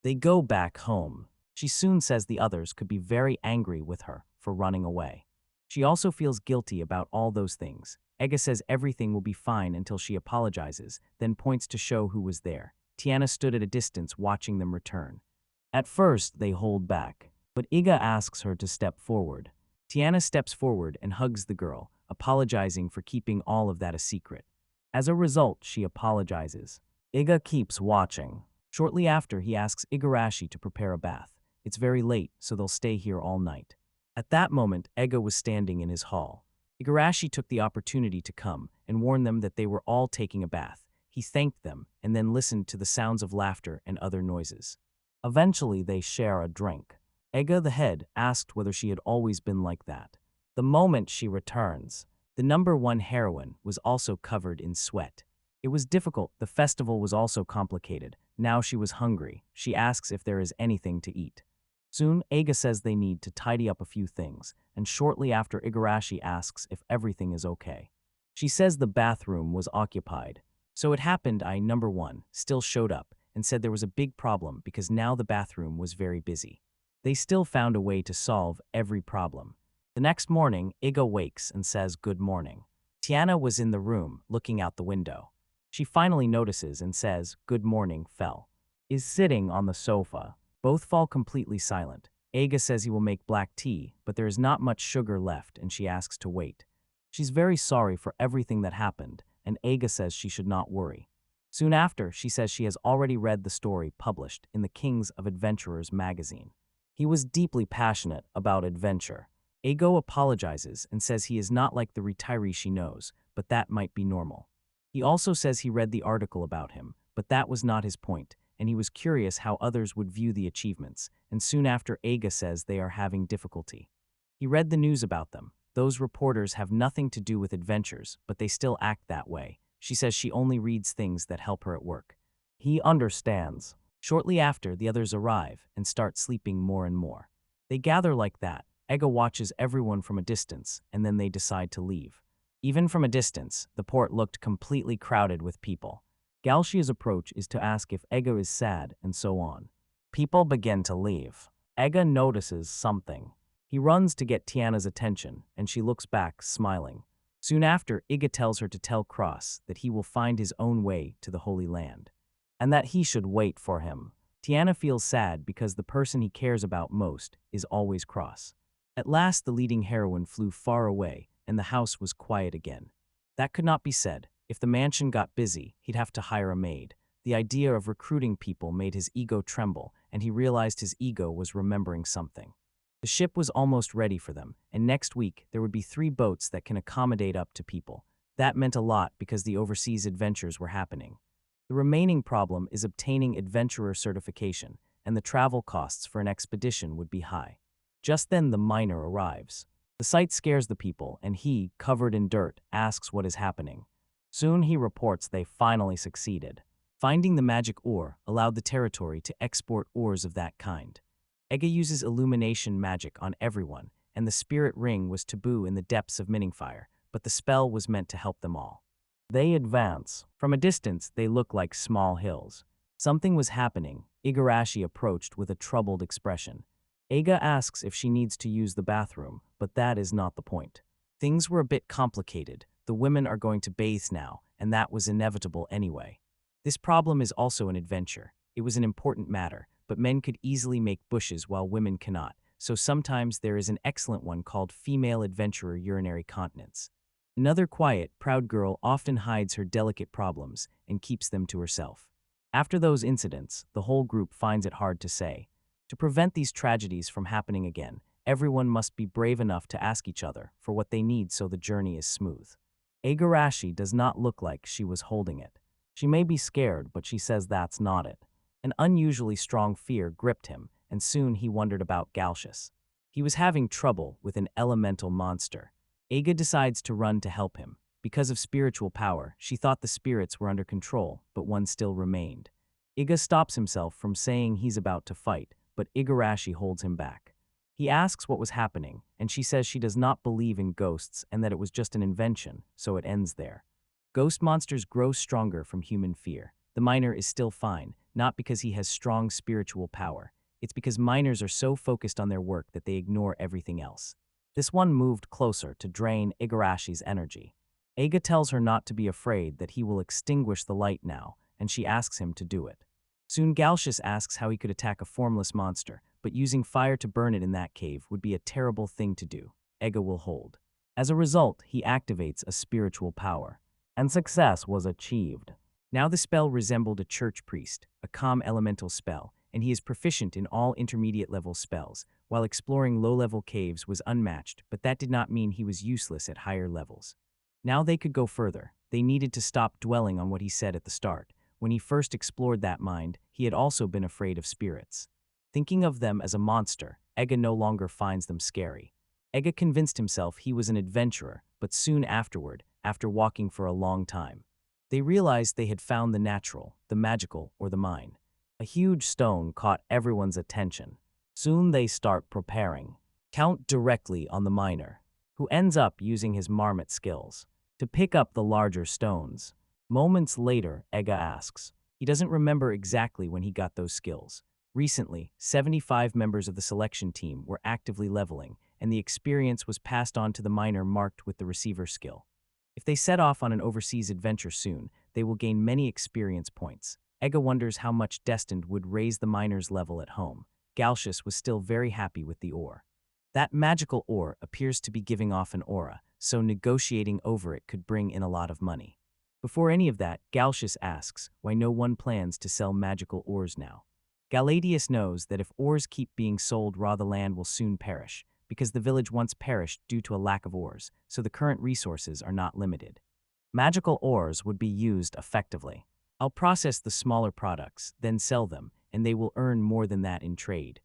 They go back home. She soon says the others could be very angry with her for running away. She also feels guilty about all those things. Ega says everything will be fine until she apologizes, then points to show who was there. Tiana stood at a distance watching them return. At first, they hold back, but Ega asks her to step forward. Tiana steps forward and hugs the girl, apologizing for keeping all of that a secret. As a result, she apologizes. Ega keeps watching. Shortly after, he asks Igarashi to prepare a bath. It's very late, so they'll stay here all night. At that moment, Ega was standing in his hall. Igarashi took the opportunity to come and warn them that they were all taking a bath. He thanked them and then listened to the sounds of laughter and other noises. Eventually, they share a drink. Ega, the head, asked whether she had always been like that. The moment she returns, the number one heroine was also covered in sweat. It was difficult. The festival was also complicated. Now she was hungry. She asks if there is anything to eat. Soon, Ega says they need to tidy up a few things, and shortly after, Igarashi asks if everything is okay. She says the bathroom was occupied. So it happened number one still showed up and said there was a big problem because now the bathroom was very busy. They still found a way to solve every problem. The next morning, Ega wakes and says good morning. Tiana was in the room, looking out the window. She finally notices and says, good morning, Fel. Is sitting on the sofa. Both fall completely silent. Ega says he will make black tea, but there is not much sugar left and she asks to wait. She's very sorry for everything that happened, and Ega says she should not worry. Soon after, she says she has already read the story published in the Kings of Adventurers magazine. He was deeply passionate about adventure. Ego apologizes and says he is not like the retiree she knows, but that might be normal. He also says he read the article about him, but that was not his point, and he was curious how others would view the achievements, and soon after Ega says they are having difficulty. He read the news about them. Those reporters have nothing to do with adventures, but they still act that way. She says she only reads things that help her at work. He understands. Shortly after, the others arrive and start sleeping more and more. They gather like that. Ega watches everyone from a distance, and then they decide to leave. Even from a distance, the port looked completely crowded with people. Galshia's approach is to ask if Ega is sad, and so on. People begin to leave. Ega notices something. He runs to get Tiana's attention, and she looks back, smiling. Soon after, Ega tells her to tell Cross that he will find his own way to the Holy Land, and that he should wait for him. Tiana feels sad because the person he cares about most is always Cross. At last, the leading heroine flew far away, and the house was quiet again. That could not be said. If the mansion got busy, he'd have to hire a maid. The idea of recruiting people made his ego tremble, and he realized his ego was remembering something. The ship was almost ready for them, and next week there would be 3 boats that can accommodate up to people. That meant a lot because the overseas adventures were happening. The remaining problem is obtaining adventurer certification, and the travel costs for an expedition would be high. Just then the miner arrives. The sight scares the people, and he, covered in dirt, asks what is happening. Soon he reports they finally succeeded. Finding the magic ore allowed the territory to export ores of that kind. Ega uses illumination magic on everyone, and the spirit ring was taboo in the depths of Mining Fire, but the spell was meant to help them all. They advance. From a distance, they look like small hills. Something was happening. Igarashi approached with a troubled expression. Ega asks if she needs to use the bathroom, but that is not the point. Things were a bit complicated. The women are going to bathe now, and that was inevitable anyway. This problem is also an adventure. It was an important matter, but but men could easily make bushes while women cannot, so sometimes there is an excellent one called female adventurer urinary continence. Another quiet, proud girl often hides her delicate problems and keeps them to herself. After those incidents, the whole group finds it hard to say. To prevent these tragedies from happening again, everyone must be brave enough to ask each other for what they need so the journey is smooth. Igarashi does not look like she was holding it. She may be scared, but she says that's not it. An unusually strong fear gripped him, and soon he wondered about Galcius. He was having trouble with an elemental monster. Aga decides to run to help him. Because of spiritual power, she thought the spirits were under control, but one still remained. Iga stops himself from saying he's about to fight, but Igarashi holds him back. He asks what was happening, and she says she does not believe in ghosts and that it was just an invention, so it ends there. Ghost monsters grow stronger from human fear. The miner is still fine, not because he has strong spiritual power. It's because miners are so focused on their work that they ignore everything else. This one moved closer to drain Igarashi's energy. Aga tells her not to be afraid, that he will extinguish the light now, and she asks him to do it. Soon Galcius asks how he could attack a formless monster, but using fire to burn it in that cave would be a terrible thing to do. Aga will hold. As a result, he activates a spiritual power. And success was achieved. Now the spell resembled a church priest, a calm elemental spell, and he is proficient in all intermediate-level spells, while exploring low-level caves was unmatched, but that did not mean he was useless at higher levels. Now they could go further. They needed to stop dwelling on what he said at the start. When he first explored that mind, he had also been afraid of spirits. Thinking of them as a monster, Ega no longer finds them scary. Ega convinced himself he was an adventurer, but soon afterward, after walking for a long time, they realized they had found the natural, the magical, or the mine. A huge stone caught everyone's attention. Soon they start preparing. Count directly on the miner, who ends up using his marmot skills to pick up the larger stones. Moments later, Ega asks. He doesn't remember exactly when he got those skills. Recently, 75 members of the selection team were actively leveling, and the experience was passed on to the miner marked with the receiver skill. If they set off on an overseas adventure soon, they will gain many experience points. Ega wonders how much Destined would raise the miner's level at home. Galcius was still very happy with the ore. That magical ore appears to be giving off an aura, so negotiating over it could bring in a lot of money. Before any of that, Galcius asks why no one plans to sell magical ores now. Galadius knows that if ores keep being sold raw, the land will soon perish, because the village once perished due to a lack of ores, so the current resources are not limited. Magical ores would be used effectively. I'll process the smaller products, then sell them, and they will earn more than that in trade.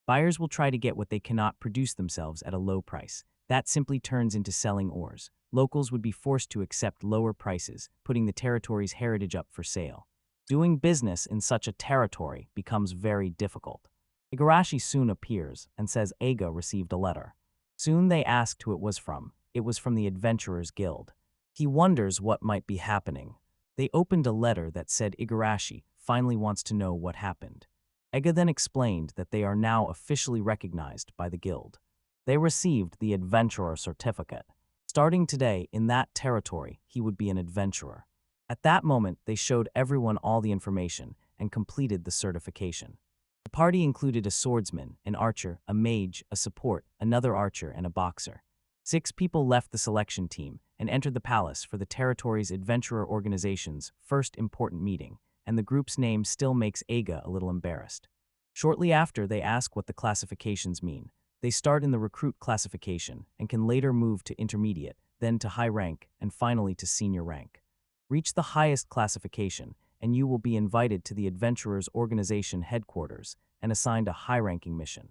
Buyers will try to get what they cannot produce themselves at a low price. That simply turns into selling ores. Locals would be forced to accept lower prices, putting the territory's heritage up for sale. Doing business in such a territory becomes very difficult. Igarashi soon appears and says Aga received a letter. Soon they asked who it was from. It was from the Adventurers Guild. He wonders what might be happening. They opened a letter that said Igarashi finally wants to know what happened. Aga then explained that they are now officially recognized by the guild. They received the Adventurer Certificate. Starting today, in that territory, he would be an adventurer. At that moment, they showed everyone all the information and completed the certification. The party included a swordsman, an archer, a mage, a support, another archer, and a boxer. 6 people left the selection team and entered the palace for the territory's adventurer organization's first important meeting, and the group's name still makes Aga a little embarrassed. Shortly after, they ask what the classifications mean. They start in the recruit classification and can later move to intermediate, then to high rank, and finally to senior rank. Reach the highest classification, and you will be invited to the Adventurers Organization headquarters and assigned a high-ranking mission.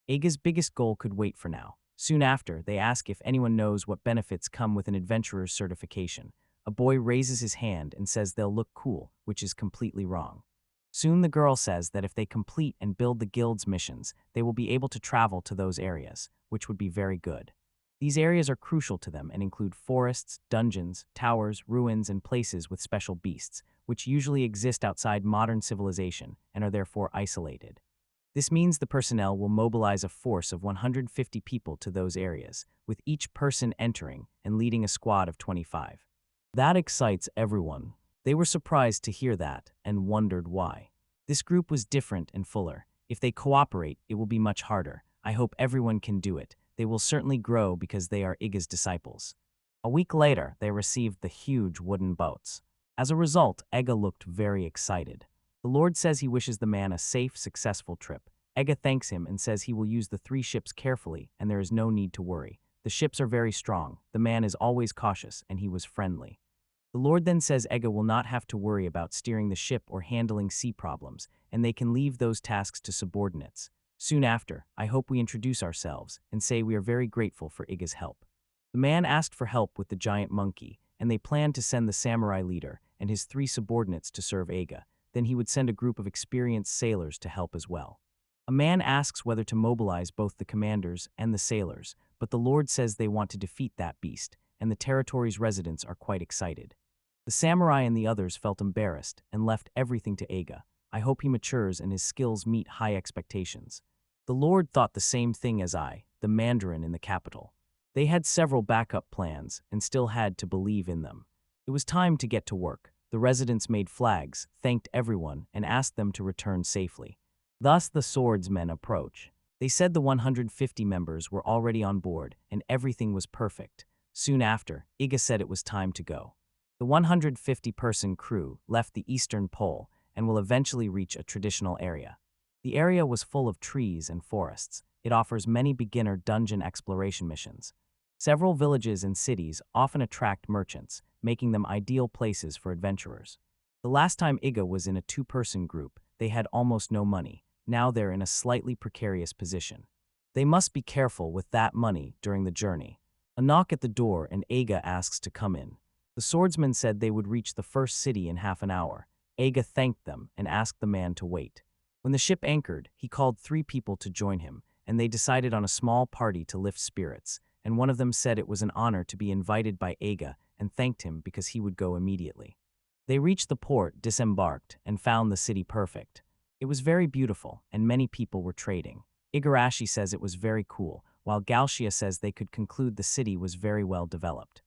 Aga's biggest goal could wait for now. Soon after, they ask if anyone knows what benefits come with an adventurer's certification. A boy raises his hand and says they'll look cool, which is completely wrong. Soon the girl says that if they complete and build the guild's missions, they will be able to travel to those areas, which would be very good. These areas are crucial to them and include forests, dungeons, towers, ruins, and places with special beasts, which usually exist outside modern civilization and are therefore isolated. This means the personnel will mobilize a force of 150 people to those areas, with each person entering and leading a squad of 25. That excites everyone. They were surprised to hear that and wondered why. This group was different and fuller. If they cooperate, it will be much harder. I hope everyone can do it. They will certainly grow because they are Iga's disciples. A week later, they received the huge wooden boats. As a result, Ega looked very excited. The Lord says he wishes the man a safe, successful trip. Ega thanks him and says he will use the 3 ships carefully and there is no need to worry. The ships are very strong, the man is always cautious, and he was friendly. The Lord then says Ega will not have to worry about steering the ship or handling sea problems, and they can leave those tasks to subordinates. Soon after, I hope we introduce ourselves and say we are very grateful for Iga's help. The man asked for help with the giant monkey, and they planned to send the samurai leader and his 3 subordinates to serve Ega. Then he would send a group of experienced sailors to help as well. A man asks whether to mobilize both the commanders and the sailors, but the Lord says they want to defeat that beast, and the territory's residents are quite excited. The samurai and the others felt embarrassed and left everything to Ega. I hope he matures and his skills meet high expectations. The Lord thought the same thing as I, the Mandarin in the capital. They had several backup plans and still had to believe in them. It was time to get to work. The residents made flags, thanked everyone, and asked them to return safely. Thus the swordsmen approach. They said the 150 members were already on board and everything was perfect. Soon after, Iga said it was time to go. The 150-person crew left the eastern pole and will eventually reach a traditional area. The area was full of trees and forests. It offers many beginner dungeon exploration missions. Several villages and cities often attract merchants, making them ideal places for adventurers. The last time Iga was in a 2-person group, they had almost no money. Now they're in a slightly precarious position. They must be careful with that money during the journey. A knock at the door and Iga asks to come in. The swordsman said they would reach the first city in half an hour. Iga thanked them and asked the man to wait. When the ship anchored, he called 3 people to join him, and they decided on a small party to lift spirits, and one of them said it was an honor to be invited by Iga and thanked him because he would go immediately. They reached the port, disembarked, and found the city perfect. It was very beautiful, and many people were trading. Igarashi says it was very cool, while Galshia says they could conclude the city was very well developed.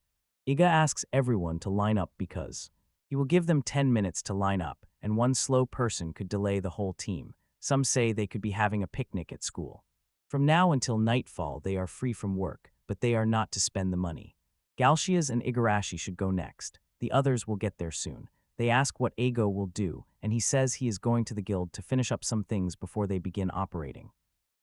Iga asks everyone to line up because he will give them 10 minutes to line up, and one slow person could delay the whole team. Some say they could be having a picnic at school. From now until nightfall they are free from work, but they are not to spend the money. Galshias and Igarashi should go next. The others will get there soon. They ask what Eigo will do, and he says he is going to the guild to finish up some things before they begin operating.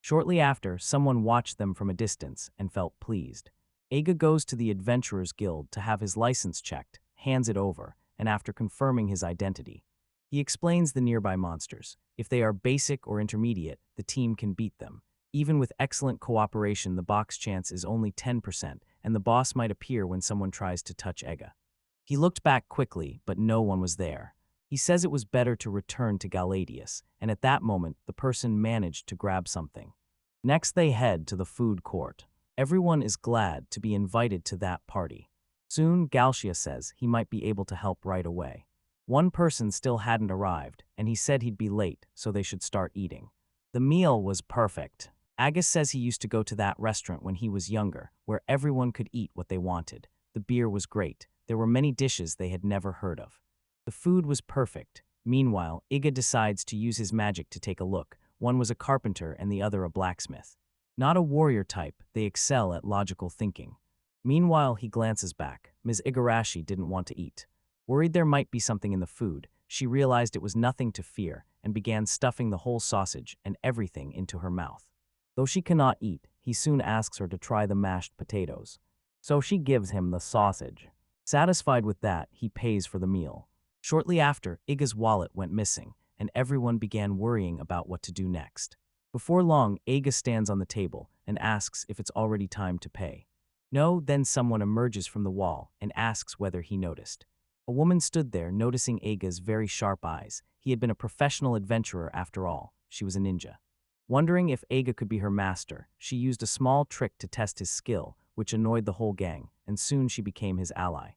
Shortly after, someone watched them from a distance and felt pleased. Eiga goes to the Adventurers Guild to have his license checked, hands it over, and after confirming his identity, he explains the nearby monsters. If they are basic or intermediate, the team can beat them. Even with excellent cooperation, the box chance is only 10%, and the boss might appear when someone tries to touch Eiga. He looked back quickly, but no one was there. He says it was better to return to Galadius, and at that moment, the person managed to grab something. Next, they head to the food court. Everyone is glad to be invited to that party. Soon, Galshia says he might be able to help right away. One person still hadn't arrived, and he said he'd be late, so they should start eating. The meal was perfect. Agus says he used to go to that restaurant when he was younger, where everyone could eat what they wanted. The beer was great. There were many dishes they had never heard of. The food was perfect. Meanwhile, Iga decides to use his magic to take a look. One was a carpenter and the other a blacksmith. Not a warrior type, they excel at logical thinking. Meanwhile, he glances back. Ms. Igarashi didn't want to eat. Worried there might be something in the food, she realized it was nothing to fear and began stuffing the whole sausage and everything into her mouth. Though she cannot eat, he soon asks her to try the mashed potatoes. So she gives him the sausage. Satisfied with that, he pays for the meal. Shortly after, Iga's wallet went missing, and everyone began worrying about what to do next. Before long, Iga stands on the table and asks if it's already time to pay. No, then someone emerges from the wall and asks whether he noticed. A woman stood there, noticing Iga's very sharp eyes. He had been a professional adventurer after all. She was a ninja. Wondering if Iga could be her master, she used a small trick to test his skill, which annoyed the whole gang, and soon she became his ally.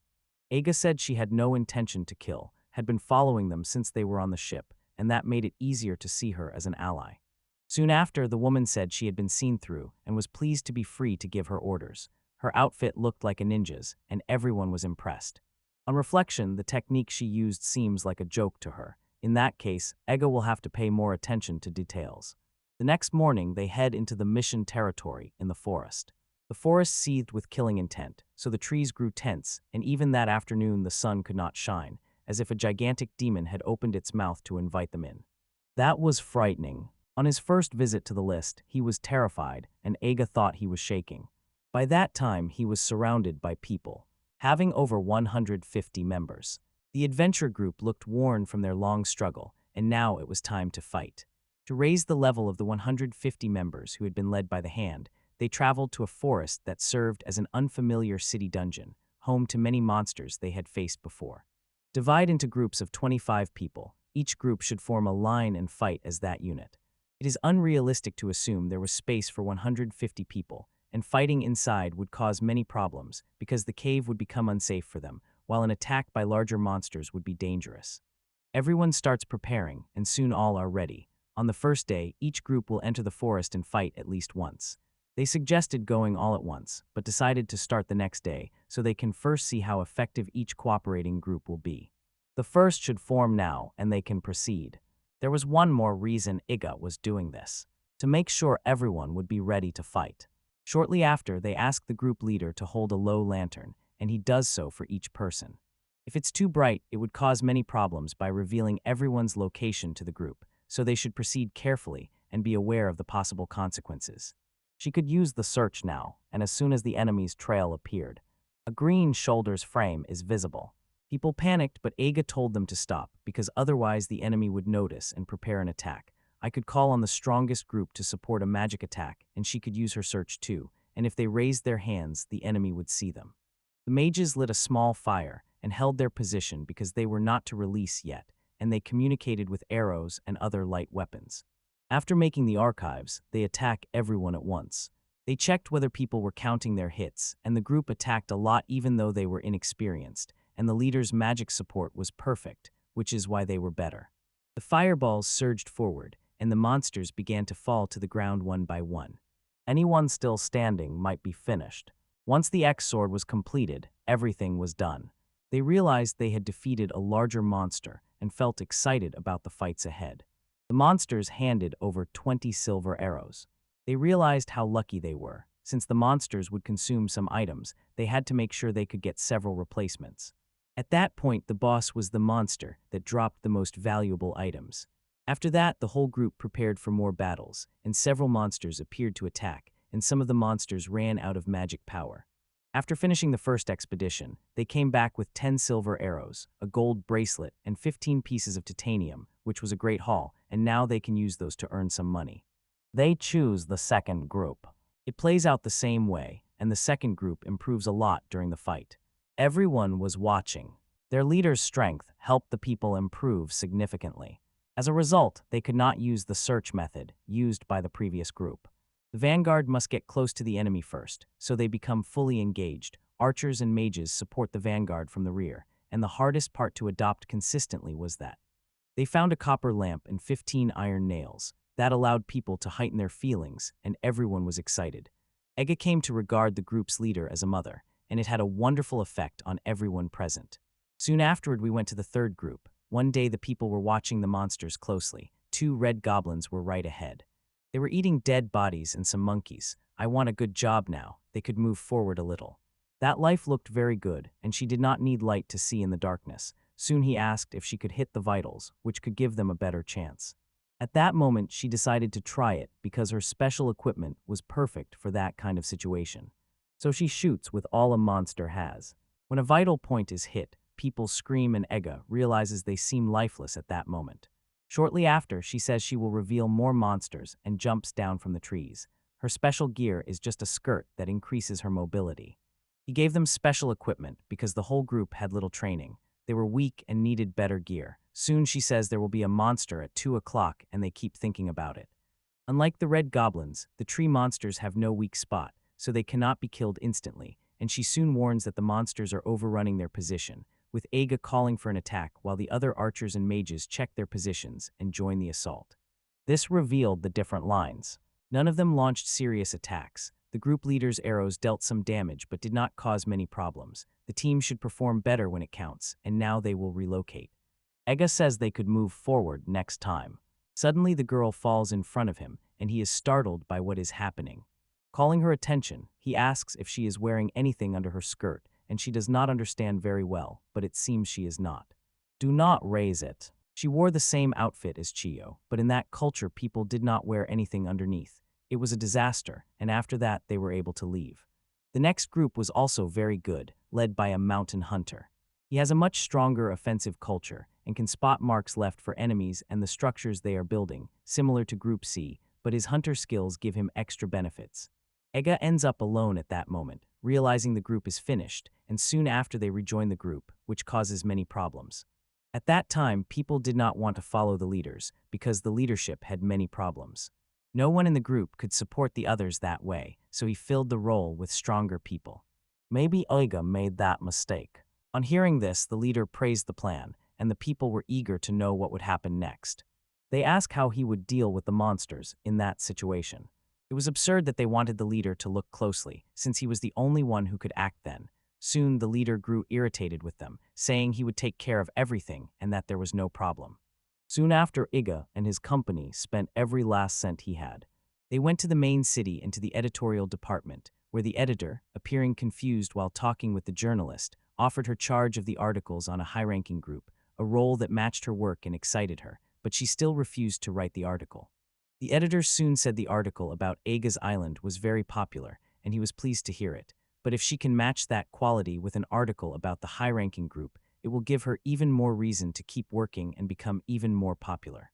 Iga said she had no intention to kill, had been following them since they were on the ship, and that made it easier to see her as an ally. Soon after, the woman said she had been seen through and was pleased to be free to give her orders. Her outfit looked like a ninja's, and everyone was impressed. On reflection, the technique she used seems like a joke to her. In that case, Ega will have to pay more attention to details. The next morning, they head into the mission territory in the forest. The forest seethed with killing intent, so the trees grew tense, and even that afternoon the sun could not shine, as if a gigantic demon had opened its mouth to invite them in. That was frightening. On his first visit to the list, he was terrified, and Aga thought he was shaking. By that time, he was surrounded by people, having over 150 members. The adventure group looked worn from their long struggle, and now it was time to fight. To raise the level of the 150 members who had been led by the hand, they traveled to a forest that served as an unfamiliar city dungeon, home to many monsters they had faced before. Divide into groups of 25 people. Each group should form a line and fight as that unit. It is unrealistic to assume there was space for 150 people, and fighting inside would cause many problems because the cave would become unsafe for them, while an attack by larger monsters would be dangerous. Everyone starts preparing, and soon all are ready. On the first day, each group will enter the forest and fight at least once. They suggested going all at once, but decided to start the next day so they can first see how effective each cooperating group will be. The first should form now, and they can proceed. There was one more reason Iga was doing this: to make sure everyone would be ready to fight. Shortly after, they ask the group leader to hold a low lantern, and he does so for each person. If it's too bright, it would cause many problems by revealing everyone's location to the group, so they should proceed carefully and be aware of the possible consequences. She could use the search now, and as soon as the enemy's trail appeared, a green shoulder's frame is visible. People panicked, but Aga told them to stop, because otherwise the enemy would notice and prepare an attack. I could call on the strongest group to support a magic attack, and she could use her search too, and if they raised their hands, the enemy would see them. The mages lit a small fire and held their position because they were not to release yet, and they communicated with arrows and other light weapons. After making the archives, they attack everyone at once. They checked whether people were counting their hits, and the group attacked a lot even though they were inexperienced, and the leader's magic support was perfect, which is why they were better. The fireballs surged forward, and the monsters began to fall to the ground one by one. Anyone still standing might be finished. Once the X-Sword was completed, everything was done. They realized they had defeated a larger monster and felt excited about the fights ahead. The monsters handed over 20 silver arrows. They realized how lucky they were. Since the monsters would consume some items, they had to make sure they could get several replacements. At that point, the boss was the monster that dropped the most valuable items. After that, the whole group prepared for more battles, and several monsters appeared to attack, and some of the monsters ran out of magic power. After finishing the first expedition, they came back with 10 silver arrows, a gold bracelet, and 15 pieces of titanium, which was a great haul, and now they can use those to earn some money. They choose the second group. It plays out the same way, and the second group improves a lot during the fight. Everyone was watching. Their leader's strength helped the people improve significantly. As a result, they could not use the search method used by the previous group. The vanguard must get close to the enemy first, so they become fully engaged. Archers and mages support the vanguard from the rear, and the hardest part to adopt consistently was that they found a copper lamp and 15 iron nails. That allowed people to heighten their feelings, and everyone was excited. Ega came to regard the group's leader as a mother, and it had a wonderful effect on everyone present. Soon afterward, we went to the third group. One day, the people were watching the monsters closely. 2 red goblins were right ahead. They were eating dead bodies and some monkeys. I want a good job now. They could move forward a little. That life looked very good, and she did not need light to see in the darkness. Soon he asked if she could hit the vitals, which could give them a better chance. At that moment, she decided to try it because her special equipment was perfect for that kind of situation. So she shoots with all a monster has. When a vital point is hit, people scream, and Ega realizes they seem lifeless at that moment. Shortly after, she says she will reveal more monsters and jumps down from the trees. Her special gear is just a skirt that increases her mobility. He gave them special equipment because the whole group had little training. They were weak and needed better gear. Soon she says there will be a monster at 2 o'clock, and they keep thinking about it. Unlike the red goblins, the tree monsters have no weak spot, so they cannot be killed instantly, and she soon warns that the monsters are overrunning their position, with Aga calling for an attack while the other archers and mages check their positions and join the assault. This revealed the different lines. None of them launched serious attacks. The group leader's arrows dealt some damage but did not cause many problems. The team should perform better when it counts, and now they will relocate. Aga says they could move forward next time. Suddenly the girl falls in front of him, and he is startled by what is happening. Calling her attention, he asks if she is wearing anything under her skirt, and she does not understand very well, but it seems she is not. Do not raise it. She wore the same outfit as Chiyo, but in that culture people did not wear anything underneath. It was a disaster, and after that they were able to leave. The next group was also very good, led by a mountain hunter. He has a much stronger offensive culture and can spot marks left for enemies and the structures they are building, similar to Group C, but his hunter skills give him extra benefits. Ega ends up alone at that moment, realizing the group is finished, and soon after they rejoin the group, which causes many problems. At that time, people did not want to follow the leaders because the leadership had many problems. No one in the group could support the others that way, so he filled the role with stronger people. Maybe Ega made that mistake. On hearing this, the leader praised the plan, and the people were eager to know what would happen next. They asked how he would deal with the monsters in that situation. It was absurd that they wanted the leader to look closely, since he was the only one who could act then. Soon the leader grew irritated with them, saying he would take care of everything and that there was no problem. Soon after, Iga and his company spent every last cent he had. They went to the main city and to the editorial department, where the editor, appearing confused while talking with the journalist, offered her charge of the articles on a high-ranking group, a role that matched her work and excited her, but she still refused to write the article. The editor soon said the article about Aga's island was very popular, and he was pleased to hear it. But if she can match that quality with an article about the high-ranking group, it will give her even more reason to keep working and become even more popular.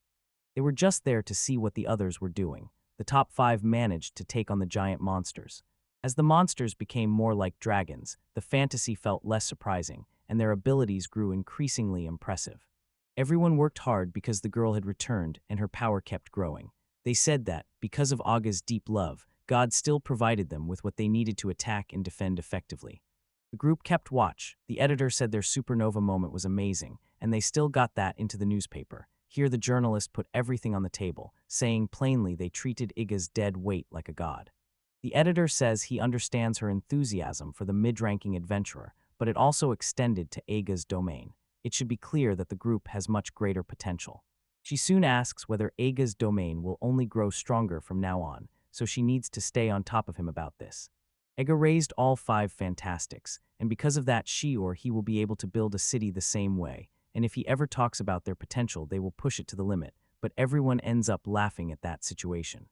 They were just there to see what the others were doing. The top 5 managed to take on the giant monsters. As the monsters became more like dragons, the fantasy felt less surprising, and their abilities grew increasingly impressive. Everyone worked hard because the girl had returned and her power kept growing. They said that, because of Aga's deep love, God still provided them with what they needed to attack and defend effectively. The group kept watch. The editor said their supernova moment was amazing, and they still got that into the newspaper. Here the journalist put everything on the table, saying plainly they treated Iga's dead weight like a god. The editor says he understands her enthusiasm for the mid-ranking adventurer, but it also extended to Aga's domain. It should be clear that the group has much greater potential. She soon asks whether Aga's domain will only grow stronger from now on, so she needs to stay on top of him about this. Ega raised all 5 fantastics, and because of that she or he will be able to build a city the same way, and if he ever talks about their potential they will push it to the limit, but everyone ends up laughing at that situation.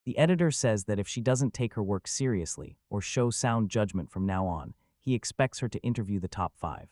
The editor says that if she doesn't take her work seriously, or show sound judgment from now on, he expects her to interview the top 5.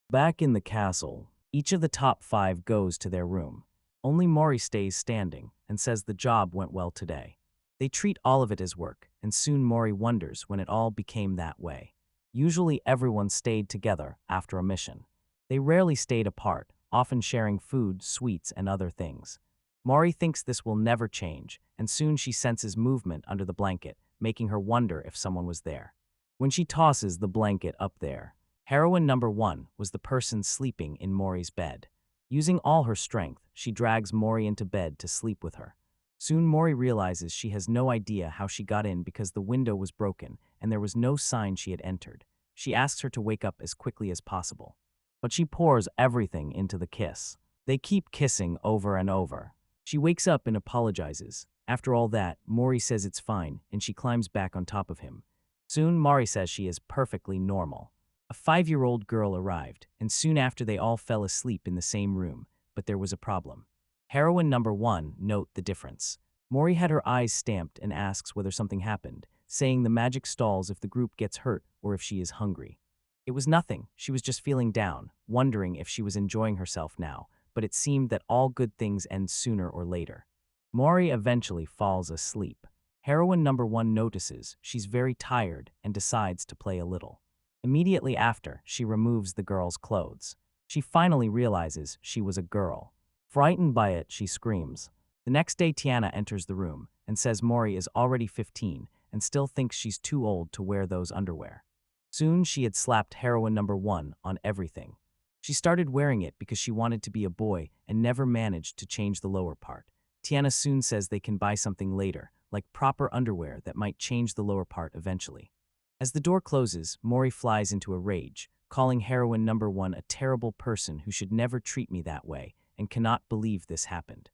Back in the castle, each of the top 5 goes to their room. Only Mori stays standing, and says the job went well today. They treat all of it as work, and soon Mori wonders when it all became that way. Usually everyone stayed together after a mission. They rarely stayed apart, often sharing food, sweets, and other things. Mori thinks this will never change, and soon she senses movement under the blanket, making her wonder if someone was there. When she tosses the blanket up there, heroine number 1 was the person sleeping in Mori's bed. Using all her strength, she drags Mori into bed to sleep with her. Soon Mori realizes she has no idea how she got in because the window was broken and there was no sign she had entered. She asks her to wake up as quickly as possible. But she pours everything into the kiss. They keep kissing over and over. She wakes up and apologizes. After all that, Mori says it's fine and she climbs back on top of him. Soon Mori says she is perfectly normal. A 5-year-old girl arrived, and soon after they all fell asleep in the same room, but there was a problem. Heroine number 1, note the difference. Mori had her eyes stamped and asks whether something happened, saying the magic stalls if the group gets hurt or if she is hungry. It was nothing, she was just feeling down, wondering if she was enjoying herself now, but it seemed that all good things end sooner or later. Mori eventually falls asleep. Heroine number 1 notices she's very tired and decides to play a little. Immediately after, she removes the girl's clothes. She finally realizes she was a girl. Frightened by it, she screams. The next day, Tiana enters the room and says Mori is already 15 and still thinks she's too old to wear those underwear. Soon she had slapped heroine number 1 on everything. She started wearing it because she wanted to be a boy and never managed to change the lower part. Tiana soon says they can buy something later, like proper underwear that might change the lower part eventually. As the door closes, Mori flies into a rage, calling heroine number 1 a terrible person who should never treat me that way and cannot believe this happened.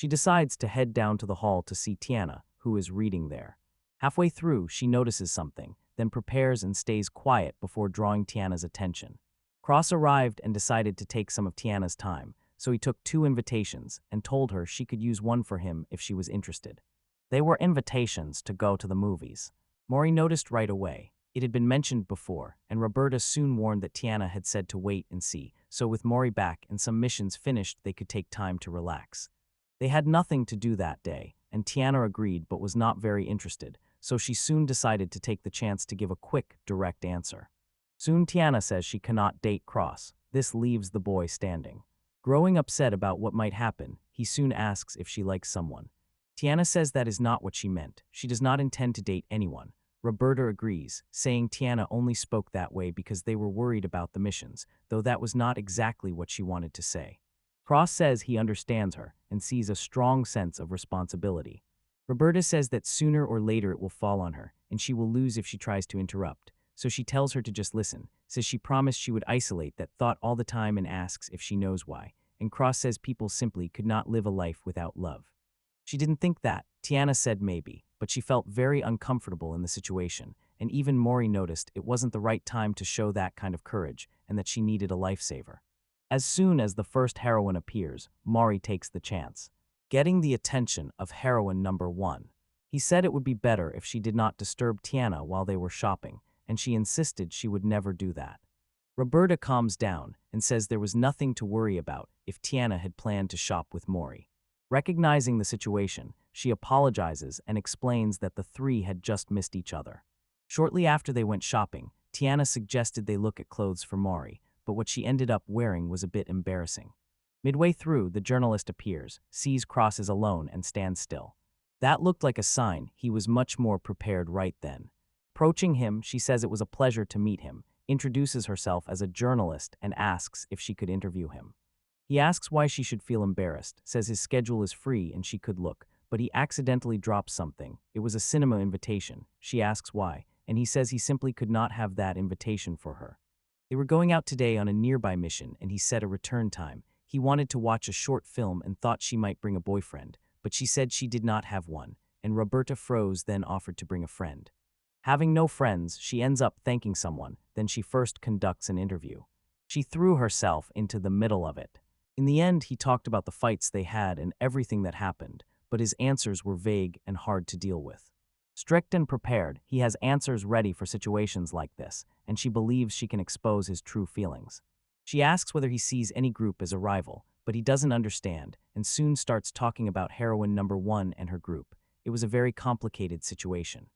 She decides to head down to the hall to see Tiana, who is reading there. Halfway through, she notices something, then prepares and stays quiet before drawing Tiana's attention. Cross arrived and decided to take some of Tiana's time, so he took 2 invitations and told her she could use one for him if she was interested. They were invitations to go to the movies. Mori noticed right away. It had been mentioned before, and Roberta soon warned that Tiana had said to wait and see, so with Mori back and some missions finished, they could take time to relax. They had nothing to do that day, and Tiana agreed but was not very interested, so she soon decided to take the chance to give a quick, direct answer. Soon Tiana says she cannot date Cross. This leaves the boy standing. Growing upset about what might happen, he soon asks if she likes someone. Tiana says that is not what she meant. She does not intend to date anyone. Roberta agrees, saying Tiana only spoke that way because they were worried about the missions, though that was not exactly what she wanted to say. Cross says he understands her and sees a strong sense of responsibility. Roberta says that sooner or later it will fall on her, and she will lose if she tries to interrupt, so she tells her to just listen, says she promised she would isolate that thought all the time and asks if she knows why, and Cross says people simply could not live a life without love. She didn't think that. Tiana said maybe, but she felt very uncomfortable in the situation, and even Mori noticed it wasn't the right time to show that kind of courage and that she needed a lifesaver. As soon as the first heroine appears, Mori takes the chance, getting the attention of heroine number 1. He said it would be better if she did not disturb Tiana while they were shopping, and she insisted she would never do that. Roberta calms down and says there was nothing to worry about if Tiana had planned to shop with Mori. Recognizing the situation, she apologizes and explains that the 3 had just missed each other. Shortly after they went shopping, Tiana suggested they look at clothes for Mori, but what she ended up wearing was a bit embarrassing. Midway through, the journalist appears, sees Cross is alone, and stands still. That looked like a sign he was much more prepared right then. Approaching him, she says it was a pleasure to meet him, introduces herself as a journalist, and asks if she could interview him. He asks why she should feel embarrassed, says his schedule is free and she could look, but he accidentally drops something. It was a cinema invitation. She asks why, and he says he simply could not have that invitation for her. They were going out today on a nearby mission, and he set a return time. He wanted to watch a short film and thought she might bring a boyfriend, but she said she did not have one, and Roberta froze, then offered to bring a friend. Having no friends, she ends up thanking someone, then she first conducts an interview. She threw herself into the middle of it. In the end, he talked about the fights they had and everything that happened, but his answers were vague and hard to deal with. Strict and prepared, he has answers ready for situations like this, and she believes she can expose his true feelings. She asks whether he sees any group as a rival, but he doesn't understand, and soon starts talking about heroine number 1 and her group. It was a very complicated situation.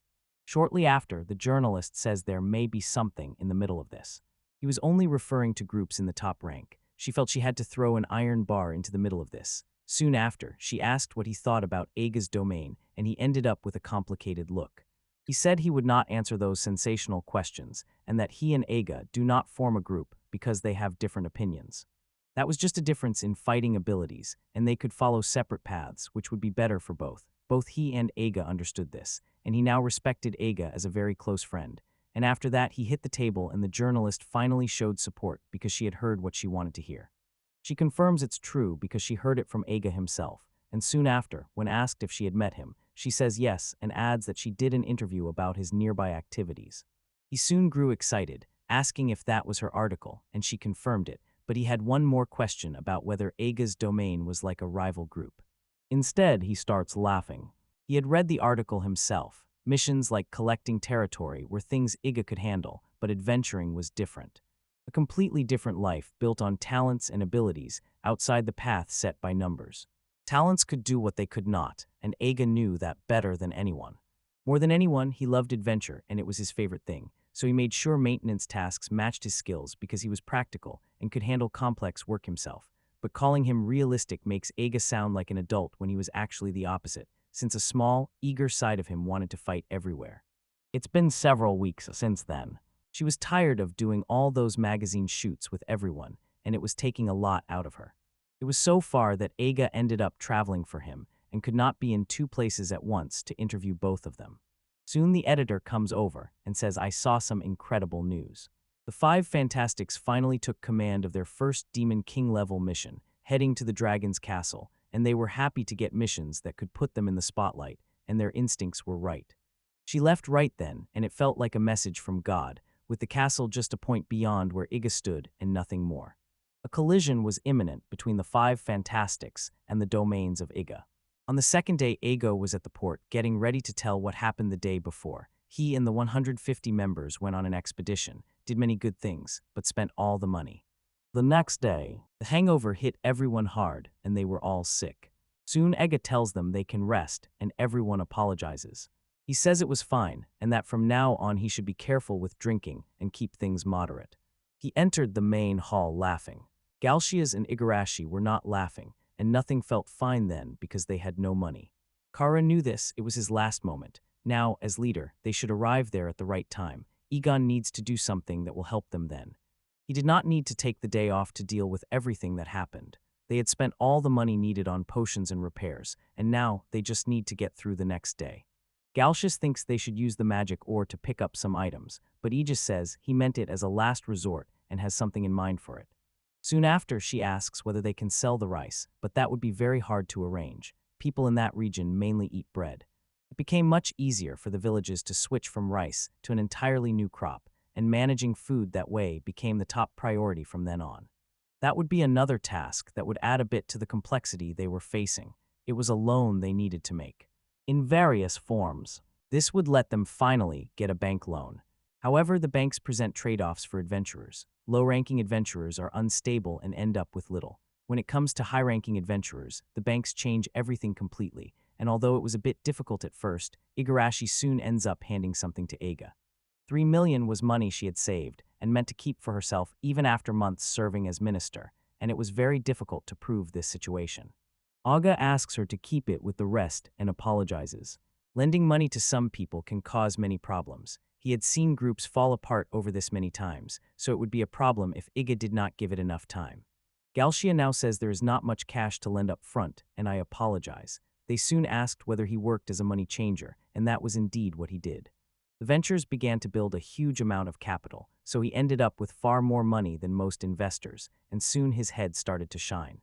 Shortly after, the journalist says there may be something in the middle of this. He was only referring to groups in the top rank. She felt she had to throw an iron bar into the middle of this. Soon after, she asked what he thought about Eiga's domain, and he ended up with a complicated look. He said he would not answer those sensational questions, and that he and Eiga do not form a group because they have different opinions. That was just a difference in fighting abilities, and they could follow separate paths, which would be better for both. Both he and Eiga understood this, and he now respected Eiga as a very close friend. And after that, he hit the table, and the journalist finally showed support because she had heard what she wanted to hear. She confirms it's true because she heard it from Eiga himself, and soon after, when asked if she had met him, she says yes and adds that she did an interview about his nearby activities. He soon grew excited, asking if that was her article, and she confirmed it, but he had one more question about whether Eiga's domain was like a rival group. Instead, he starts laughing. He had read the article himself. Missions like collecting territory were things Eiga could handle, but adventuring was different. A completely different life built on talents and abilities outside the path set by numbers. Talents could do what they could not, and Eiga knew that better than anyone. More than anyone, he loved adventure, and it was his favorite thing, so he made sure maintenance tasks matched his skills because he was practical and could handle complex work himself. But calling him realistic makes Eiga sound like an adult when he was actually the opposite, since a small, eager side of him wanted to fight everywhere. It's been several weeks since then. She was tired of doing all those magazine shoots with everyone, and it was taking a lot out of her. It was so far that Eiga ended up traveling for him and could not be in 2 places at once to interview both of them. Soon the editor comes over and says, "I saw some incredible news." The 5 Fantastics finally took command of their first Demon King level mission, heading to the dragon's castle, and they were happy to get missions that could put them in the spotlight, and their instincts were right. She left right then, and it felt like a message from God, with the castle just a point beyond where Iga stood and nothing more. A collision was imminent between the five fantastics and the domains of Iga. On the second day, Ago was at the port, getting ready to tell what happened the day before. He and the 150 members went on an expedition, did many good things, but spent all the money. The next day, the hangover hit everyone hard, and they were all sick. Soon Ega tells them they can rest, and everyone apologizes. He says it was fine, and that from now on he should be careful with drinking and keep things moderate. He entered the main hall laughing. Galshias and Igarashi were not laughing, and nothing felt fine then because they had no money. Kara knew this, it was his last moment. Now, as leader, they should arrive there at the right time. Egon needs to do something that will help them then. He did not need to take the day off to deal with everything that happened. They had spent all the money needed on potions and repairs, and now they just need to get through the next day. Galshias thinks they should use the magic ore to pick up some items, but Aegis says he meant it as a last resort and has something in mind for it. Soon after, she asks whether they can sell the rice, but that would be very hard to arrange. People in that region mainly eat bread. It became much easier for the villages to switch from rice to an entirely new crop, and managing food that way became the top priority from then on. That would be another task that would add a bit to the complexity they were facing. It was a loan they needed to make. In various forms. This would let them finally get a bank loan. However, the banks present trade-offs for adventurers. Low-ranking adventurers are unstable and end up with little. When it comes to high-ranking adventurers, the banks change everything completely, and although it was a bit difficult at first, Igarashi soon ends up handing something to Eiga. 3 million was money she had saved and meant to keep for herself even after months serving as minister, and it was very difficult to prove this situation. Aga asks her to keep it with the rest and apologizes. Lending money to some people can cause many problems. He had seen groups fall apart over this many times, so it would be a problem if Iga did not give it enough time. Galshia now says there is not much cash to lend up front, and I apologize. They soon asked whether he worked as a money changer, and that was indeed what he did. The ventures began to build a huge amount of capital, so he ended up with far more money than most investors, and soon his head started to shine.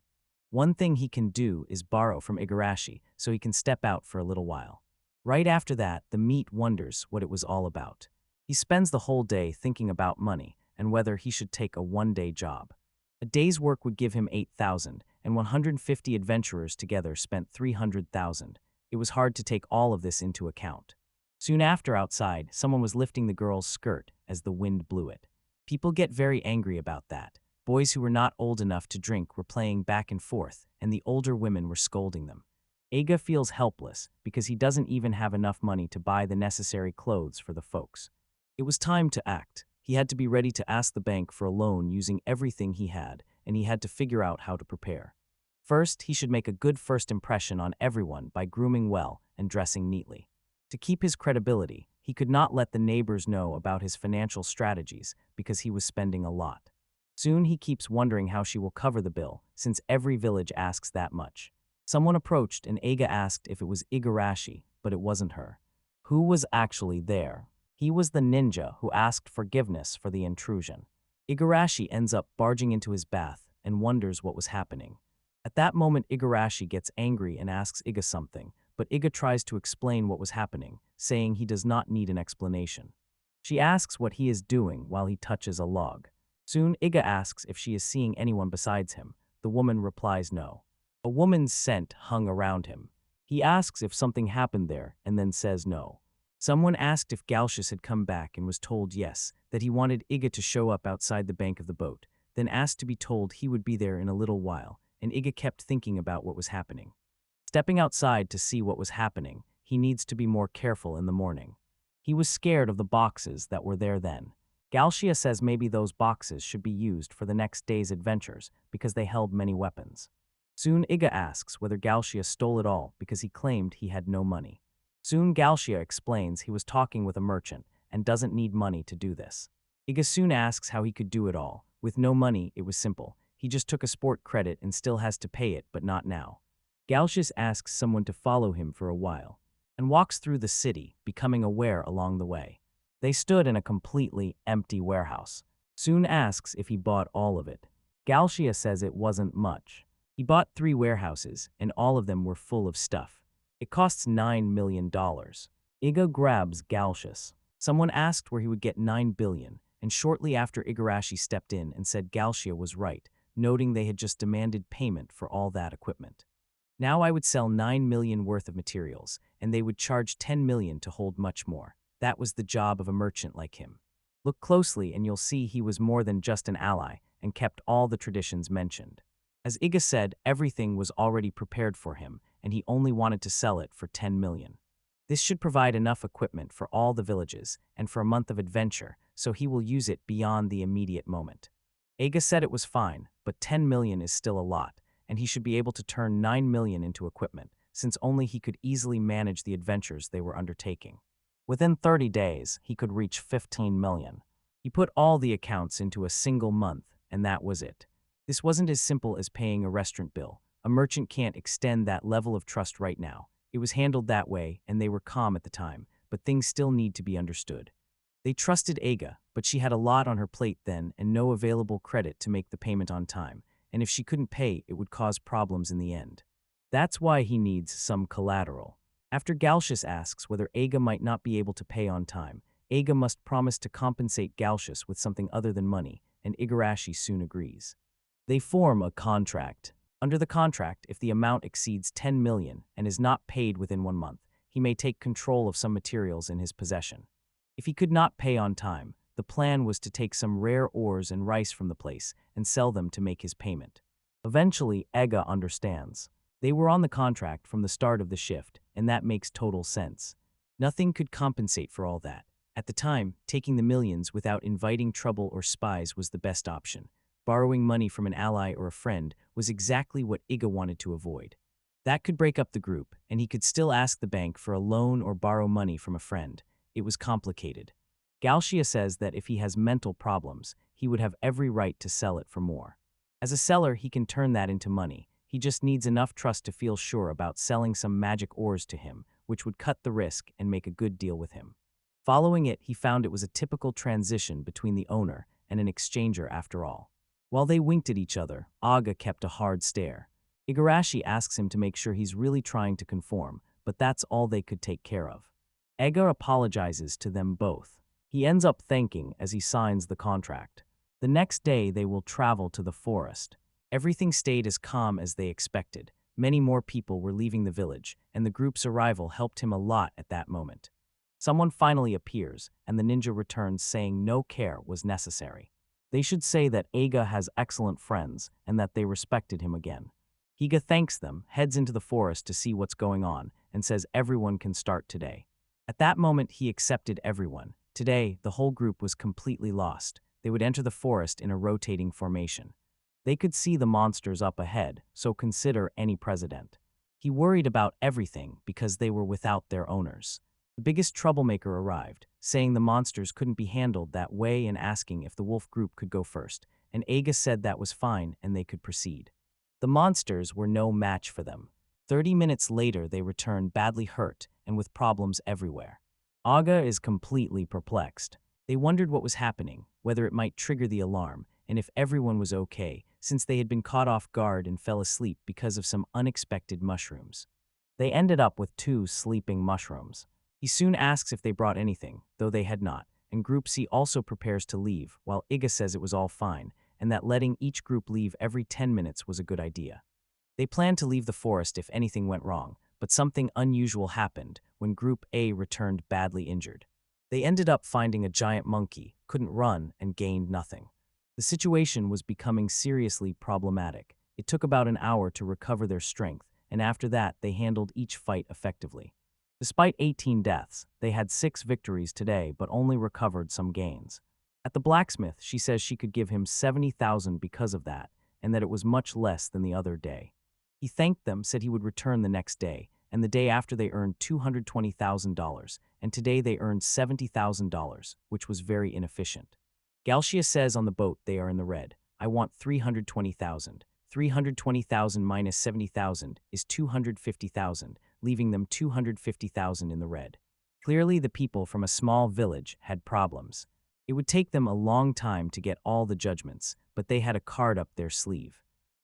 One thing he can do is borrow from Igarashi, so he can step out for a little while. Right after that, the meat wonders what it was all about. He spends the whole day thinking about money and whether he should take a one-day job. A day's work would give him 8,000, and 150 adventurers together spent 300,000. It was hard to take all of this into account. Soon after, outside, someone was lifting the girl's skirt as the wind blew it. People get very angry about that. Boys who were not old enough to drink were playing back and forth, and the older women were scolding them. Eiga feels helpless because he doesn't even have enough money to buy the necessary clothes for the folks. It was time to act. He had to be ready to ask the bank for a loan using everything he had, and he had to figure out how to prepare. First, he should make a good first impression on everyone by grooming well and dressing neatly. To keep his credibility, he could not let the neighbors know about his financial strategies because he was spending a lot. Soon he keeps wondering how she will cover the bill, since every village asks that much. Someone approached and Eiga asked if it was Igarashi, but it wasn't her. Who was actually there? He was the ninja who asked forgiveness for the intrusion. Igarashi ends up barging into his bath and wonders what was happening. At that moment, Igarashi gets angry and asks Iga something, but Iga tries to explain what was happening, saying he does not need an explanation. She asks what he is doing while he touches a log. Soon, Iga asks if she is seeing anyone besides him. The woman replies no. A woman's scent hung around him. He asks if something happened there and then says no. Someone asked if Galshus had come back and was told yes, that he wanted Iga to show up outside the bank of the boat, then asked to be told he would be there in a little while, and Iga kept thinking about what was happening. Stepping outside to see what was happening, he needs to be more careful in the morning. He was scared of the boxes that were there then. Galshia says maybe those boxes should be used for the next day's adventures because they held many weapons. Soon Iga asks whether Galshia stole it all because he claimed he had no money. Soon Galshia explains he was talking with a merchant and doesn't need money to do this. Iga soon asks how he could do it all. With no money, it was simple. He just took a sport credit and still has to pay it, but not now. Galshus asks someone to follow him for a while and walks through the city, becoming aware along the way. They stood in a completely empty warehouse. Soon asks if he bought all of it. Galshia says it wasn't much. He bought 3 warehouses, and all of them were full of stuff. It costs $9 million. Iga grabs Galcius. Someone asked where he would get 9 billion, and shortly after Igarashi stepped in and said Galcia was right, noting they had just demanded payment for all that equipment. Now I would sell 9 million worth of materials, and they would charge 10 million to hold much more. That was the job of a merchant like him. Look closely and you'll see he was more than just an ally and kept all the traditions mentioned. As Iga said, everything was already prepared for him, and he only wanted to sell it for 10 million. This should provide enough equipment for all the villages and for a month of adventure, so he will use it beyond the immediate moment. Iga said it was fine, but 10 million is still a lot, and he should be able to turn 9 million into equipment, since only he could easily manage the adventures they were undertaking. Within 30 days, he could reach 15 million. He put all the accounts into a single month, and that was it. This wasn't as simple as paying a restaurant bill. A merchant can't extend that level of trust right now. It was handled that way, and they were calm at the time, but things still need to be understood. They trusted Aga, but she had a lot on her plate then and no available credit to make the payment on time, and if she couldn't pay, it would cause problems in the end. That's why he needs some collateral. After Galcius asks whether Aga might not be able to pay on time, Aga must promise to compensate Galcius with something other than money, and Igarashi soon agrees. They form a contract. Under the contract, if the amount exceeds 10 million and is not paid within 1 month, he may take control of some materials in his possession. If he could not pay on time, the plan was to take some rare ores and rice from the place and sell them to make his payment. Eventually, Ega understands. They were on the contract from the start of the shift, and that makes total sense. Nothing could compensate for all that. At the time, taking the millions without inviting trouble or spies was the best option. Borrowing money from an ally or a friend was exactly what Iga wanted to avoid. That could break up the group, and he could still ask the bank for a loan or borrow money from a friend. It was complicated. Galcia says that if he has mental problems, he would have every right to sell it for more. As a seller, he can turn that into money. He just needs enough trust to feel sure about selling some magic ores to him, which would cut the risk and make a good deal with him. Following it, he found it was a typical transition between the owner and an exchanger after all. While they winked at each other, Aga kept a hard stare. Igarashi asks him to make sure he's really trying to conform, but that's all they could take care of. Ega apologizes to them both. He ends up thanking as he signs the contract. The next day, they will travel to the forest. Everything stayed as calm as they expected. Many more people were leaving the village, and the group's arrival helped him a lot at that moment. Someone finally appears, and the ninja returns saying no care was necessary. They should say that Aga has excellent friends and that they respected him again. Higa thanks them, heads into the forest to see what's going on, and says everyone can start today. At that moment, he accepted everyone. Today, the whole group was completely lost. They would enter the forest in a rotating formation. They could see the monsters up ahead, so consider any president. He worried about everything because they were without their owners. The biggest troublemaker arrived, saying the monsters couldn't be handled that way and asking if the wolf group could go first, and Aga said that was fine and they could proceed. The monsters were no match for them. 30 minutes later, they returned badly hurt and with problems everywhere. Aga is completely perplexed. They wondered what was happening, whether it might trigger the alarm, and if everyone was okay, since they had been caught off guard and fell asleep because of some unexpected mushrooms. They ended up with 2 sleeping mushrooms. He soon asks if they brought anything, though they had not, and Group C also prepares to leave, while Iga says it was all fine, and that letting each group leave every 10 minutes was a good idea. They planned to leave the forest if anything went wrong, but something unusual happened when Group A returned badly injured. They ended up finding a giant monkey, couldn't run, and gained nothing. The situation was becoming seriously problematic. It took about an hour to recover their strength, and after that they handled each fight effectively. Despite 18 deaths, they had 6 victories today but only recovered some gains. At the blacksmith, she says she could give him 70,000 because of that, and that it was much less than the other day. He thanked them, said he would return the next day, and the day after they earned $220,000, and today they earned $70,000, which was very inefficient. Galcia says on the boat they are in the red. I want 320,000. 320,000 minus 70,000 is 250,000, leaving them 250,000 in the red. Clearly, the people from a small village had problems. It would take them a long time to get all the judgments, but they had a card up their sleeve.